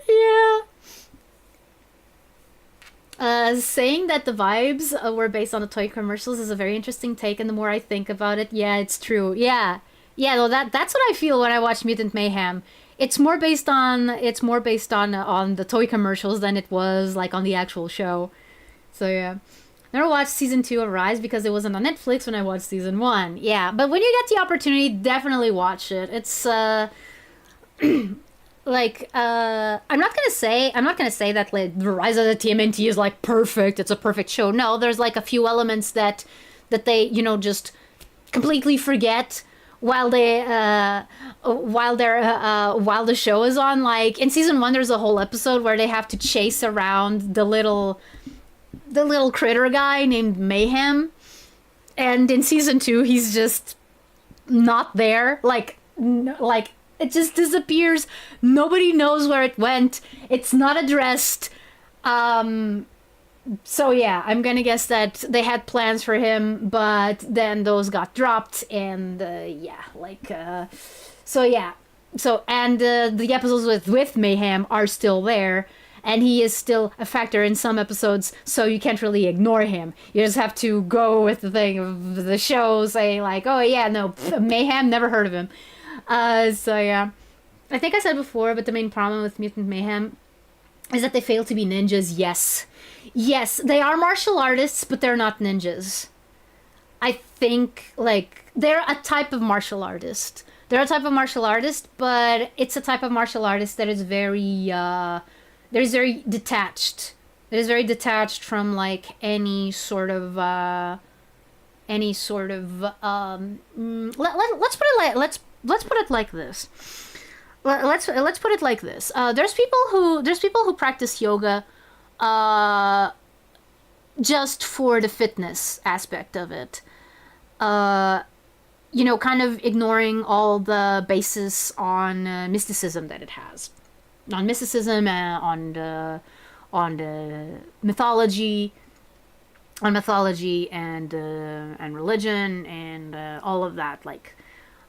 Speaker 1: Yeah. Saying that the vibes were based on the toy commercials is a very interesting take, and the more I think about it, yeah, it's true. Yeah, no, that's what I feel when I watch Mutant Mayhem. It's more based on the toy commercials than it was like on the actual show. So yeah, never watched season 2 of Rise because it wasn't on Netflix when I watched season 1. Yeah, but when you get the opportunity, definitely watch it. It's like I'm not gonna say that like the Rise of the TMNT is like perfect. It's a perfect show. No, there's like a few elements that they, you know, just completely forget while the show is on. Like in season 1, there's a whole episode where they have to chase around the little critter guy named Mayhem, and in season 2 he's just not there. Like it just disappears. Nobody knows where it went. It's not addressed. So yeah, I'm gonna guess that they had plans for him, but then those got dropped, and so yeah. So, and the episodes with Mayhem are still there, and he is still a factor in some episodes, so you can't really ignore him. You just have to go with the thing of the show, saying like, oh yeah, no, Mayhem, never heard of him. So yeah. I think I said before, but the main problem with Mutant Mayhem is that they fail to be ninjas. Yes. Yes, they are martial artists, but they're not ninjas. I think, like, they're a type of martial artist. They're a type of martial artist, but it's a type of martial artist that is very, that is very detached. It is very detached from, like, any sort of, let's put it like this. Let's put it like this. There's people who practice yoga, just for the fitness aspect of it. You know, kind of ignoring all the basis on mysticism that it has, on mysticism, on the mythology, and religion, and all of that. Like,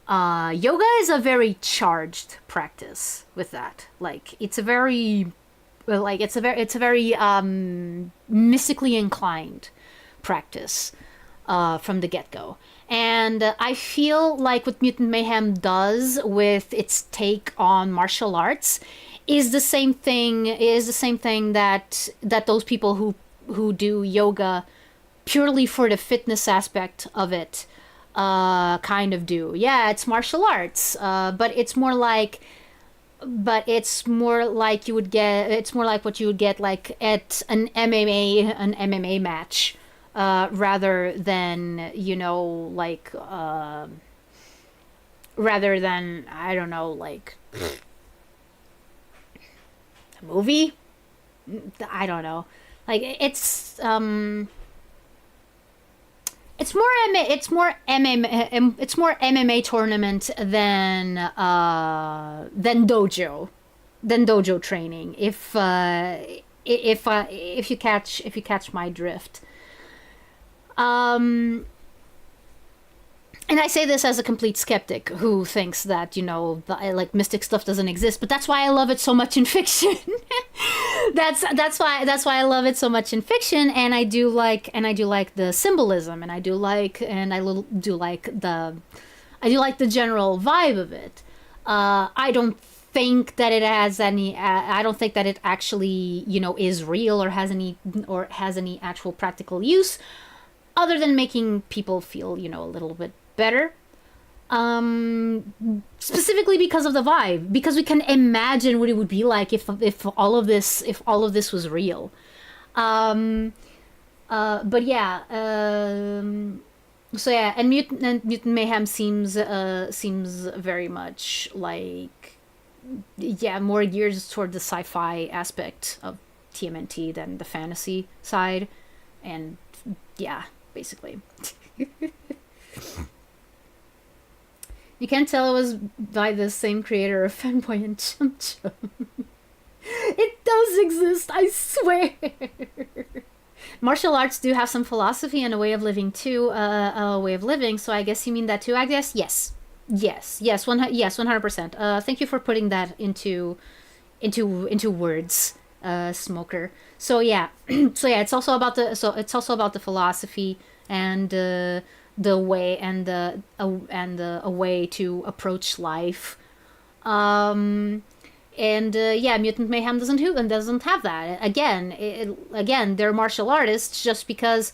Speaker 1: yoga is a very charged practice with that. Like, it's a very mystically inclined practice from the get-go. And I feel like what Mutant Mayhem does with its take on martial arts is the same thing that those people who do yoga purely for the fitness aspect of it kind of do. Yeah, it's martial arts, but it's more like what you would get like at an MMA match, rather than, you know, like rather than, I don't know, like a movie. I don't know, like it's more MMA tournament than dojo training, if you catch my drift. And I say this as a complete skeptic who thinks that, you know, like, mystic stuff doesn't exist, but that's why I love it so much in fiction. that's why I love it so much in fiction, and I do like the symbolism, and I do like the general vibe of it. I don't think that it has any. I don't think that it actually, you know, is real or has any actual practical use, other than making people feel, you know, a little bit better. Specifically because of the vibe, because we can imagine what it would be like if all of this was real. But yeah. So yeah, and Mutant Mayhem seems very much like, yeah, more geared toward the sci-fi aspect of TMNT than the fantasy side, and yeah, basically. You can't tell it was by the same creator of Fanboy and Chum Chum. It does exist, I swear. Martial arts do have some philosophy and a way of living too, so I guess you mean that too, I guess? Yes, 100%. Thank you for putting that into words, Smoker. So yeah, it's also about the philosophy and the way and a way to approach life. Yeah, Mutant Mayhem doesn't have that. Again, they're martial artists just because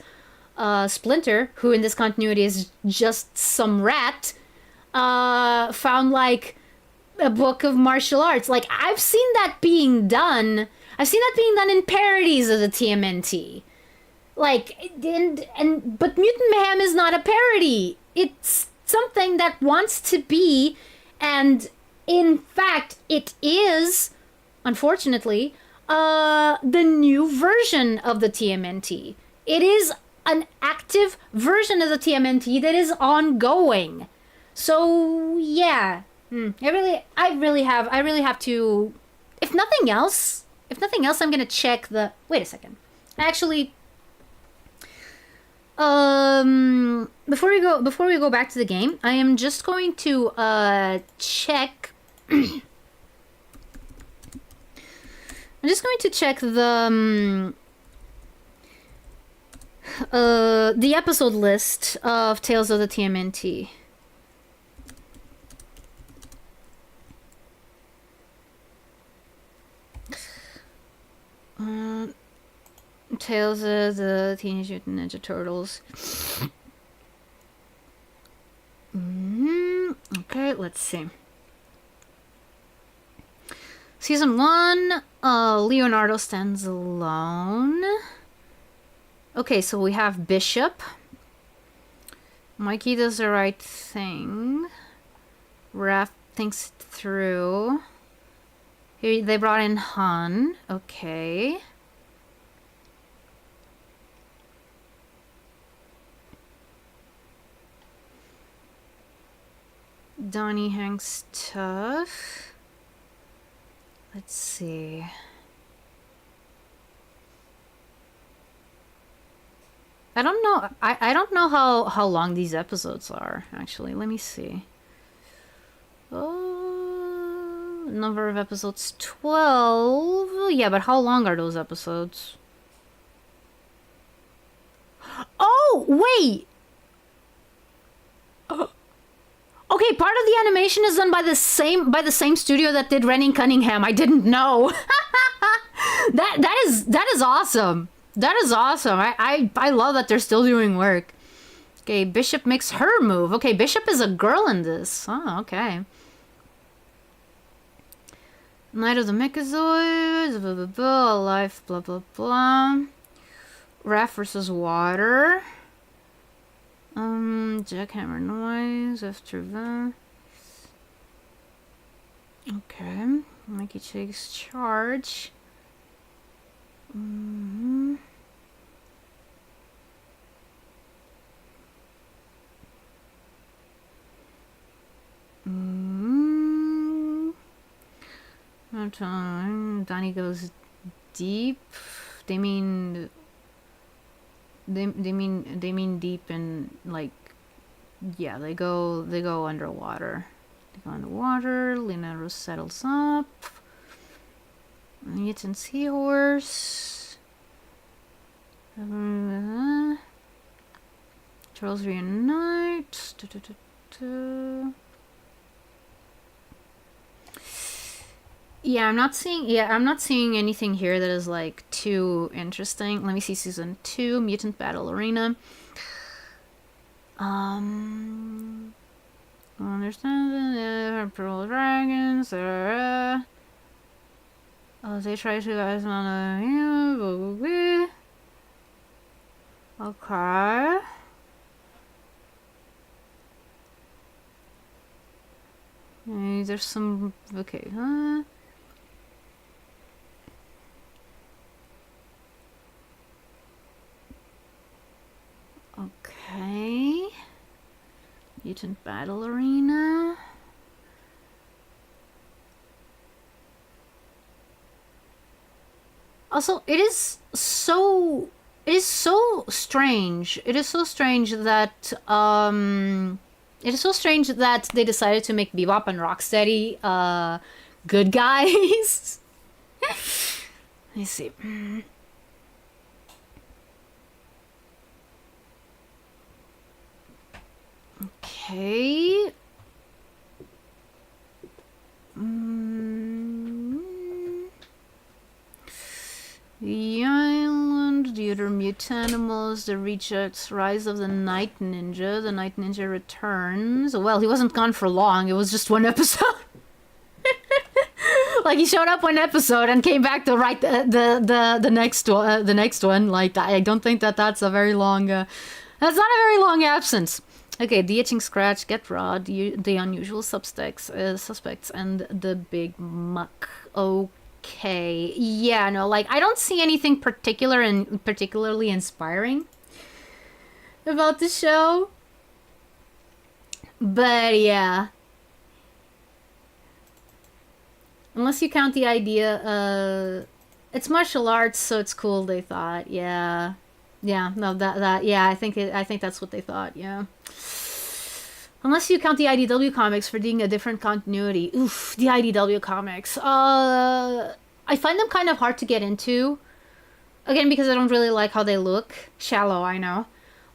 Speaker 1: Splinter, who in this continuity is just some rat, found like a book of martial arts. Like, I've seen that being done. I've seen that being done in parodies of the TMNT. Like, but Mutant Mayhem is not a parody. It's something that wants to be, and in fact, it is, unfortunately, the new version of the TMNT. It is an active version of the TMNT that is ongoing. So yeah, I really have to. If nothing else, I'm gonna check the. Wait a second. Actually, before we go back to the game, I am just going to check. I'm I'm just going to check the episode list of Tales of the TMNT. Tales of the Teenage Mutant Ninja Turtles. Okay, let's see. Season 1, Leonardo stands alone. Okay, so we have Bishop. Mikey does the right thing. Raph thinks it through. Here they brought in Han. Okay. Donnie hangs tough. Let's see. I don't know. I don't know how long these episodes are, actually. Let me see. Oh, number of episodes 12. Yeah, but how long are those episodes? Oh, wait. Okay, part of the animation is done by the same studio that did Ren and Cunningham. I didn't know. that is awesome. That is awesome. I love that they're still doing work. Okay, Bishop makes her move. Okay, Bishop is a girl in this. Oh, okay. Night of the Mechazoids, blah blah blah, life, blah blah blah. Raph versus Water. Jackhammer noise after that. Okay. Mikey takes charge. Donnie goes deep. They mean deep and like, yeah, they go underwater. They go underwater. Leonardo settles up. Mutant Seahorse. Turtles reunite. Yeah, I'm not seeing anything here that is like too interesting. Let me see season 2, Mutant Battle Arena. Understand Pearl Dragons. They try to guys on a okay. There's some okay, huh? Okay. Mutant Battle Arena. Also, it is so strange. It is so strange that they decided to make Bebop and Rocksteady good guys. Let me see. Okay. The island, the other mutanimals, the rejects, rise of the Night Ninja. The Night Ninja returns. Well, he wasn't gone for long. It was just one episode. Like, he showed up one episode and came back to write the next one. Like, I don't think that's a very long. That's not a very long absence. Okay, the itching scratch, get raw, the unusual suspects, and the big muck. Okay, yeah, no, like, I don't see anything particularly inspiring about the show. But yeah, unless you count the idea, it's martial arts, so it's cool. They thought, yeah, no, yeah, I think that's what they thought, yeah. Unless you count the IDW comics for being a different continuity. Oof, the IDW comics. I find them kind of hard to get into. Again, because I don't really like how they look. Shallow, I know.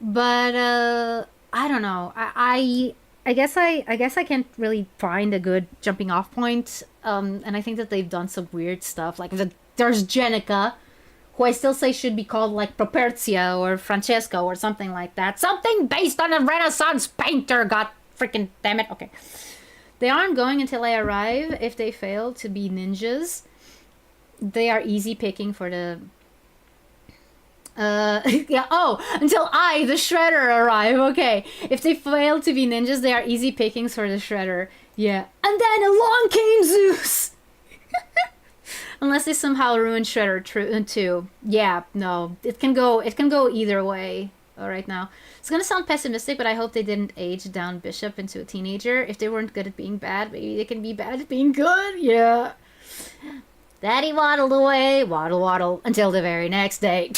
Speaker 1: But I don't know. I guess I can't really find a good jumping off point. And I think that they've done some weird stuff. Like there's Jenica, who I still say should be called like Properzia or Francesco or something like that. Something based on a Renaissance painter. God freaking damn it. Okay. They aren't going until I arrive. If they fail to be ninjas, they are easy picking for the... yeah, oh, until I, the Shredder, arrive. Okay. If they fail to be ninjas, they are easy pickings for the Shredder. Yeah. And then along came Zeus! Unless they somehow ruin Shredder too. Yeah, no. It can go either way right now. It's gonna sound pessimistic, but I hope they didn't age down Bishop into a teenager. If they weren't good at being bad, maybe they can be bad at being good. Yeah. Daddy waddled away, waddle, until the very next day.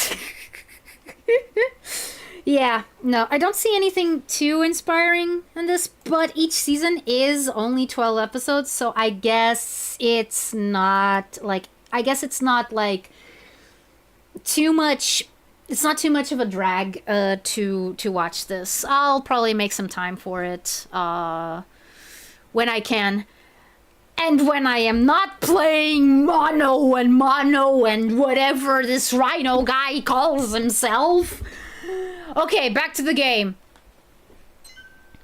Speaker 1: Yeah, no, I don't see anything too inspiring in this, but each season is only 12 episodes, so I guess it's not like too much. It's not too much of a drag to watch this. I'll probably make some time for it when I can. And when I am not playing mono and whatever this rhino guy calls himself. Okay, back to the game.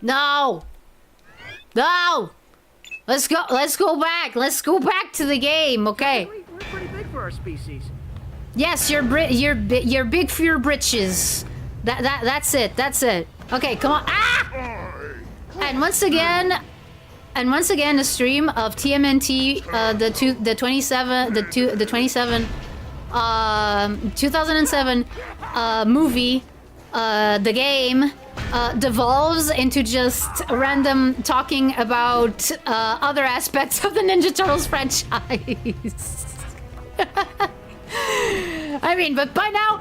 Speaker 1: No. Let's go back. Let's go back to the game, okay?
Speaker 2: We're pretty big for our species.
Speaker 1: Yes, you're big for your britches. That's it. Okay, come on. Ah! And once again, a stream of TMNT, the 2007 movie, the game, devolves into just random talking about other aspects of the Ninja Turtles franchise. I mean, but by now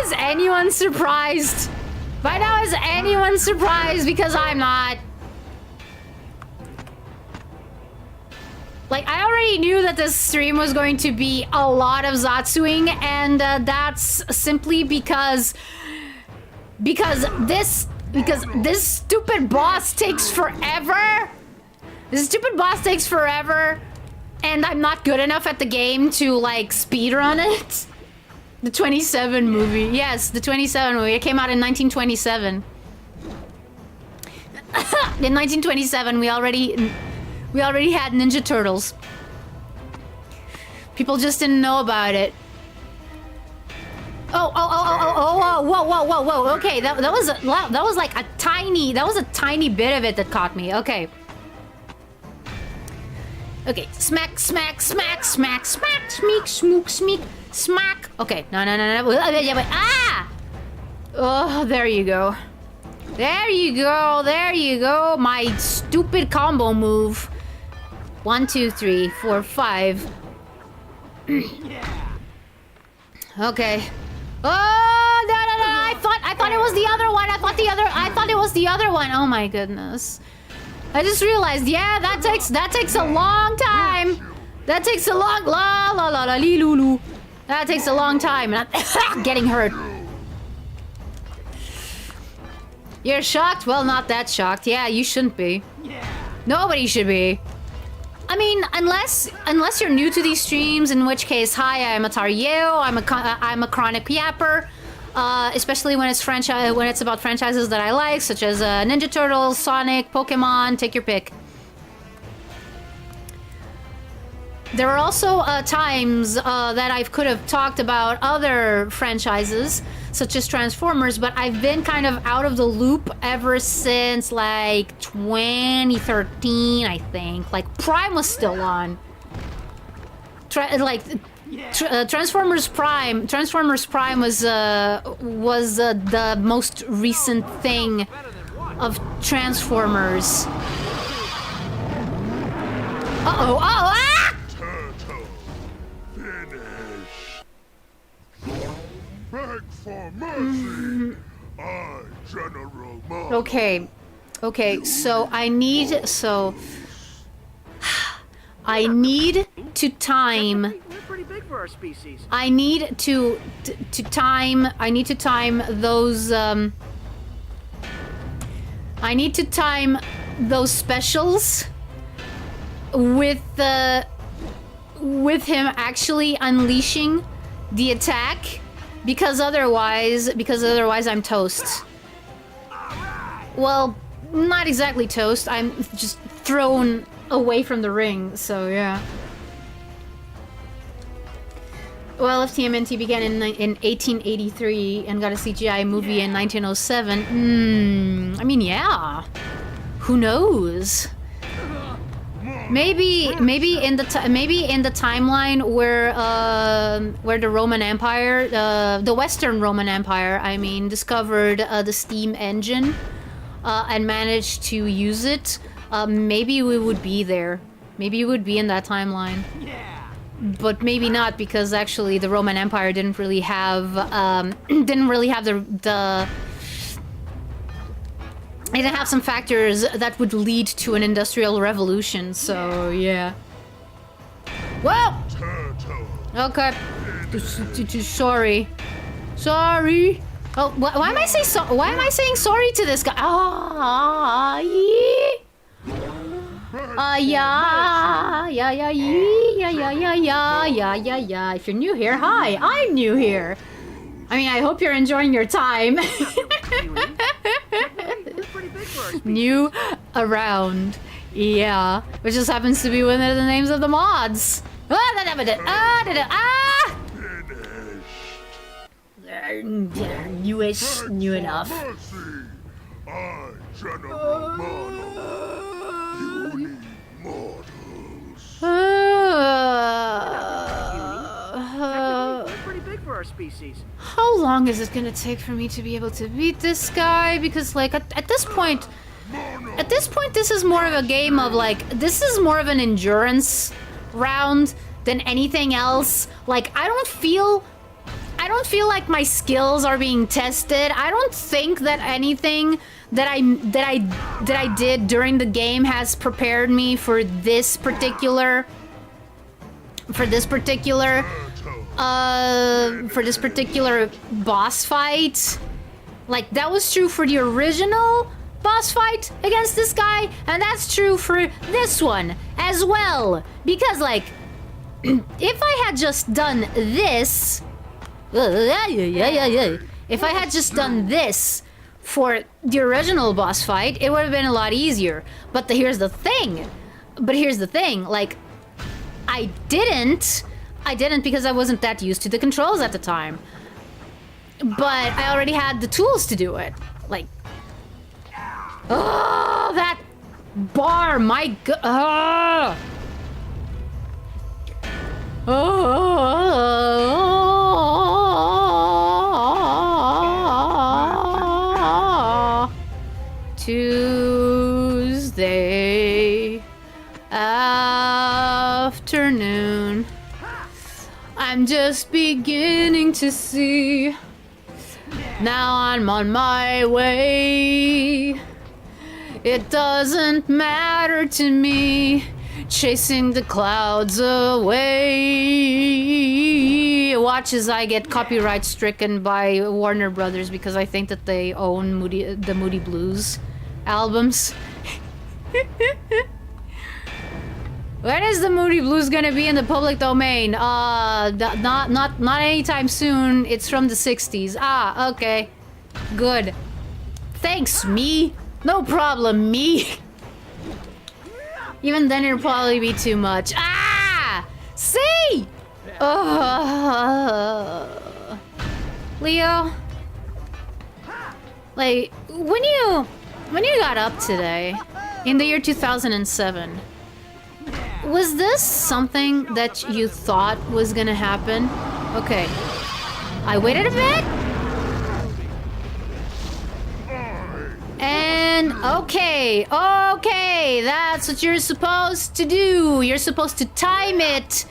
Speaker 1: is anyone surprised? By now is anyone surprised? Because I'm not. Like, I already knew that this stream was going to be a lot of Zatsuing, and that's simply because this stupid boss takes forever. This stupid boss takes forever, and I'm not good enough at the game to, like, speedrun it. The 27 movie. Yes, the 27 movie. It came out in 1927. In 1927, we already had Ninja Turtles. People just didn't know about it. Oh, whoa. Okay, that was like a tiny bit of it that caught me. Okay. Okay, smack, smeek, smook, smack. Okay, no. Ah! Oh, there you go. There you go. My stupid combo move. 1, 2, 3, 4, 5. Okay. Oh, no. I thought it was the other one. I thought it was the other one. Oh my goodness. I just realized, yeah, that takes a long time. That takes a long lulu. That takes a long time. And I'm getting hurt. You're shocked? Well, not that shocked. Yeah, you shouldn't be. Nobody should be. I mean, unless you're new to these streams, in which case, hi, I'm Atari. I'm a chronic yapper, especially when it's about franchises that I like, such as Ninja Turtles, Sonic, Pokemon. Take your pick. There are also times that I could have talked about other franchises, such as Transformers, but I've been kind of out of the loop ever since, like, 2013, I think. Like, Prime was still on. Transformers Prime was the most recent thing of Transformers. Uh-oh, ah!
Speaker 3: Beg for mercy. I, General Mars.
Speaker 1: Okay, so I need... So... I need to time.
Speaker 2: Technically, we're pretty big for our species.
Speaker 1: I need to time. I need to time those. I need to time those specials with him actually unleashing the attack, because otherwise I'm toast. Well, not exactly toast. I'm just thrown away from the ring. So yeah. Well, if Tmnt began in 1883 and got a CGI movie in 1907, I mean, yeah. Who knows? Maybe in the timeline where the Roman Empire, the Western Roman Empire, I mean, discovered the steam engine and managed to use it. Maybe we would be there. Maybe we would be in that timeline. But maybe not, because actually the Roman Empire didn't really have the It didn't have some factors that would lead to an industrial revolution, so yeah. Whoa! Okay. Sorry. Sorry. Oh, why am I saying sorry to this guy? Ah, yeah. Yeah. If you're new here, hi, I'm new here. I mean, I hope you're enjoying your time. New around. Yeah. Which just happens to be one of the names of the mods. Newish, new enough.
Speaker 2: Species.
Speaker 1: How long is it gonna take for me to be able to beat this guy? Because like at this point this is more of a game of like, this is more of an endurance round than anything else. Like I don't feel like my skills are being tested. I don't think that anything that I did during the game has prepared me for this particular boss fight. Like that was true for the original boss fight against this guy, and that's true for this one as well. Because like, if I had just done this, if I had just done this for the original boss fight, it would have been a lot easier. But here's the thing, like, I didn't because I wasn't that used to the controls at the time. But I already had the tools to do it. Like, oh, that bar, my god. Tuesday afternoon. I'm just beginning to see. Now I'm on my way. It doesn't matter to me, chasing the clouds away. Watch as I get copyright stricken by Warner Brothers because I think that they own the Moody Blues albums. When is the Moody Blues gonna be in the public domain? Not anytime soon. It's from the 60s. Ah, okay. Good. Thanks, me. No problem, me. Even then it'll probably be too much. Ah! See? Leo? Like, when you got up today, in the year 2007, was this something that you thought was gonna happen? Okay. I waited a bit. And okay, that's what you're supposed to do. You're supposed to time it.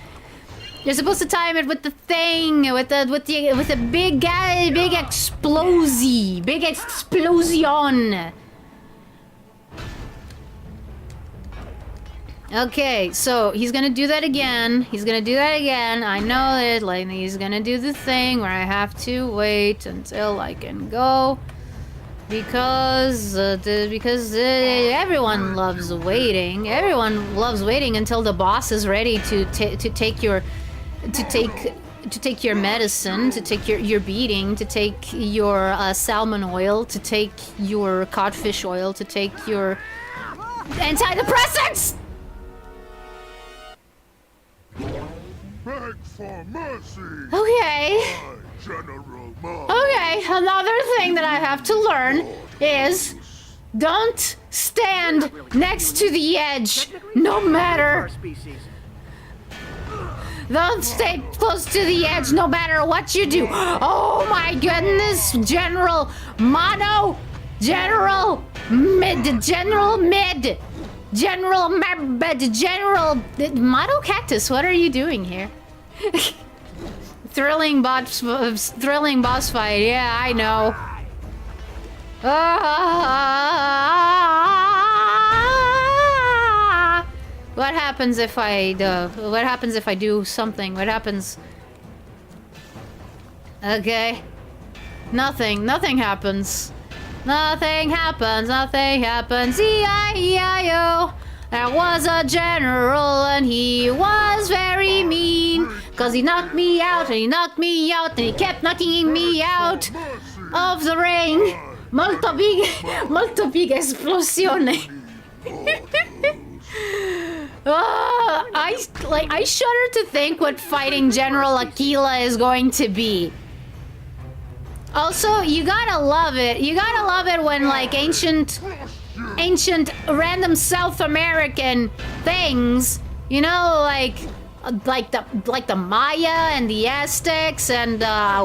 Speaker 1: You're supposed to time it with the thing, with the big guy, big explosion. Okay, so he's gonna do that again. He's gonna do that again. I know it. Like, he's gonna do the thing where I have to wait until I can go. Because everyone loves waiting. Everyone loves waiting until the boss is ready to take your medicine, to take your beating, to take your salmon oil, to take your codfish oil, to take your antidepressants.
Speaker 3: Beg for mercy.
Speaker 1: Okay.
Speaker 3: I, General Mine.
Speaker 1: Okay, another thing that I have to learn is don't stand next to the edge, no matter. Don't stay close to the edge, no matter what you do. Oh my goodness, General Mono, General Mid, General Mid, General Mid, General Mono Cactus. What are you doing here? Thrilling boss fight. Yeah, I know. What happens if I what happens if I do something? What happens? Okay. Nothing happens. Nothing happens. E-I-E-I-O. There was a general and he was very mean. Cause he knocked me out and he knocked me out and he kept knocking me out of the ring. Molto big esplosione. I shudder to think what fighting General Aquila is going to be. Also, you gotta love it. You gotta love it when like ancient random South American things, you know, like the Maya and the Aztecs and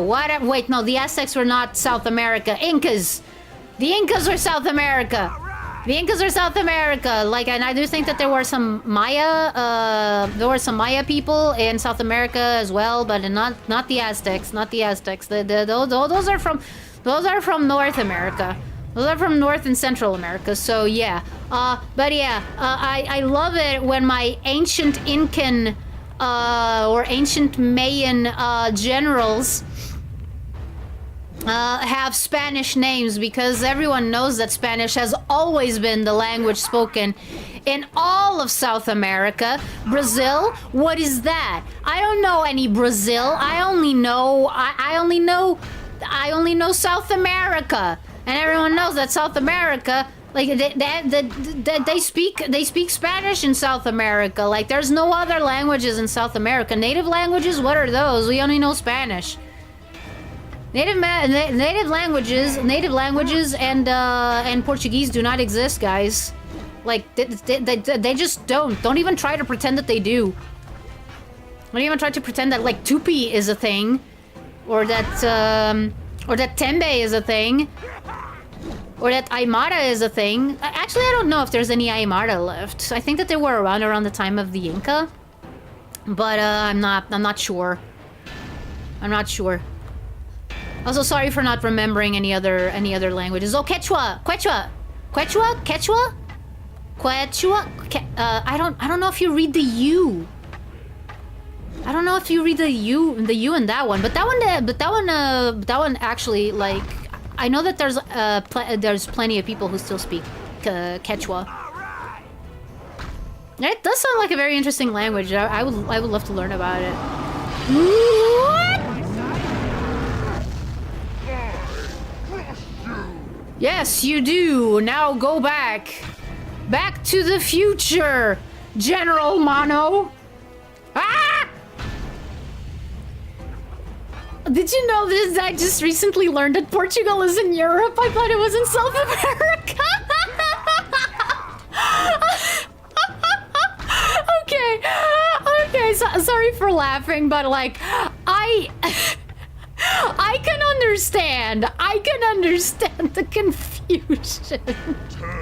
Speaker 1: what? Wait, no, the Aztecs were not South America. Incas. The Incas were South America. The Incas are South America. Like, and I do think that there were some Maya people in South America as well, but not the Aztecs. Not the Aztecs. Those are from North America. Those are from North and Central America. So yeah. But yeah, I love it when my ancient Incan or ancient Mayan generals have Spanish names, because everyone knows that Spanish has always been the language spoken in all of South America. Brazil, what is that? I don't know any Brazil. I only know South America, and everyone knows that South America, like they speak Spanish in South America. Like, there's no other languages in South America. Native languages, what are those? We only know Spanish. Native languages and Portuguese do not exist, guys. Like, they just don't. Don't even try to pretend that they do. Don't even try to pretend that like Tupi is a thing, or that Tembe is a thing, or that Aymara is a thing. Actually, I don't know if there's any Aymara left. I think that they were around the time of the Inca, but I'm not sure. I'm not sure. Also, sorry for not remembering any other languages. Oh, Quechua. I don't know if you read the U. I don't know if you read the U in that one, but that one actually, like, I know that there's plenty of people who still speak Quechua. It does sound like a very interesting language. I would love to learn about it. What? Yes, you do. Now go back. Back to the future, General Mono. Ah! Did you know this? I just recently learned that Portugal is in Europe. I thought it was in South America. Okay, so, sorry for laughing, but like, I can understand the confusion.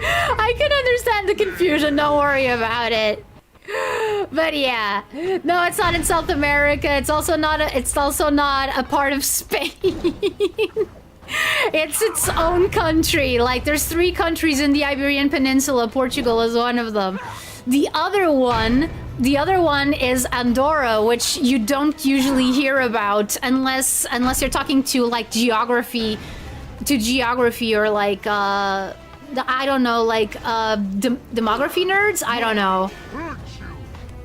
Speaker 1: I can understand the confusion, don't worry about it. But yeah, no, it's not in South America. It's also not a part of Spain. It's its own country. Like, there's 3 countries in the Iberian Peninsula. Portugal is one of them. The other one is Andorra, which you don't usually hear about unless you're talking to like geography or like I don't know, like demography nerds. I don't know.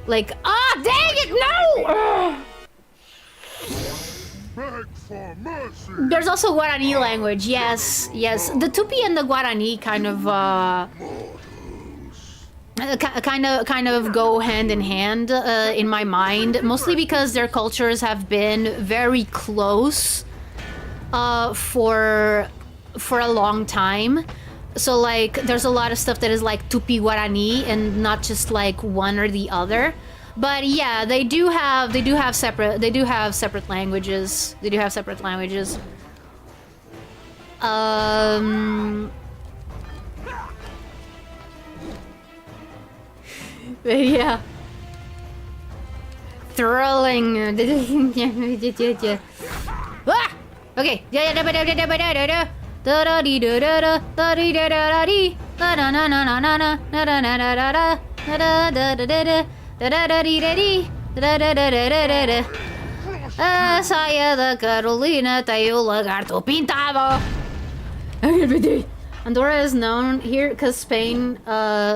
Speaker 1: Like dang it, no! Ugh.
Speaker 3: Beg for mercy.
Speaker 1: There's also Guarani language. Yes. The Tupi and the Guarani kind of go hand in hand in my mind, mostly because their cultures have been very close for a long time. So like there's a lot of stuff that is like Tupi Guarani and not just like one or the other. But yeah, they do have separate languages. They do have separate languages. Yeah. Thrilling. Ah! Okay. Saya da Carolina tem o lagarto pintado. Andorra is known here because Spain,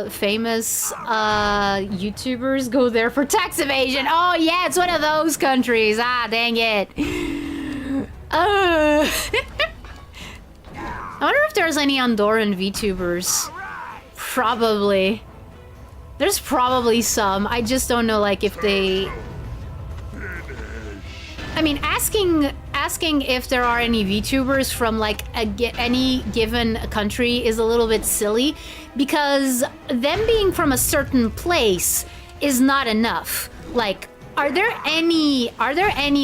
Speaker 1: famous YouTubers go there for tax evasion. Oh yeah, it's one of those countries. Ah, dang it. I wonder if there's any Andorran VTubers. Probably. There's probably some. I just don't know, like, if they... I mean, asking if there are any VTubers from, like, any given country is a little bit silly, because them being from a certain place is not enough. Like, are there any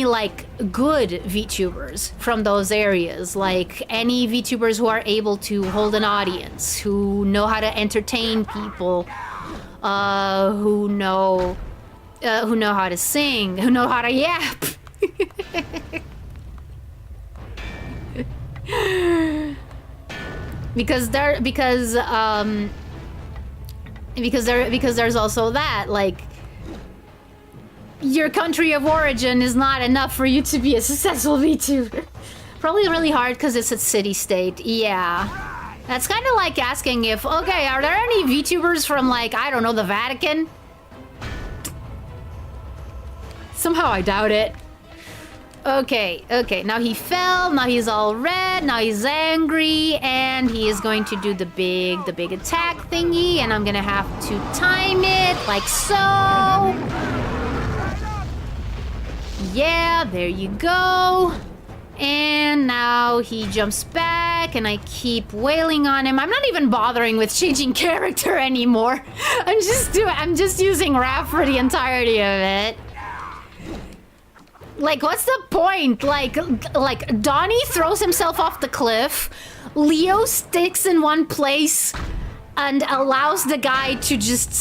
Speaker 1: like good VTubers from those areas? Like any VTubers who are able to hold an audience, who know how to entertain people, who know how to sing, who know how to yap. because there's also that, like, your country of origin is not enough for you to be a successful VTuber. Probably really hard because it's a city-state. Yeah. That's kind of like asking if, okay, are there any VTubers from, like, I don't know, the Vatican? Somehow I doubt it. Okay, now he fell, now he's all red, now he's angry, and he is going to do the big attack thingy, and I'm gonna have to time it, like so. Yeah, there you go. And now he jumps back, and I keep wailing on him. I'm not even bothering with changing character anymore. I'm just using Raph for the entirety of it. Like, what's the point? Like Donnie throws himself off the cliff. Leo sticks in one place and allows the guy to just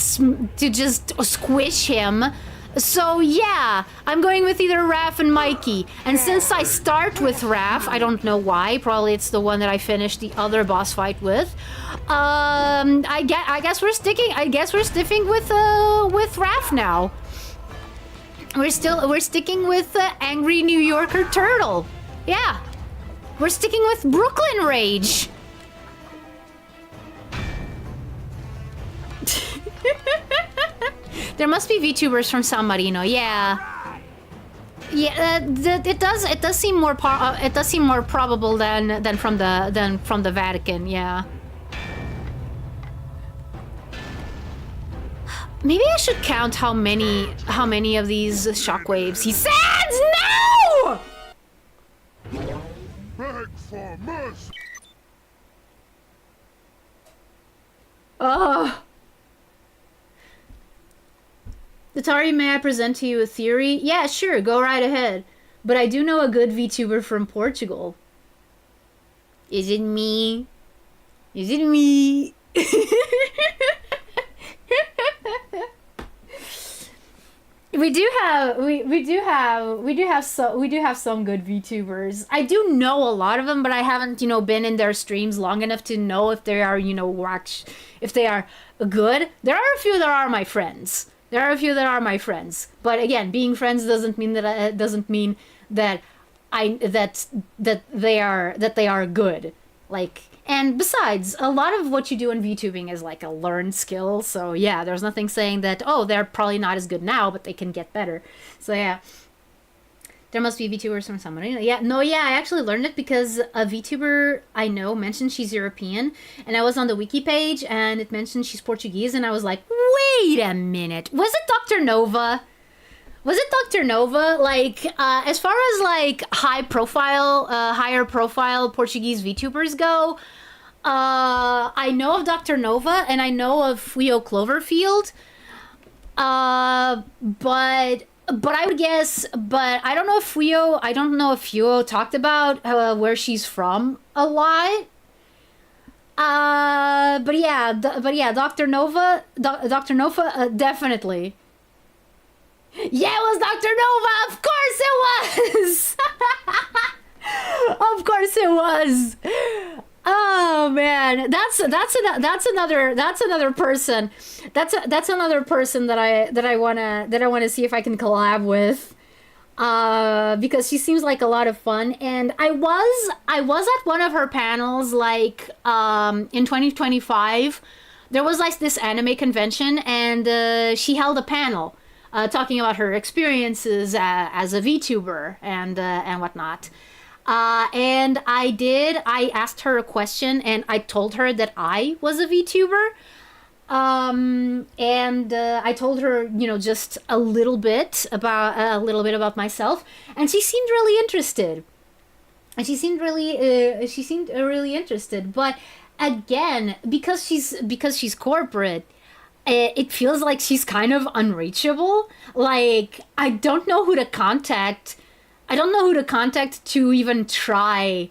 Speaker 1: squish him. So yeah, I'm going with either Raph and Mikey. And since I start with Raph, I don't know why. Probably it's the one that I finished the other boss fight with. I guess we're sticking with Raph now. We're sticking with Angry New Yorker Turtle. Yeah. We're sticking with Brooklyn Rage. There must be VTubers from San Marino. Yeah. Yeah, it does seem more probable than from the Vatican. Yeah. Maybe I should count how many of these shockwaves he sends. No!
Speaker 3: Beg for mercy.
Speaker 1: Atari, may I present to you a theory? Yeah, sure, go right ahead. But I do know a good VTuber from Portugal. Is it me? Is it me? We do have some good VTubers. I do know a lot of them, but I haven't, been in their streams long enough to know if they are, if they are good. There are a few that are my friends. There are a few that are my friends. But again, being friends doesn't mean that they are good. Like, and besides, a lot of what you do in VTubing is like a learned skill. So yeah, there's nothing saying that, oh, they're probably not as good now, but they can get better. So yeah. There must be VTubers from somebody. Yeah, no, yeah, I actually learned it because a VTuber I know mentioned she's European, and I was on the wiki page, and it mentioned she's Portuguese, and I was like, wait a minute, was it Dr. Nova? Was it Dr. Nova? Like, as far as like higher profile Portuguese VTubers go, I know of Dr. Nova, and I know of Fuyo Cloverfield, but I would guess, but I don't know if Fuyo talked about where she's from a lot. But yeah, Dr. Nova, definitely. Yeah, it was Dr. Nova. Of course it was. Of course it was. Oh man, that's another person. That's another person that I wanna see if I can collab with. Because she seems like a lot of fun, and I was at one of her panels like in 2025. There was like this anime convention, and she held a panel talking about her experiences as a VTuber and whatnot. And I asked her a question, and I told her that I was a VTuber. And I told her, just a little bit about myself, and she seemed really interested. She seemed really interested. But again, because she's corporate, it feels like she's kind of unreachable. Like, I don't know who to contact. I don't know who to contact to even try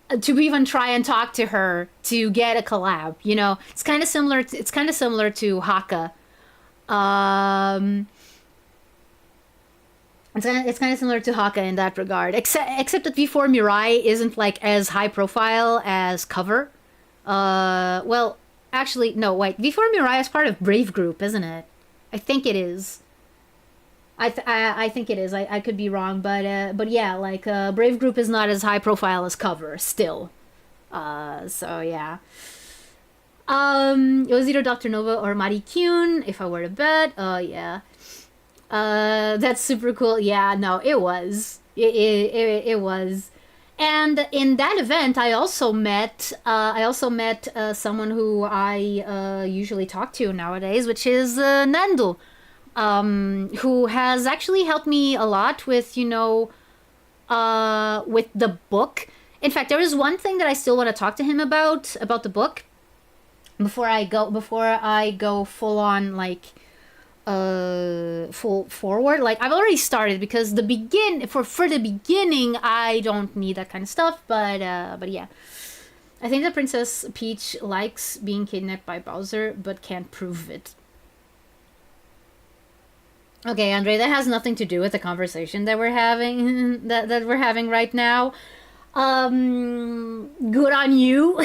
Speaker 1: and talk to her to get a collab. It's kind of similar to Haka. It's kind of similar to Haka in that regard, except that V4 Mirai isn't like as high profile as Cover. Well, actually, no, wait. V4 Mirai is part of Brave Group, isn't it? I think it is. I think it is. I could be wrong, but yeah, like Brave Group is not as high profile as Cover still. So yeah. It was either Dr. Nova or Mari Kyun, if I were to bet. Yeah. That's super cool. Yeah, no, it was. It was. And in that event, I also met someone who I usually talk to nowadays, which is Nandu. Who has actually helped me a lot with, with the book. In fact, there is one thing that I still want to talk to him about the book before I go full on, like, full forward. Like, I've already started because for the beginning, I don't need that kind of stuff, but yeah. I think that Princess Peach likes being kidnapped by Bowser, but can't prove it. Okay, Andre, that has nothing to do with the conversation that we're having that we're having right now. Good on you.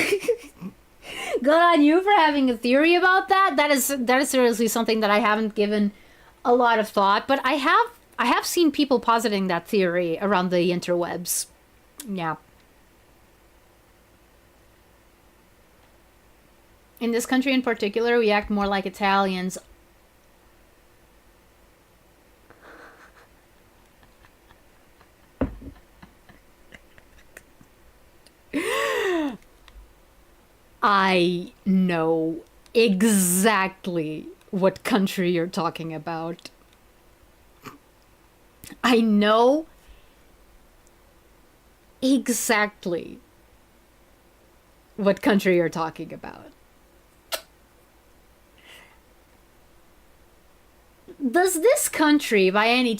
Speaker 1: Good on you for having a theory about that. That is seriously something that I haven't given a lot of thought, but I have seen people positing that theory around the interwebs. Yeah. In this country in particular, we act more like Italians. I know exactly what country you're talking about. I know exactly what country you're talking about. Was this country by any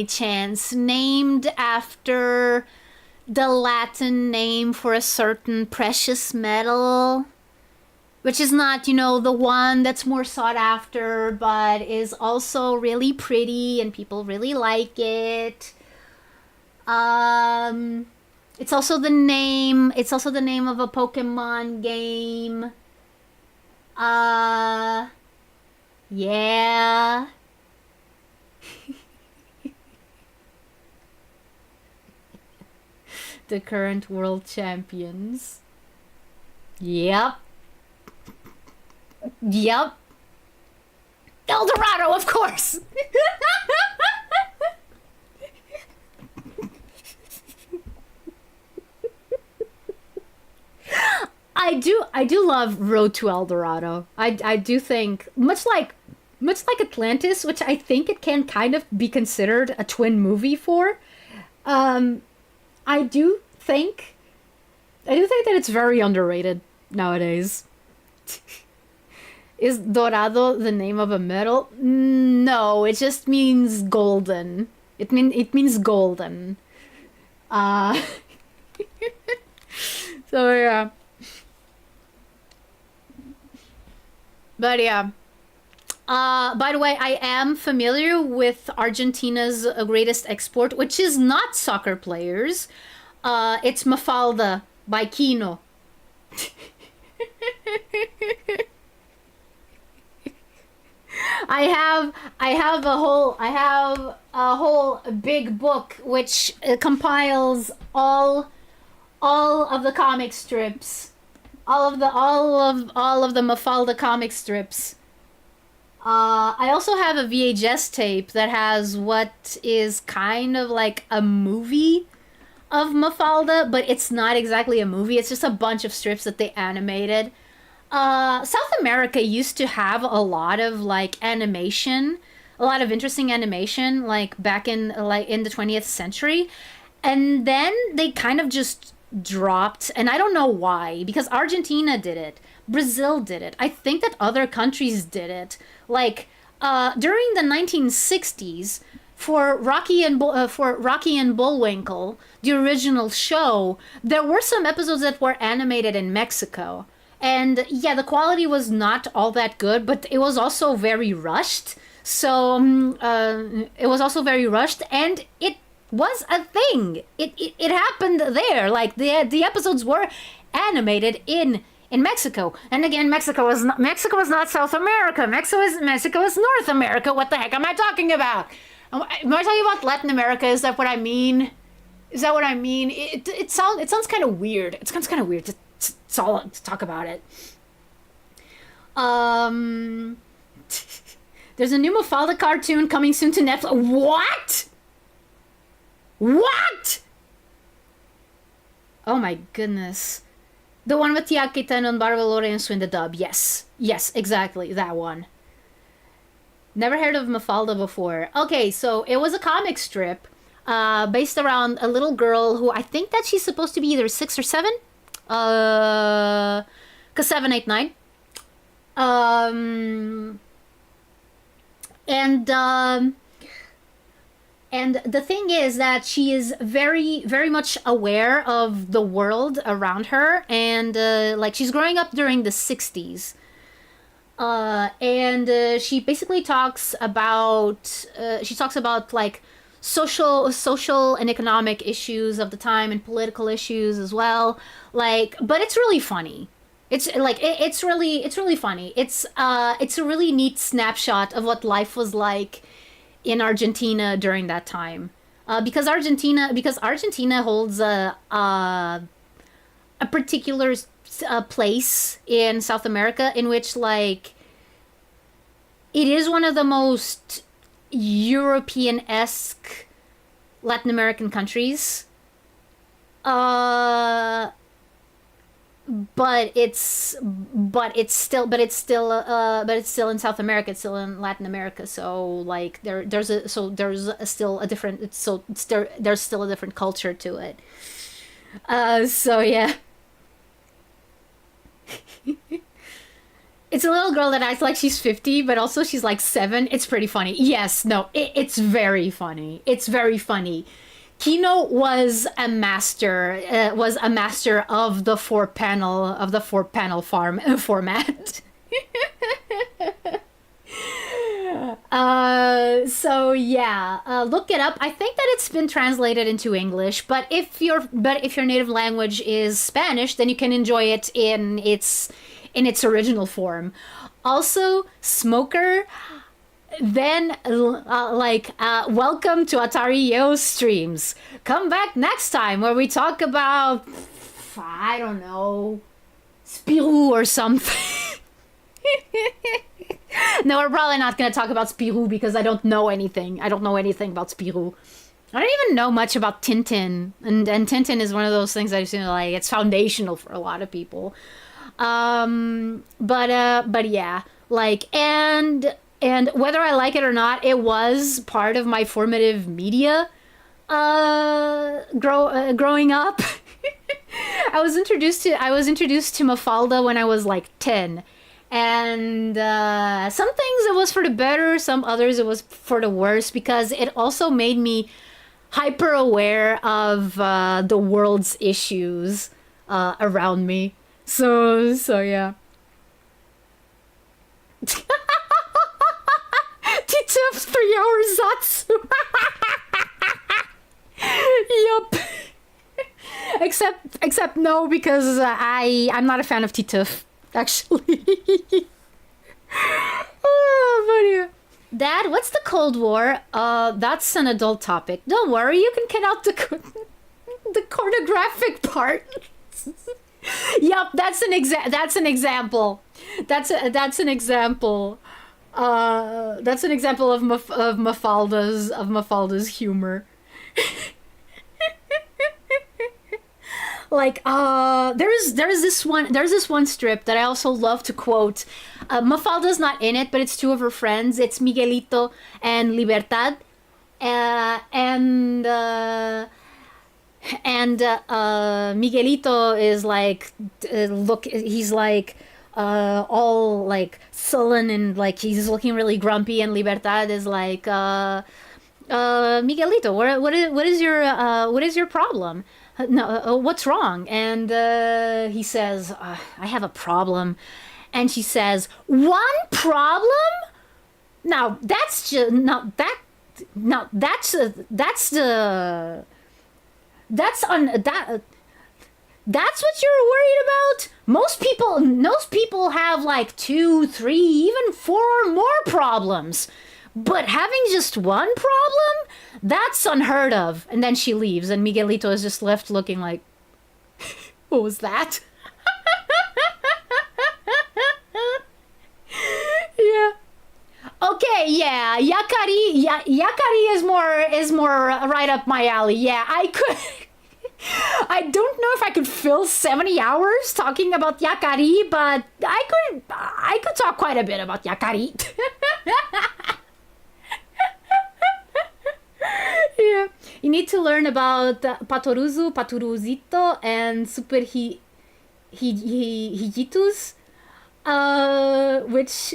Speaker 1: chance named after the Latin name for a certain precious metal, which is not, the one that's more sought after, but is also really pretty and people really like it? It's also the name of a Pokemon game. Yeah. The current world champions. Yep. Yep. El Dorado, of course. I do love Road to El Dorado. I do think much like Atlantis, which I think it can kind of be considered a twin movie for. I do think that it's very underrated nowadays. Is Dorado the name of a metal? No, it just means golden. It means golden. So yeah. But yeah. By the way, I am familiar with Argentina's greatest export, which is not soccer players. It's Mafalda by Kino. I have a whole big book which compiles all of the comic strips, all of the Mafalda comic strips. I also have a VHS tape that has what is kind of like a movie of Mafalda, but it's not exactly a movie. It's just a bunch of strips that they animated. South America used to have a lot of like animation, a lot of interesting animation, like back in the 20th century, and then they kind of just dropped, and I don't know why, because Argentina did it, Brazil did it, I think that other countries did it, like during the 1960s for Rocky and Bullwinkle, the original show, there were some episodes that were animated in Mexico. And yeah, the quality was not all that good, but it was also very rushed. So it was also very rushed, and it was a thing. It happened there. Like the episodes were animated in Mexico. And again, Mexico was not South America. Mexico is North America. What the heck am I talking about? Am I talking about Latin America? Is that what I mean? Is that what I mean? It sounds kind of weird. It sounds kind of weird to talk about it. There's a new Mafalda cartoon coming soon to Netflix. What? What? Oh my goodness. The one with Tiago Caetano and Barbara Lorenzo in the dub. Yes, exactly, that one. Never heard of Mafalda before. Okay, so it was a comic strip based around a little girl who I think that she's supposed to be either 6 or 7. 'Cause 7, 8, 9. And the thing is that she is very, very much aware of the world around her, and like she's growing up during the 60s. And she basically talks about like social and economic issues of the time and political issues as well. Like, but it's really funny. It's like it's really funny. It's a really neat snapshot of what life was like in Argentina during that time. Because Argentina holds a particular place in South America in which, like, it is one of the most European-esque Latin American countries. But it's still in South America. It's still in Latin America. So like there's still a different culture to it. So yeah. It's a little girl that acts like she's 50, but also she's like 7. It's pretty funny. Yes, no, it's very funny. It's very funny. Kino was a master of the four panel format. So yeah, look it up. I think that it's been translated into English, but if your native language is Spanish, then you can enjoy it in its in its original form. Also, Smoker, then welcome to Atari Yo streams. Come back next time where we talk about, I don't know, Spirou or something. No, we're probably not going to talk about Spirou because I don't know anything. I don't know anything about Spirou. I don't even know much about Tintin, and Tintin is one of those things I just like. It's foundational for a lot of people. But yeah, like, and whether I like it or not, it was part of my formative media growing up. I was introduced to Mafalda when I was like 10. And some things it was for the better, some others it was for the worse, because it also made me hyper aware of the world's issues around me. So yeah. T-Tips 3 hours Zatsu. Yup. Except no, because I'm not a fan of T-Tiff, actually. Oh, but yeah. Dad, what's the Cold War? That's an adult topic. Don't worry, you can cut out the pornographic part. Yup, that's an example. That's an example of Mafalda's humor. Like, there's this one strip that I also love to quote. Mafalda's not in it, but it's two of her friends. It's Miguelito and Libertad, and Miguelito is like, he's like all like sullen and like he's looking really grumpy, and Libertad is like, Miguelito, what is your problem? No, what's wrong? And he says, I have a problem. And she says, one problem? Now that's just that's what you're worried about? Most people have like 2, 3, even 4 or more problems. But having just one problem? That's unheard of. And then she leaves, and Miguelito is just left looking like, what was that? Yeah. Okay, yeah, Yakari is more right up my alley. Yeah, I don't know if I could fill 70 hours talking about Yakari, but I could talk quite a bit about Yakari. Yeah, you need to learn about Patoruzu, Paturuzito, and Super Hijitus, which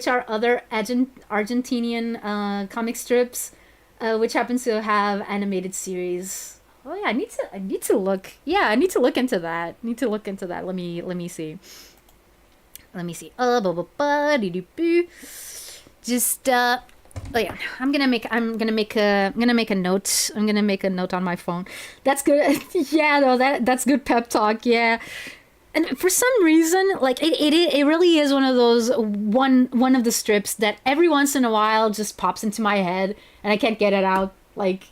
Speaker 1: are other Argentinian comic strips, which happens to have animated series. Oh yeah, I need to look. Yeah, I need to look into that. Let me see. Just oh yeah, I'm gonna make a note. I'm gonna make a note on my phone. That's good. Yeah, no, that's good pep talk. Yeah, and for some reason, like it really is one of those one of the strips that every once in a while just pops into my head and I can't get it out. Like,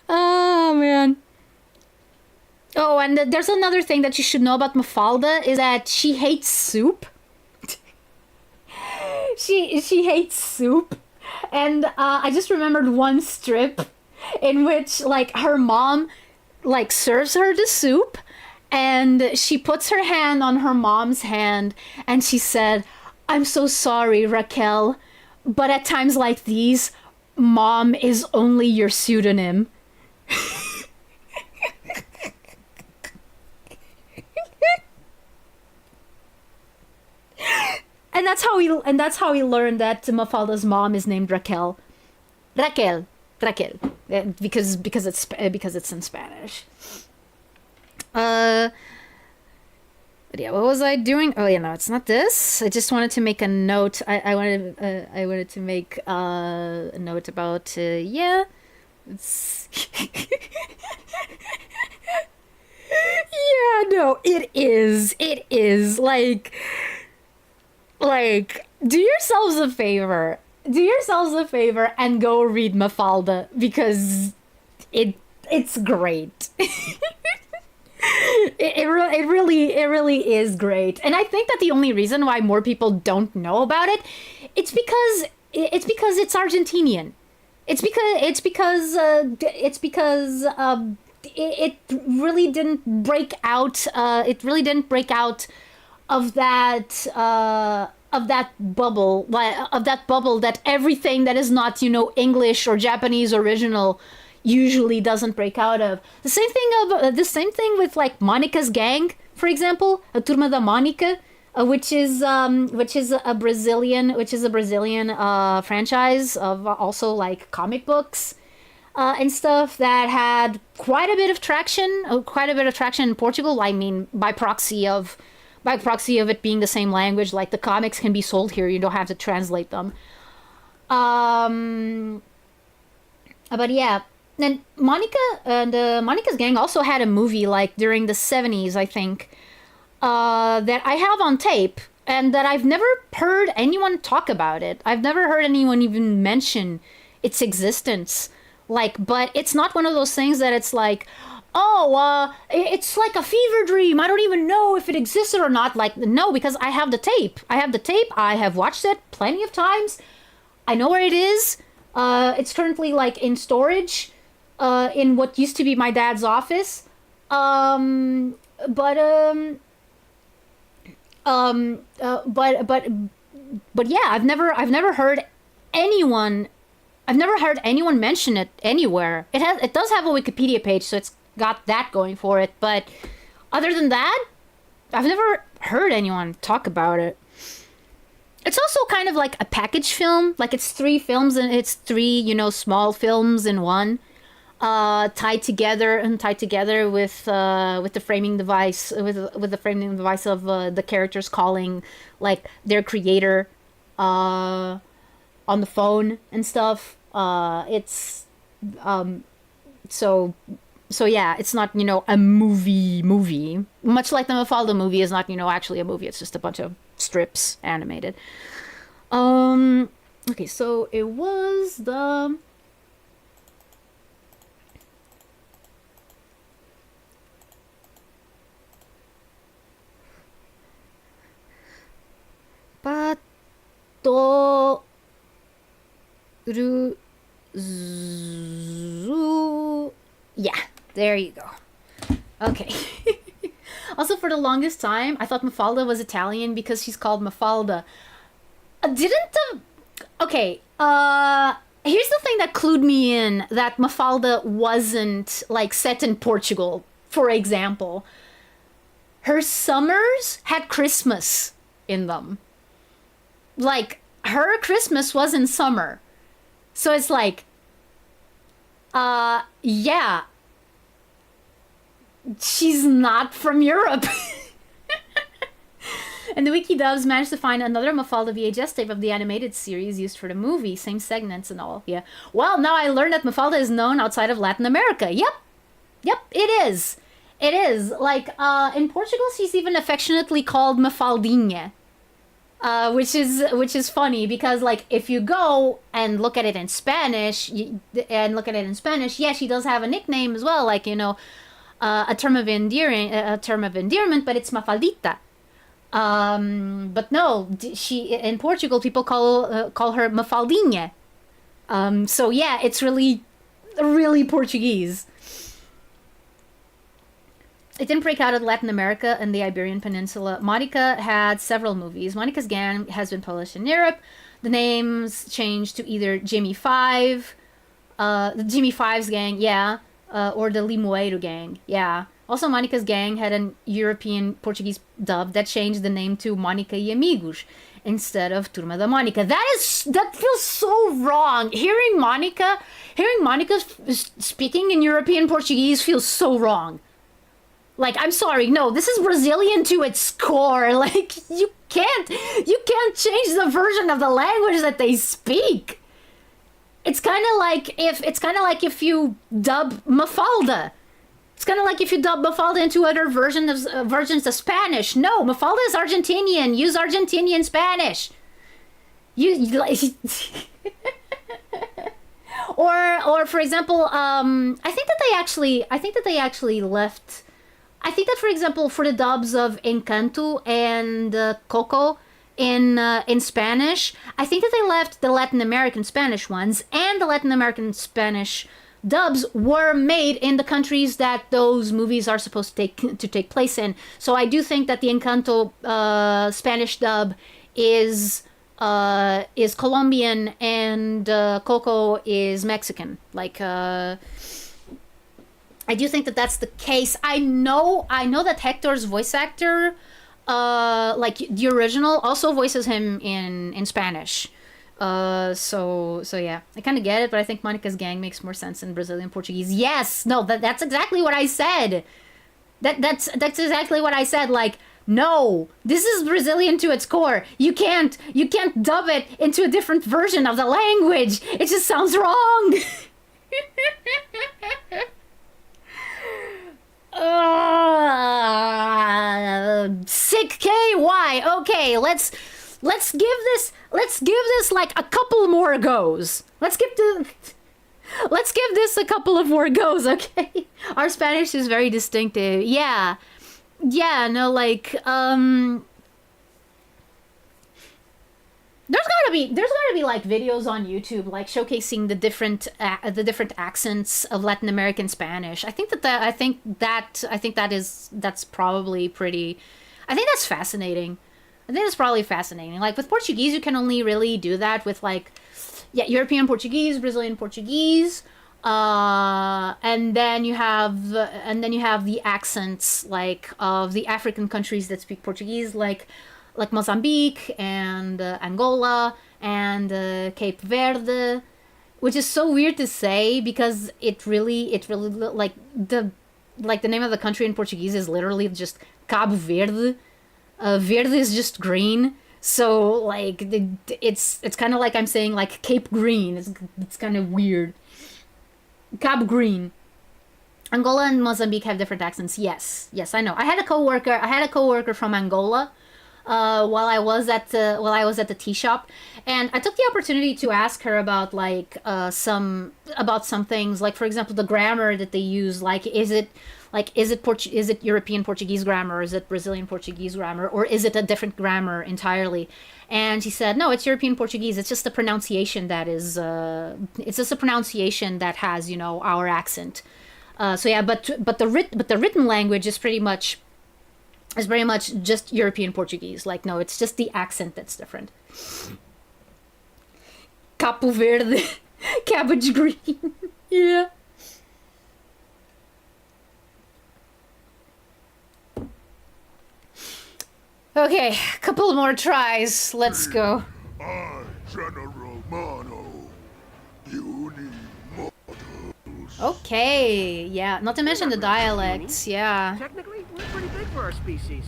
Speaker 1: oh man. Oh, and there's another thing that you should know about Mafalda is that she hates soup. She hates soup, and I just remembered one strip in which like her mom like serves her the soup, and she puts her hand on her mom's hand, and she said, "I'm so sorry, Raquel, but at times like these, mom is only your pseudonym." And that's how he learned that Mafalda's mom is named Raquel, because it's in Spanish. But yeah, what was I doing? Oh yeah, no, it's not this. I just wanted to make a note. I wanted to make a note about yeah. It's Yeah, no, it is. It is. Do yourselves a favor. Do yourselves a favor and go read Mafalda because it's great. It really is great. And I think that the only reason why more people don't know about it, it's because it's Argentinian. It really didn't break out. It really didn't break out of that bubble, that everything that is not, English or Japanese original usually doesn't break out of. The same thing with like Monica's Gang, for example, a Turma da Monica, which is a Brazilian franchise of also like comic books and stuff that had quite a bit of traction in Portugal. I mean, by proxy of it being the same language, like the comics can be sold here. You don't have to translate them. But yeah, and Monica's Gang also had a movie like during the 70s, I think, that I have on tape, and that I've never heard anyone talk about it. I've never heard anyone even mention its existence. But it's not one of those things that it's like, oh, it's like a fever dream. I don't even know if it existed or not. No, because I have the tape. I have watched it plenty of times. I know where it is. It's currently like in storage, in what used to be my dad's office. But yeah, I've never heard anyone mention it anywhere. It does have a Wikipedia page, so it's got that going for it. But other than that, I've never heard anyone talk about it. It's also kind of like a package film. Like it's three films and it's three, small films in one, tied together with the framing device, with the framing device of the characters calling like their creator on the phone and stuff. It's so yeah, it's not, a movie. Much like the Mafalda movie is not, actually a movie. It's just a bunch of strips animated. Okay, so it was the Pato Ruzu. Yeah, there you go. Okay. Also, for the longest time, I thought Mafalda was Italian because she's called Mafalda. Okay, here's the thing that clued me in that Mafalda wasn't, like, set in Portugal, for example. Her summers had Christmas in them. Like, her Christmas was in summer. So it's like, yeah, she's not from Europe. And the wiki dubs managed to find another Mafalda VHS tape of the animated series used for the movie, same segments and all. Yeah. Well, now I learned that Mafalda is known outside of Latin America. Yep, it is. It is. Like, in Portugal, she's even affectionately called Mafaldinha. Which is funny because, like, if you go and look at it in Spanish, yeah, she does have a nickname as well, like, a term of endearment, but it's Mafaldita. But no, she in Portugal people call her Mafaldinha. So yeah, it's really Portuguese. It didn't break out of Latin America and the Iberian Peninsula. Monica had several movies. Monica's Gang has been published in Europe. The names changed to either Jimmy Five, the Jimmy Five's Gang, yeah, or the Limoeiro Gang, yeah. Also, Monica's Gang had an European Portuguese dub that changed the name to Monica e Amigos instead of Turma da Monica. That feels so wrong. Hearing Monica speaking in European Portuguese feels so wrong. Like, I'm sorry, no, this is Brazilian to its core. Like, you can't change the version of the language that they speak. It's kind of like if you dub Mafalda It's kind of like if you dub Mafalda into other versions of Spanish. No, Mafalda is Argentinian. Use Argentinian Spanish. You like, or for example, I think that they actually left. I think that, for example, for the dubs of Encanto and Coco in Spanish, I think that they left the Latin American Spanish ones, and the Latin American Spanish dubs were made in the countries that those movies are supposed to take place in. So I do think that the Encanto Spanish dub is Colombian and Coco is Mexican. Like I do think that that's the case. I know that Hector's voice actor, like the original, also voices him in Spanish. So yeah, I kind of get it, but I think Monica's gang makes more sense in Brazilian Portuguese. Yes, no, that's exactly what I said. That's exactly what I said. Like, no, this is Brazilian to its core. You can't dub it into a different version of the language. It just sounds wrong. Sick KY. Okay, let's give this like a couple more goes. Let's give this a couple of more goes, okay? Our Spanish is very distinctive. Yeah, no, like there's gotta be like videos on YouTube like showcasing the different accents of Latin American Spanish. I think that's probably pretty. I think that's fascinating. I think it's probably fascinating. Like with Portuguese, you can only really do that with like, yeah, European Portuguese, Brazilian Portuguese, and then you have the accents like of the African countries that speak Portuguese, like Mozambique and Angola and Cape Verde, which is so weird to say because it really like the name of the country in Portuguese is literally just Cabo Verde. Verde is just green, so like it's kind of like I'm saying like Cape Green. It's kind of weird. Cabo Green. Angola and Mozambique have different accents. Yes, I know. I had a coworker from Angola while I was at the tea shop, and I took the opportunity to ask her about like some things, like for example the grammar that they use. Like is it European Portuguese grammar, or is it Brazilian Portuguese grammar, or is it a different grammar entirely? And she said, no, it's European Portuguese. It's just the pronunciation that is it's just a pronunciation that has, you know, our accent. So yeah, but the written language is very much just European Portuguese. Like, no, it's just the accent that's different. Capo Verde, cabbage green. Yeah. Okay, couple more tries. Let's go.
Speaker 3: I, General Mono. You need models.
Speaker 1: Okay, yeah. Not to mention the dialects, yeah.
Speaker 2: Technically, we're pretty big for our species.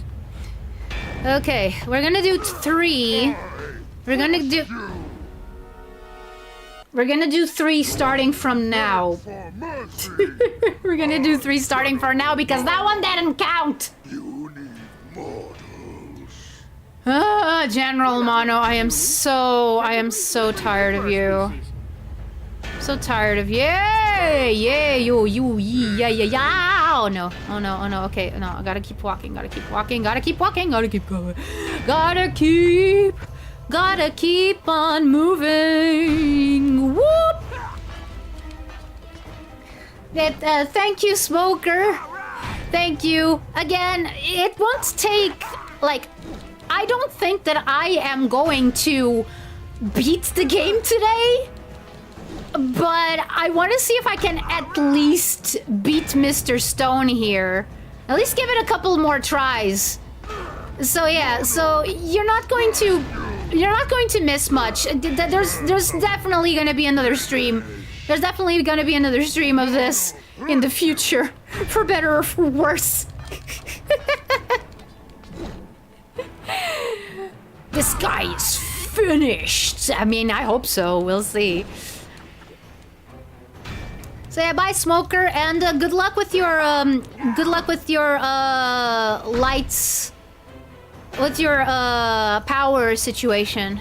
Speaker 1: Okay, we're gonna do 3. We're gonna do 3 starting from now.
Speaker 3: For mercy.
Speaker 1: We're gonna do 3 starting from now because that one didn't count.
Speaker 3: You need models.
Speaker 1: General Mono, I am so tired of you. So tired of you. Yeah, you, yeah. Oh no. Okay, no, I gotta keep walking. Gotta keep going. Gotta keep on moving. Whoop. Thank you, Smoker. Thank you. Again, it won't take, like, I don't think that I am going to beat the game today, but I want to see if I can at least beat Mr. Stone here. At least give it a couple more tries. So yeah, so you're not going to miss much. There's definitely going to be another stream. There's definitely going to be another stream of this in the future, for better or for worse. This guy is finished. I mean, I hope so. We'll see. So yeah, bye, Smoker, and good luck with your lights, with your power situation.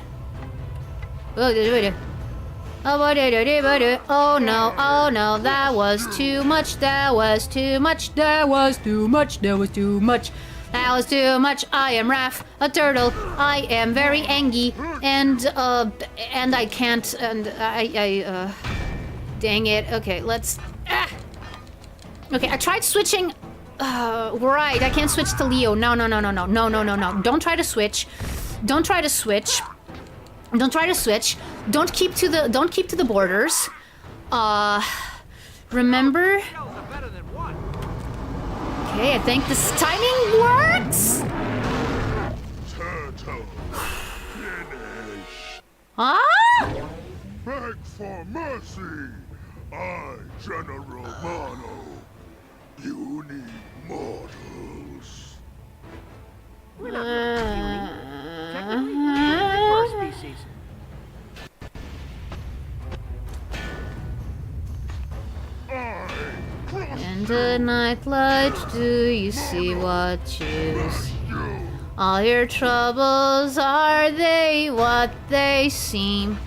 Speaker 1: Oh no, oh no, that was too much, that was too much, that was too much, that was too much. That was too much. I am Raph, a turtle. I am very angry, and I can't, and dang it. Okay, let's, Okay, I tried switching, right, I can't switch to Leo. No. Don't try to switch. Don't try to switch. Don't try to switch. Don't keep to the borders. Remember? Okay, I think this timing works.
Speaker 3: Turtle, finish.
Speaker 1: Ah!
Speaker 3: Beg for mercy. I, General Mono. You need mortals.
Speaker 2: We're not really puny. Technically, we're pretty big for our species.
Speaker 1: In the nightlight, do you see what you see? All your troubles, are they what they seem?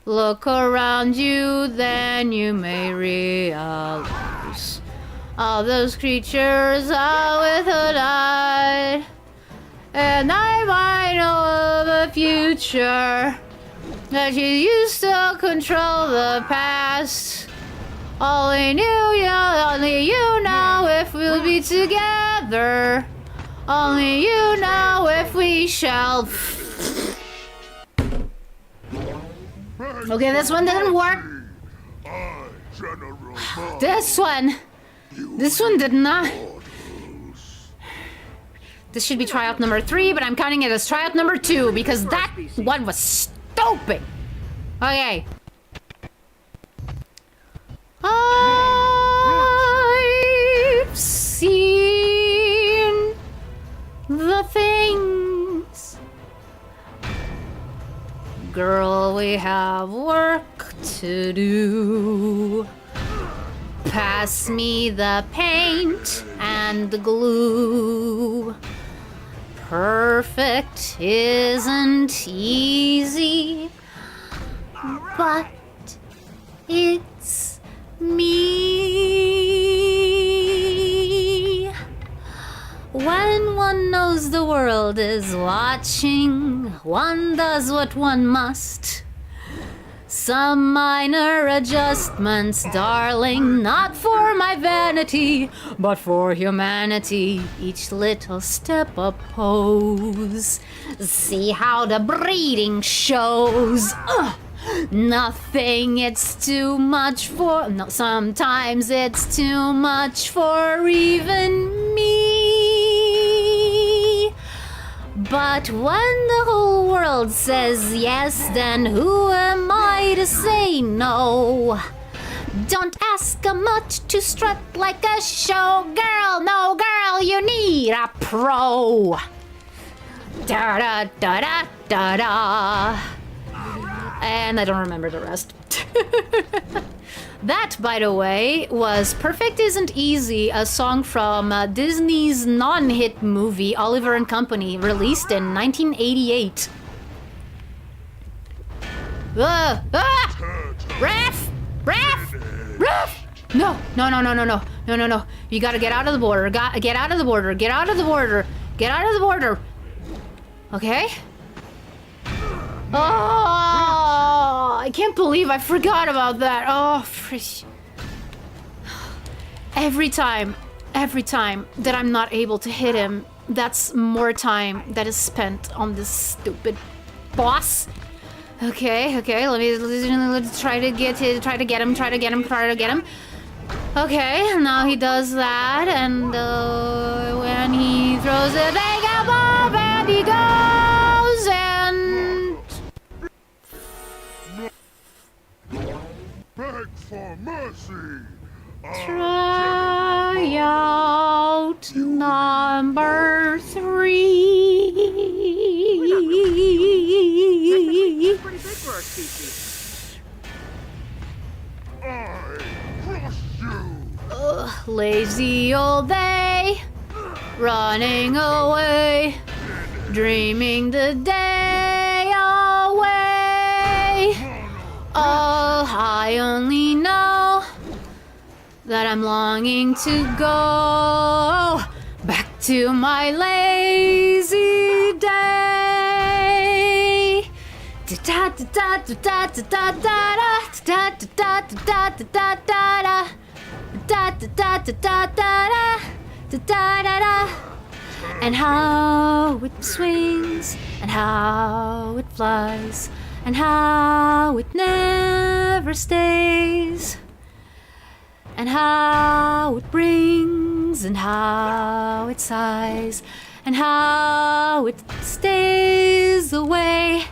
Speaker 1: Look around you, then you may realize all those creatures are without light. And I might know of a future that you used to control the past. Only you know if we'll be together. Only you know if we shall. Okay, this one didn't work.
Speaker 3: I, General Mono.
Speaker 1: This one did not. This should be tryout number 3, but I'm counting it as tryout number 2 because that one was stupid. Okay. I've seen the things. Girl, we have work to do. Pass me the paint and the glue. Perfect isn't easy, but it's me. When one knows the world is watching, one does what one must. Some minor adjustments, darling, not for my vanity, but for humanity. Each little step a pose. See how the breeding shows. Nothing, it's too much for. No, sometimes it's too much for even me. But when the whole world says yes, then who am I to say no? Don't ask a mutt to strut like a showgirl. No, girl, you need a pro. Da da da da da da. And I don't remember the rest. That, by the way, was Perfect Isn't Easy, a song from Disney's non-hit movie Oliver and Company, released in 1988. Raph! No. You gotta get out of the border. Get out of the border. Get out of the border. Get out of the border. Okay? Oh, I can't believe I forgot about that. Oh, every time that I'm not able to hit him, that's more time that is spent on this stupid boss. Okay, let's try to get him. Okay, now he does that, and when he throws it back above, and he goes and.
Speaker 3: Beg for mercy.
Speaker 1: Tryout number 3.
Speaker 2: Pretty big for our species.
Speaker 3: I crush you.
Speaker 1: lazy all day, running away, dreaming the day away. Oh, I only know that I'm longing to go back to my lazy day. Da da da da da da da da da da da da da da da da da da. And how it swings, and how it flies, and how it never stays, and how it brings, and how it sighs, and how it stays away,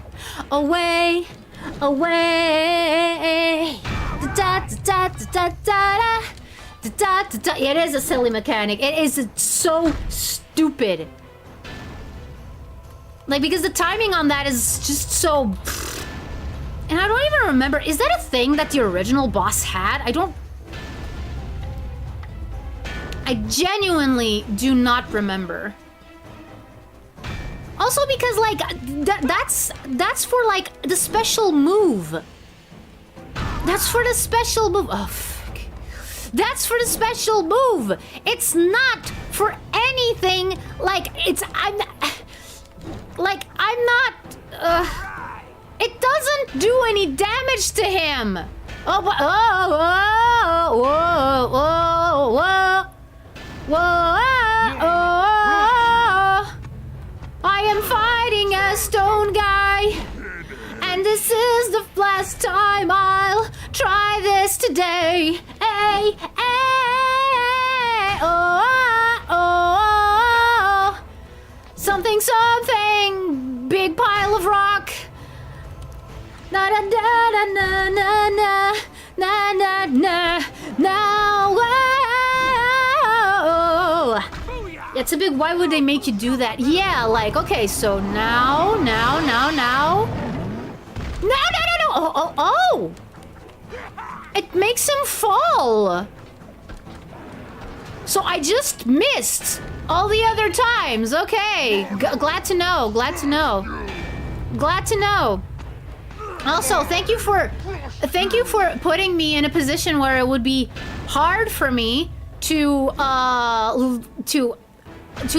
Speaker 1: away, away. Da da da da da da. Da, da, da. It is a silly mechanic. It is so stupid. Like, because the timing on that is just so... And I don't even remember. Is that a thing that the original boss had? I genuinely do not remember. Also because, like, that's for, like, the special move. That's for the special move. Oh, that's for the special move. It's not for anything. Like I'm not. It doesn't do any damage to him. Oh, whoa, whoa, whoa, whoa, whoa. I am fighting a stone guy, and this is the last time I'll try this today. Hey, hey, oh, oh, oh, something, something, big pile of rock. Na na na na na na na na na na. It's a big. Why would they make you do that? Yeah, like, okay, so now. No. Oh. It makes him fall. So I just missed all the other times. Okay. Glad to know. Also, thank you for putting me in a position where it would be hard for me to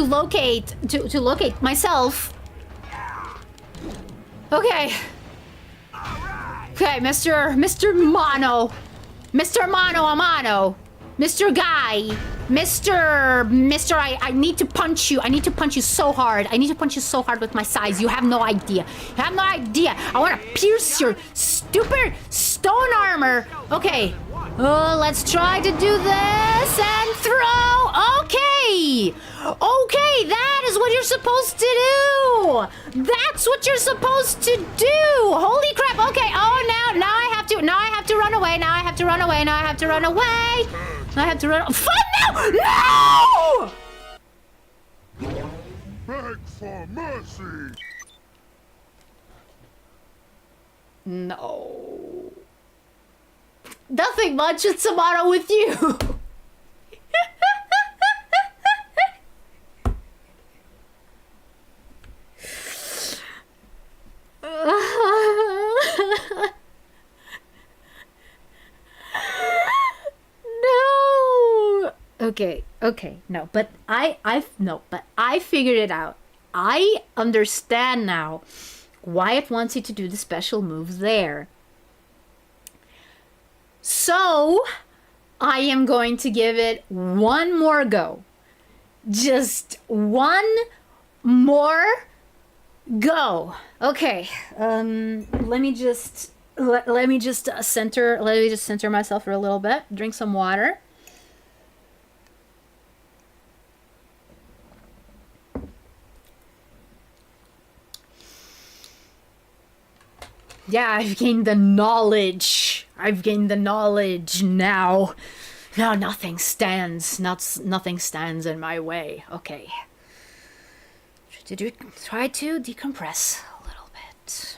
Speaker 1: locate myself. Okay. Okay, Mr. Mono. Mr. Mono Amano. Mr. Guy. I need to punch you. I need to punch you so hard. With my size. You have no idea. I want to pierce your stupid stone armor. Okay. Let's try to do this and throw. Okay, that is what you're supposed to do. That's what you're supposed to do. Holy crap. Okay. Oh, now I have to run away. Fun now. No!
Speaker 3: Beg for mercy!
Speaker 1: No. Nothing much. It's Samara with you. No. Okay. No, but I figured it out. I understand now why it wants you to do the special move there. So, I am going to give it one more go. Just one more go. Okay. Let me just center myself for a little bit. Drink some water. Yeah, I've gained the knowledge now. Now nothing stands in my way. Okay. Try to decompress a little bit.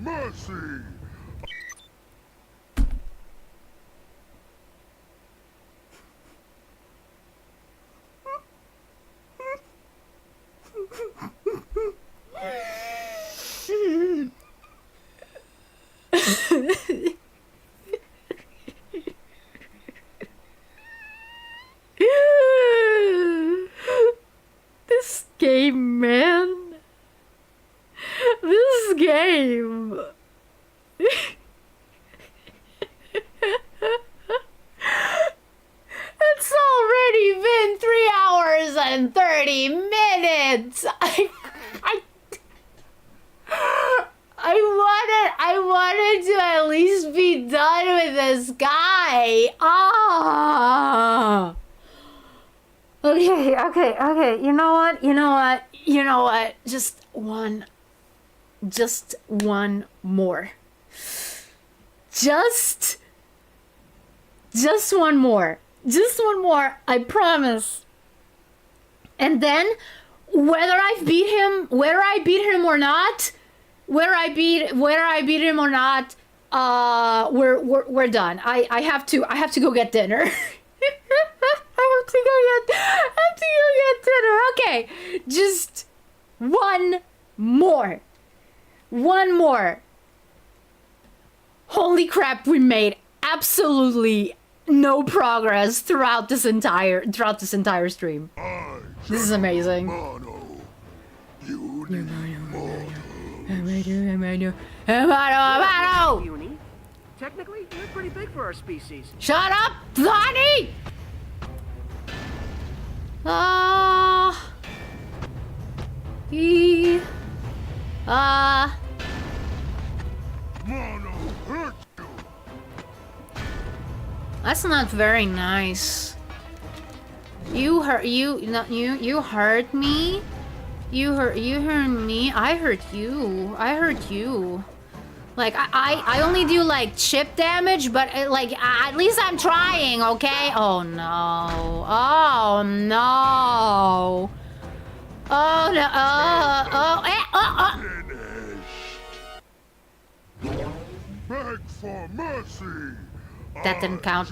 Speaker 3: mercy!
Speaker 1: This game, man. This game. It's already been 3 hours and 30 minutes. I wanted to at least be done with this guy. Ah. Okay. You know what? Just one more. Just one more. Just one more. I promise. And then, whether I beat him or not, we're done. I have to go get dinner. I have to go get dinner. Okay, just one more. Holy crap! We made absolutely no progress throughout this entire stream. This is amazing.
Speaker 2: Puny. Technically, we're pretty big for our species.
Speaker 1: Shut up, Donnie! That's not very nice. You hurt me. You hurt me. I hurt you. Like I only do like chip damage, but like at least I'm trying, okay? Oh no.
Speaker 3: Beg for mercy!
Speaker 1: That didn't count.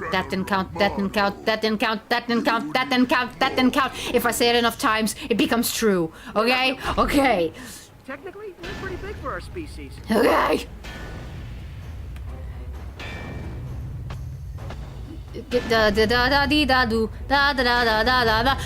Speaker 1: If I say it enough times, it becomes true. Okay?
Speaker 2: Technically, we're pretty big for our species.
Speaker 1: Okay.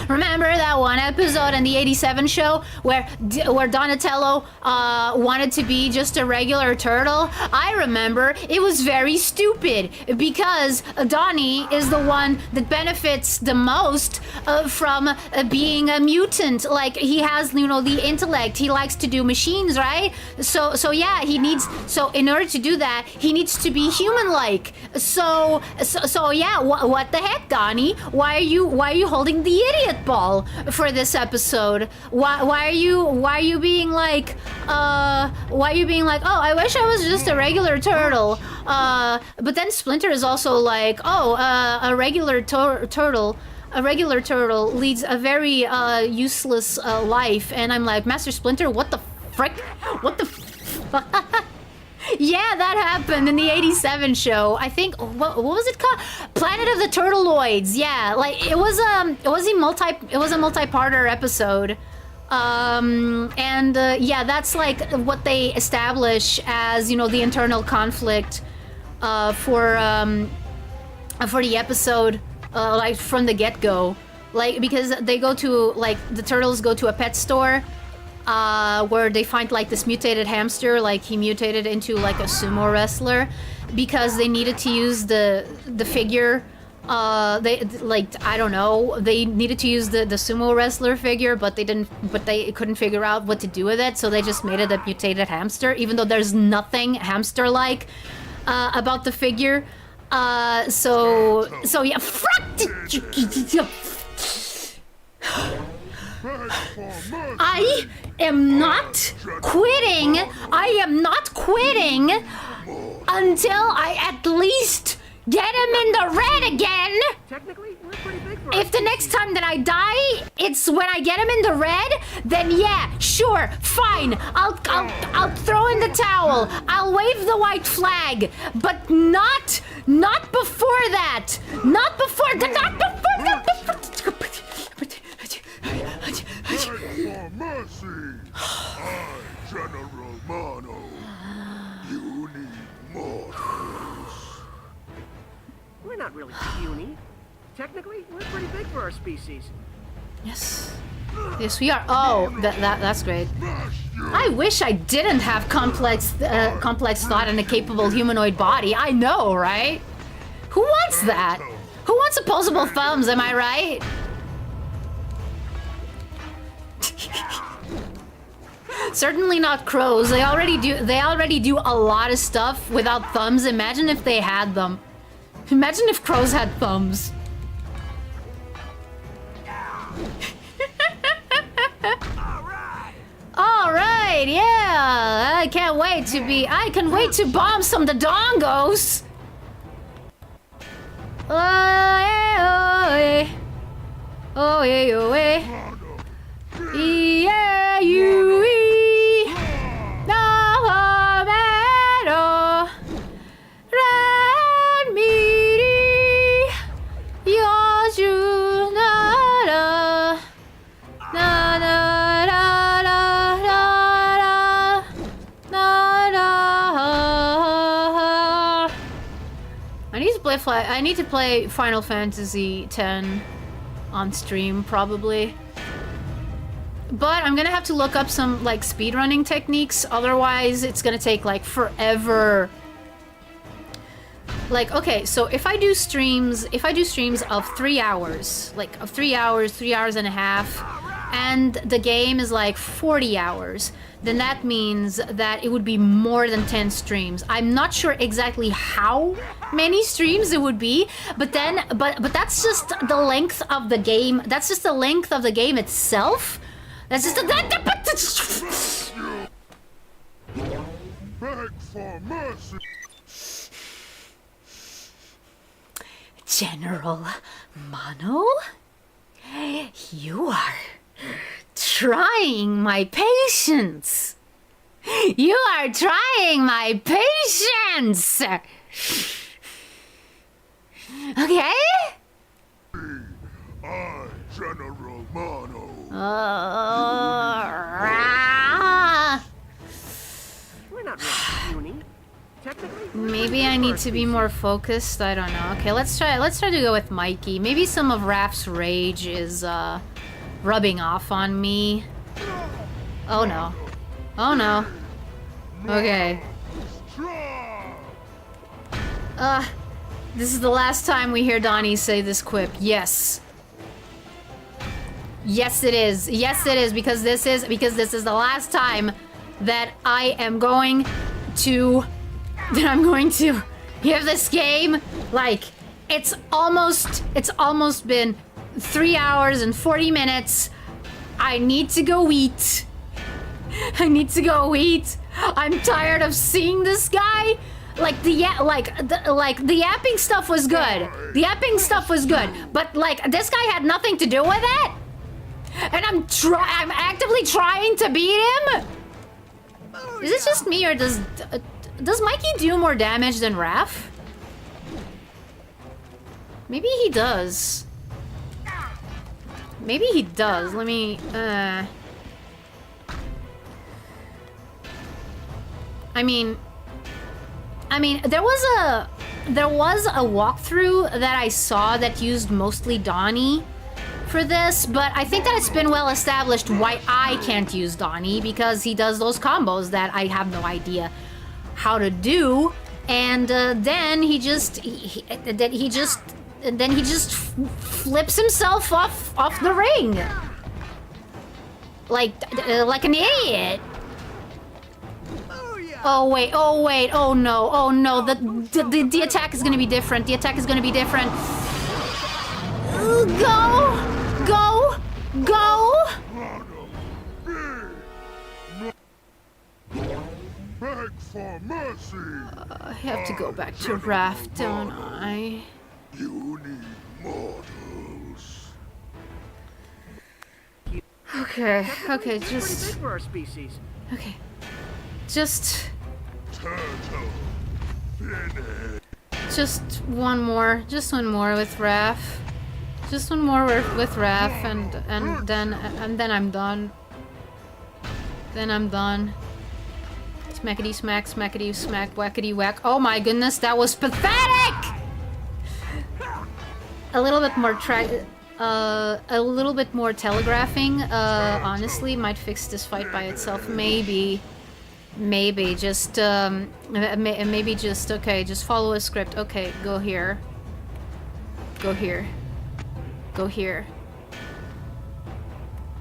Speaker 1: Remember that one episode in the 87 show where Donatello wanted to be just a regular turtle? I remember. It was very stupid because Donnie is the one that benefits the most from being a mutant. Like, he has, the intellect. He likes to do machines, right? So yeah, so in order to do that, he needs to be human-like. So yeah, what the heck, Donnie? Why are you holding the idiot ball for this episode? Why are you being like, oh, I wish I was just a regular turtle. But then Splinter is also like, oh, a regular turtle leads a very useless life, and I'm like, Master Splinter, what the frick? What the fuck? Yeah, that happened in the 87 show. I think, what was it called? Planet of the Turtleoids. Yeah, like it was a multi-parter episode. Yeah, that's like what they establish as, the internal conflict for the episode, like from the get-go. Like, because they go to, like, the turtles go to a pet store where they find like this mutated hamster, like he mutated into like a sumo wrestler, because they needed to use the figure. They needed to use the sumo wrestler figure, but they couldn't figure out what to do with it, so they just made it a mutated hamster, even though there's nothing hamster-like about the figure. So yeah, I am not quitting. I am not quitting until I at least Get him in the red again!
Speaker 2: Technically, we're pretty big for our
Speaker 1: If the next
Speaker 2: species.
Speaker 1: time that I die, it's when I get him in the red, then yeah, sure, fine. I'll throw in the towel. I'll wave the white flag, but not before that. Not before that.
Speaker 3: Beg for mercy! I, General Mono. You need more tools.
Speaker 2: We're not really puny. Technically, we're pretty big for our species.
Speaker 1: Yes. Yes, we are. Oh, that's great.
Speaker 3: Smash you!
Speaker 1: I wish I didn't have complex thought and a capable humanoid body. I know, right? Who wants that? Who wants opposable thumbs? Am I right? Certainly not crows. They already do a lot of stuff without thumbs. Imagine if they had them. Imagine if crows had thumbs. All right, yeah. I can wait to bomb some dodongos. Oh yeah, oh yeah, oh yeah. Yeah, you no matter. Ran me, you na na na na na na na na. I need to play Final Fantasy X on stream probably. But I'm gonna have to look up some like speedrunning techniques, otherwise it's gonna take like forever. Like, okay, so if I do streams of 3 hours, like of 3 hours, 3 hours and a half, and the game is like 40 hours, then that means that it would be more than 10 streams. I'm not sure exactly how many streams it would be, but that's just the length of the game. That's just the length of the game itself. That's just
Speaker 3: Beg for mercy!
Speaker 1: General Mono? You are trying my patience. You are trying my patience. Okay?
Speaker 3: I, General Mono.
Speaker 2: We're not really puny. Technically, we're
Speaker 1: Maybe
Speaker 2: pretty
Speaker 1: I
Speaker 2: big for
Speaker 1: need
Speaker 2: our
Speaker 1: to be
Speaker 2: species.
Speaker 1: more focused. I don't know. Okay, let's try to go with Mikey. Maybe some of Raph's rage is rubbing off on me. Oh no. Oh no. Okay. This is the last time we hear Donnie say this quip. Yes. Yes it is. Yes it is, because this is the last time that I'm going to give this game. Like, it's almost been 3 hours and 40 minutes. I need to go eat. I'm tired of seeing this guy. Like the yapping stuff was good. The yapping stuff was good, but like this guy had nothing to do with it. And I'm actively trying to beat him. Is it just me, or does Mikey do more damage than Raph? Maybe he does. Maybe he does. Let me I mean, there was a walkthrough that I saw that used mostly Donnie for this, but I think that it's been well established why I can't use Donnie, because he does those combos that I have no idea how to do, and then he just flips himself off the ring like an idiot. Oh wait, oh no, the attack is gonna be different. The attack is gonna be different. Go!
Speaker 3: Beg for mercy!
Speaker 1: I have to go back to Raft, don't I?
Speaker 3: You need mortals.
Speaker 1: Okay,
Speaker 2: Technically,
Speaker 1: okay,
Speaker 2: we're pretty
Speaker 1: just...
Speaker 2: big for our species.
Speaker 1: Okay. Just...
Speaker 3: Turtle. Finish.
Speaker 1: Just one more with Raph. Just one more with Raph, and then I'm done. Then I'm done. Smackety smack, smackety smack, whackety whack. Oh my goodness, that was pathetic! A little bit more a little bit more telegraphing, honestly, might fix this fight by itself. Maybe just, maybe just, okay, just follow a script. Okay, go here. Go here. Go here.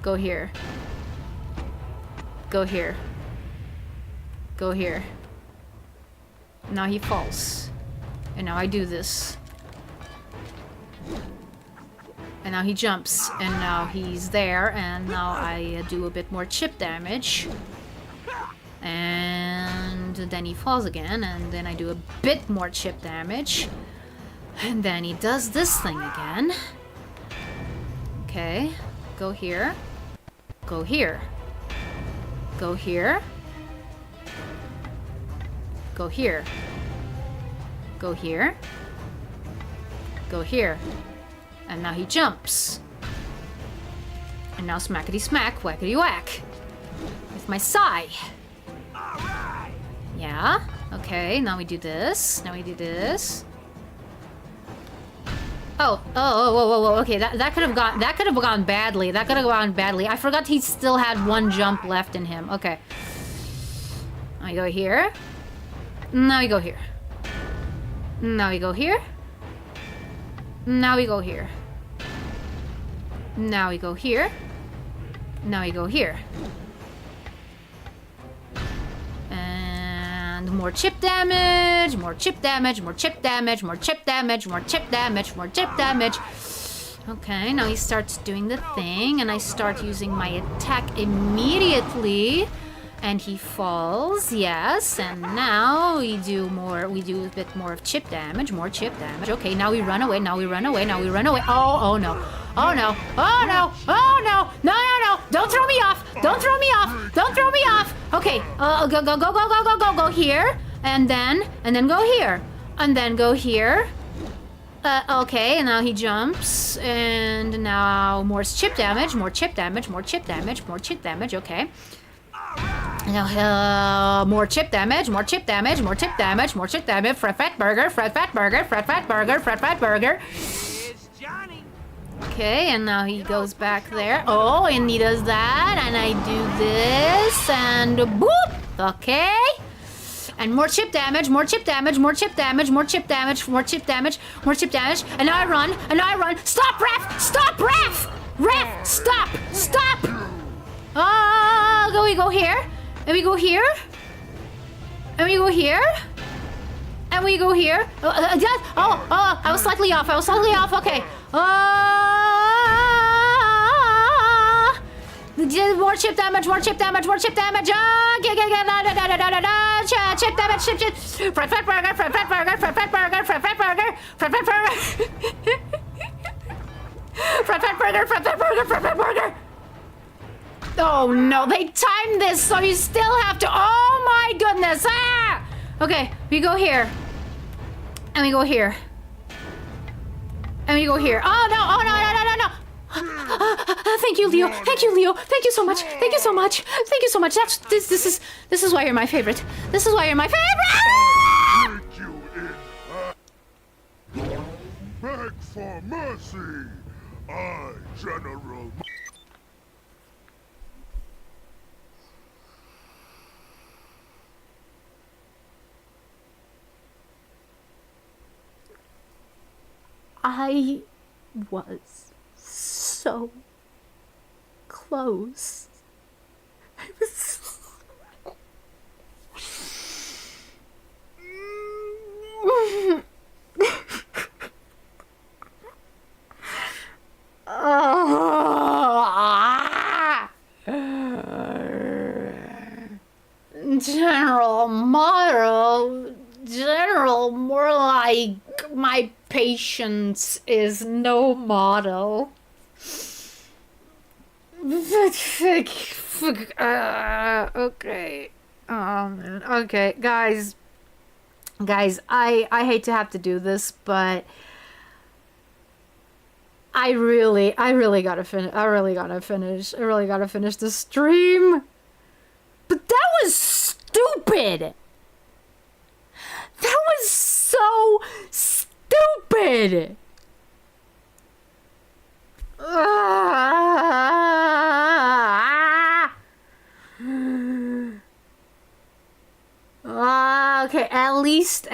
Speaker 1: Go here. Go here. Go here. Now he falls. And now I do this. And now he jumps. And now he's there. And now I do a bit more chip damage. And then he falls again. And then I do a bit more chip damage. And then he does this thing again. Okay. Go here. Go here. Go here. Go here. Go here. Go here. And now he jumps. And now smackety smack, whackety whack. With my sai. Yeah. Okay, now we do this. Now we do this. Oh, okay, that could have gone badly. That could have gone badly. I forgot he still had one jump left in him. Okay. Now we go here. Now we go here. Now we go here. Now we go here. Now we go here. Now we go here. And more chip damage, more chip damage, more chip damage, more chip damage, more chip damage, more chip damage. Okay, now he starts doing the thing, and I start using my attack immediately. And he falls, yes, and now we do a bit more of chip damage, more chip damage. Okay, now we run away, now we run away, now we run away. Oh no, oh no, oh no, oh no, no, don't throw me off, don't throw me off, don't throw me off. Okay, go here, and then go here, and then go here. Okay, and now he jumps, and now more chip damage, more chip damage, more chip damage, more chip damage, okay. More chip damage, more chip damage, more chip damage, more chip damage. Fat burger, fat burger, fat burger, fat burger.
Speaker 2: It's Johnny.
Speaker 1: Okay, and now he goes back there. Oh, and he does that, and I do this, and boop. Okay. And more chip damage, more chip damage, more chip damage, more chip damage, more chip damage, more chip damage. And now I run, and now I run. Stop, ref! Stop, ref! Ref! Stop! Stop! We go here, and we go here, and we go here, and we go here. I was slightly off. Okay. More chip damage, more chip damage, more chip damage. Chip damage, chip. Fat burger, fat burger, fat burger, fat burger, fat burger. Fat burger. Oh no, they timed this, so you still have to. Oh my goodness! Ah! Okay, we go here. And we go here. And we go here. Oh no. Thank you, Leo. Thank you, Leo. Thank you so much. Thank you so much. Thank you so much. This is why you're my favorite. This is why you're my favorite.
Speaker 3: Take you in. Beg for mercy. I, General.
Speaker 1: I was so close. I was General patience is no model. Okay. Oh man. Okay, guys, I hate to have to do this, but I really gotta finish. I really gotta finish the stream. But that was stupid. That was so stupid. Okay, at least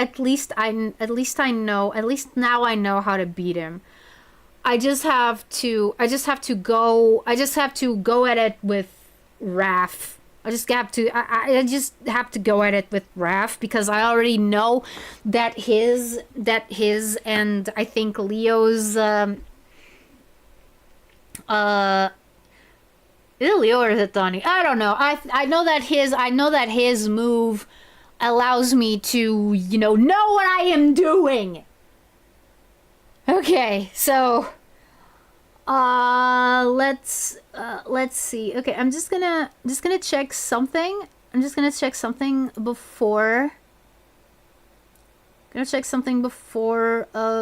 Speaker 1: now I know how to beat him. I just have to go at it with wrath. I just have to go at it with wrath because I already know that his and I think Leo's is it Leo or is it Donnie? I don't know. I know that his move allows me to, know what I am doing. Okay, so let's see. Okay, I'm just gonna check something. I'm just gonna check something before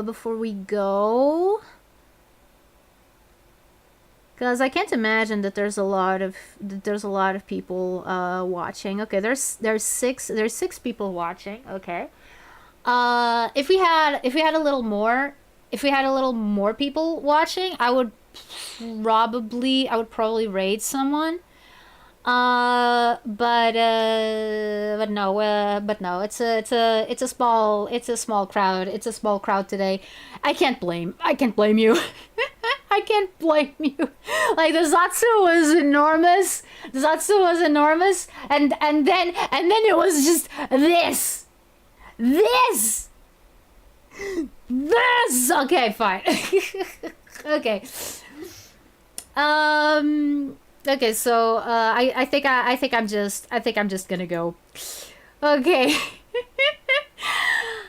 Speaker 1: before we go. Because I can't imagine that there's a lot of people watching. Okay, there's six people watching. Okay, if we had a little more people watching, I would probably raid someone. But no, it's a small crowd. It's a small crowd today. I can't blame you. I can't blame you. Like the Zatsu was enormous. And then it was just this. Okay, fine. Okay. Okay, so I think I'm just gonna go. Okay.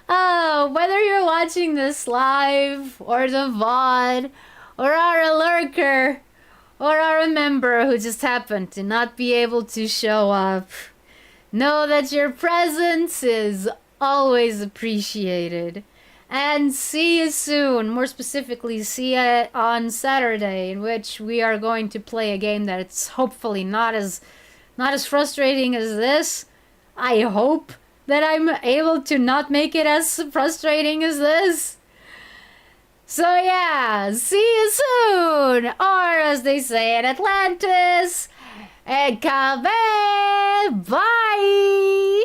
Speaker 1: Whether you're watching this live or the VOD, or are a lurker, or are a member who just happened to not be able to show up, know that your presence is always appreciated. And see you soon. More specifically, see you on Saturday, in which we are going to play a game that's hopefully not as frustrating as this. I hope that I'm able to not make it as frustrating as this. So yeah, see you soon! Or as they say in Atlantis, Ekabe! Bye!